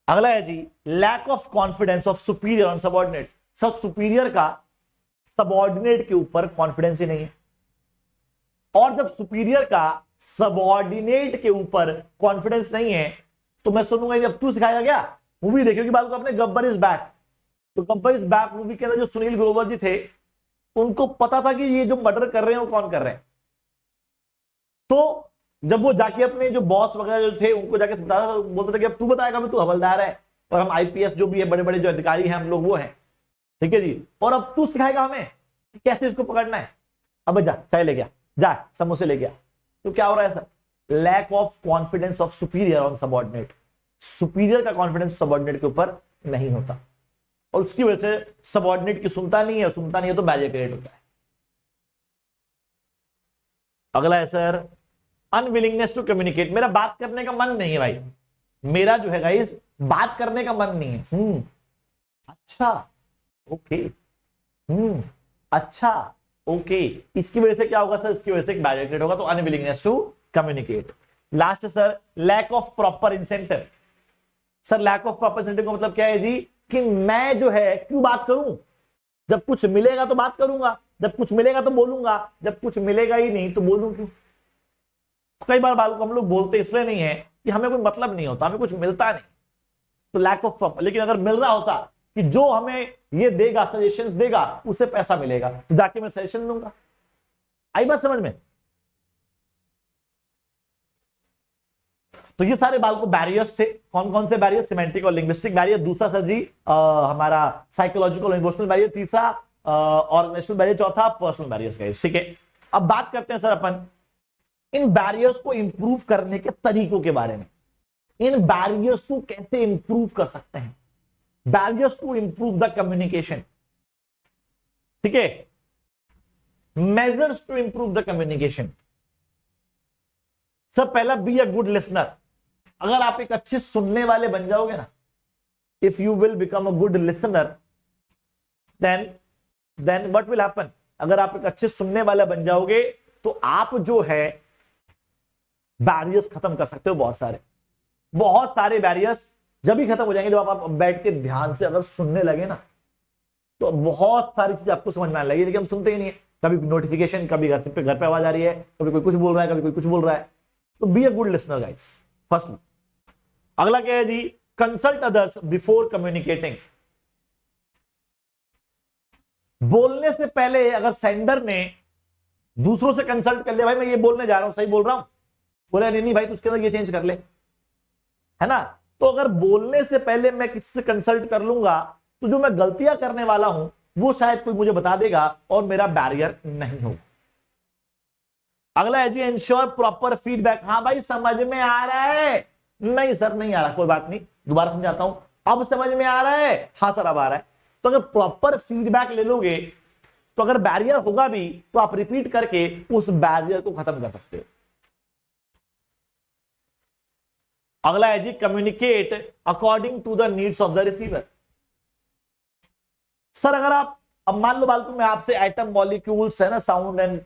अगला है जी lack of confidence of superior on subordinate. सब सुपीरियर का सबऑर्डिनेट के ऊपर कॉन्फिडेंस ही नहीं है, और जब सुपीरियर का सबऑर्डिनेट के ऊपर कॉन्फिडेंस नहीं है तो मैं सुनूंगा जब तू सिखाएगा क्या, मूवी देखोगी बात को अपने, गब्बर इज बैक। तो गब्बर इज बैक मूवी के अंदर जो सुनील ग्रोवर जी थे उनको पता था कि ये जो मर्डर कर रहे हैं वो कौन कर रहे हैं। तो जब वो जाके अपने जो बॉस वगैरह जो थे उनको जाके बताता, बोलता था कि अब तू बताएगा, तू हवलदार है और हम आईपीएस जो भी है, बड़े बड़े जो अधिकारी हैं हम लोग वो हैं, ठीक है जी, और अब तू सिखाएगा हमें कि कैसे इसको पकड़ना है। अब जा चाय ले गया, जा समोसे ले गया। तो क्या हो रहा है sir, lack of confidence of superior on subordinate. Superior का कॉन्फिडेंस सबऑर्डिनेट के ऊपर नहीं होता और उसकी वजह से सबऑर्डिनेट की सुनता नहीं है तो बैरियर क्रिएट होता है। अगला है सर अनविलिंगनेस टू कम्युनिकेट। मेरा बात करने का मन नहीं है भाई, मेरा जो है गाइस बात करने का मन नहीं है। अच्छा ओके, अच्छा ओके, इसकी वजह से क्या होगा सर, इसकी वजह से एक बैरियर क्रिएट होगा, तो unwillingness to communicate. Last sir lack of proper incentive. Sir lack of proper incentive का मतलब क्या है जी, कि मैं जो है क्यों बात करूं, जब कुछ मिलेगा तो बात करूंगा, जब कुछ मिलेगा तो बोलूंगा, जब कुछ मिलेगा ही नहीं तो बोलूं क्यों। कई बार हम लोग बोलते इसलिए नहीं है कि हमें कोई मतलब नहीं होता, हमें कुछ मिलता नहीं, तो लैक ऑफ प्रॉपर। लेकिन अगर मिल रहा होता कि जो हमें ये देगा, सजेशंस देगा, उससे पैसा मिलेगा, तो जाके मैं सजेशन दूंगा। आई बात समझ में? तो ये सारे बाल को बैरियर्स थे। कौन कौन से बैरियर? सिमेंटिक और लिंग्विस्टिक बैरियर। दूसरा सर जी हमारा साइकोलॉजिकल और इमोशनल बैरियर। तीसरा ऑर्गेनाइजेशनल बैरियर। चौथा पर्सनल बैरियर्स गाइस, ठीक है। अब बात करते हैं सर अपन इन बैरियर्स को इंप्रूव करने के तरीकों के बारे में। इन बैरियर्स को कैसे इंप्रूव कर सकते हैं? Barriers to improve the communication, ठीक है। Measures to improve the communication. Sir पहला, बी अ गुड लिसनर। अगर आप एक अच्छे सुनने वाले बन जाओगे ना, if you will become a good listener, then what will happen? अगर आप एक अच्छे सुनने वाला बन जाओगे तो आप जो है बैरियर्स खत्म कर सकते हो। बहुत सारे बैरियर्स जब भी खत्म हो जाएंगे जब आप बैठ के ध्यान से अगर सुनने लगे ना, तो बहुत सारी चीजें आपको समझ में आने लगी। लेकिन हम सुनते ही नहीं है। कभी नोटिफिकेशन, कभी घर पे आवाज आ रही है, कभी कोई कुछ बोल रहा है, कभी कोई कुछ बोल रहा है। तो be a good listener guys, first. अगला क्या है जी? Consult others before communicating. बोलने से पहले अगर सेंडर ने दूसरों से कंसल्ट कर लिया, भाई मैं ये बोलने जा रहा हूं, सही बोल रहा हूं, बोला नहीं भाई तू उसके अंदर ये चेंज कर ले, है ना। तो अगर बोलने से पहले मैं किसी से कंसल्ट कर लूंगा तो जो मैं गलतियां करने वाला हूं वो शायद कोई मुझे बता देगा और मेरा बैरियर नहीं होगा। अगला है जी एंश्योर प्रॉपर फीडबैक। हाँ भाई समझ में आ रहा है? नहीं सर नहीं आ रहा, कोई बात नहीं, दोबारा समझाता हूं। अब समझ में आ रहा है? हाँ सर अब आ रहा है। तो अगर प्रॉपर फीडबैक ले लोगे तो अगर बैरियर होगा भी तो आप रिपीट करके उस बैरियर को खत्म कर सकते हो। अगला है जी communicate according to the needs of the receiver. Sir अगर आप, अब मान लो बालको मैं आपसे एटम मॉलिक्यूल्स है ना, साउंड एंड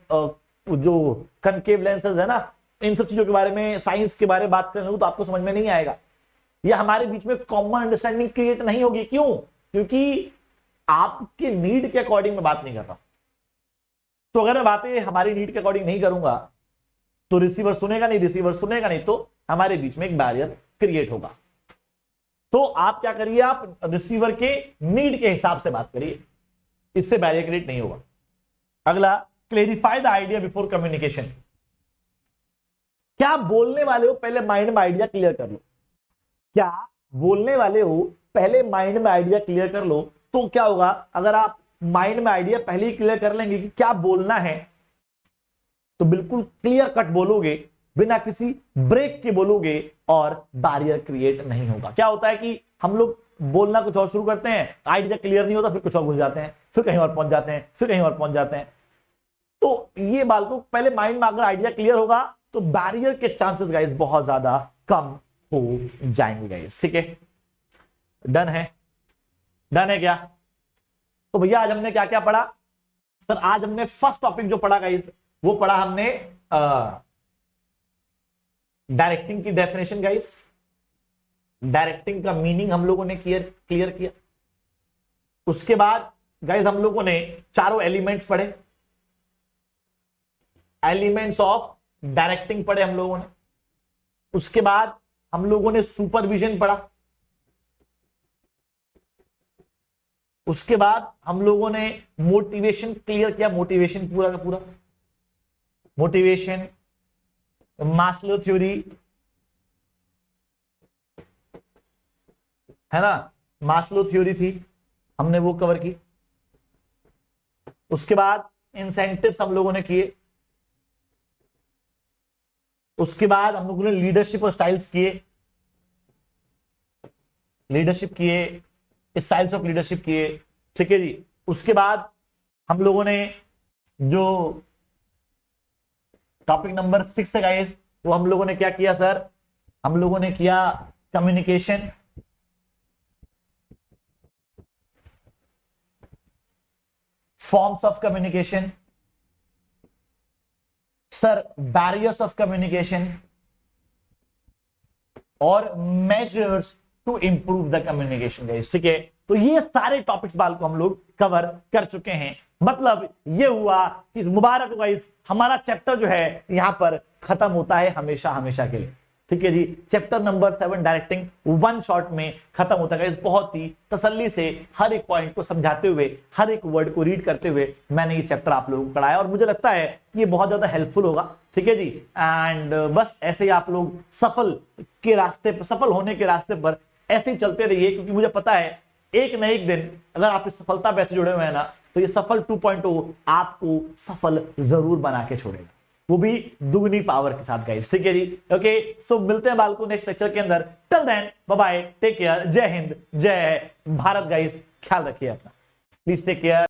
जो कनकेव लेंसेज है ना, इन सब चीजों के बारे में, साइंस के बारे में बात करने तो आपको समझ में नहीं आएगा। यह हमारे बीच में कॉमन अंडरस्टैंडिंग क्रिएट नहीं होगी। क्यों? क्योंकि आपके नीड के अकॉर्डिंग मैं बात नहीं कर रहा। तो अगर मैं बातें हमारी नीड के अकॉर्डिंग नहीं करूंगा तो रिसीवर सुनेगा नहीं, तो हमारे बीच में एक बैरियर क्रिएट होगा। तो आप क्या करिए, आप रिसीवर के नीड के हिसाब से बात करिए, इससे बैरियर क्रिएट नहीं होगा। अगला, clarify the idea before communication. क्या बोलने वाले हो पहले माइंड में आइडिया क्लियर कर लो। क्या बोलने वाले हो पहले माइंड में आइडिया क्लियर कर लो। तो क्या होगा, अगर आप माइंड में आइडिया पहले ही क्लियर कर लेंगे कि क्या बोलना है, तो बिल्कुल क्लियर कट बोलोगे, बिना किसी ब्रेक के बोलोगे और बैरियर क्रिएट नहीं होगा। क्या होता है कि हम लोग बोलना कुछ और शुरू करते हैं, आइडिया क्लियर नहीं होता, फिर कुछ और घुस जाते हैं, फिर कहीं और पहुंच जाते हैं, फिर कहीं और पहुंच जाते हैं। तो ये बाल को पहले माइंड में अगर आइडिया क्लियर होगा तो बैरियर के चांसेस गाइस बहुत ज्यादा कम हो जाएंगे गाइस, ठीक है। डन है? डन है क्या? तो भैया आज हमने क्या क्या पढ़ा? सर आज हमने फर्स्ट टॉपिक जो पढ़ा गाइस वो पढ़ा हमने डायरेक्टिंग की डेफिनेशन गाइस। डायरेक्टिंग का मीनिंग हम लोगों ने क्लियर किया। उसके बाद गाइस हम लोगों ने चारों एलिमेंट्स पढ़े, एलिमेंट्स ऑफ डायरेक्टिंग पढ़े हम लोगों ने। उसके बाद हम लोगों ने सुपरविजन पढ़ा। उसके बाद हम लोगों ने मोटिवेशन क्लियर किया, मोटिवेशन पूरा का पूरा, मोटिवेशन, मास्लो थ्योरी, है ना, मास्लो थ्योरी थी, हमने वो कवर की। उसके बाद इंसेंटिव्स हम लोगों ने किए। उसके बाद हम लोगों ने लीडरशिप और स्टाइल्स किए, स्टाइल्स ऑफ लीडरशिप किए, ठीक है जी। उसके बाद हम लोगों ने जो टॉपिक नंबर 6 है गाइस, वो हम लोगों ने क्या किया सर? हम लोगों ने किया communication, forms of communication, sir barriers of communication और measures to improve the communication guys, ठीक है। तो ये सारे टॉपिक्स बाल को हम लोग कवर कर चुके हैं। मतलब ये हुआ कि मुबारक हो गाइस, हमारा चैप्टर जो है यहां पर खत्म होता है हमेशा हमेशा के लिए। ठीक है जी। Chapter number 7 directing one shot में खत्म होता है। बहुत ही तसल्ली से हर एक पॉइंट को समझाते हुए, हर एक वर्ड को रीड करते हुए मैंने ये चैप्टर आप लोगों को पढ़ाया और मुझे लगता है कि ये बहुत ज्यादा हेल्पफुल होगा। ठीक है जी। एंड बस ऐसे ही आप लोग सफल होने के रास्ते पर ऐसे ही चलते रहिए, क्योंकि मुझे पता है एक न एक दिन अगर आप इस सफलता पे ऐसे जुड़े हुए हैं ना, तो ये सफल 2.0 आपको सफल जरूर बना के छोड़ेगा, वो भी दुगनी पावर के साथ गाइस। ठीक है जी। ओके, सो मिलते हैं बालको नेक्स्ट लेक्चर के अंदर। Till then bye bye, take care, जय हिंद जय भारत गाइस। ख्याल रखिए अपना, प्लीज टेक केयर।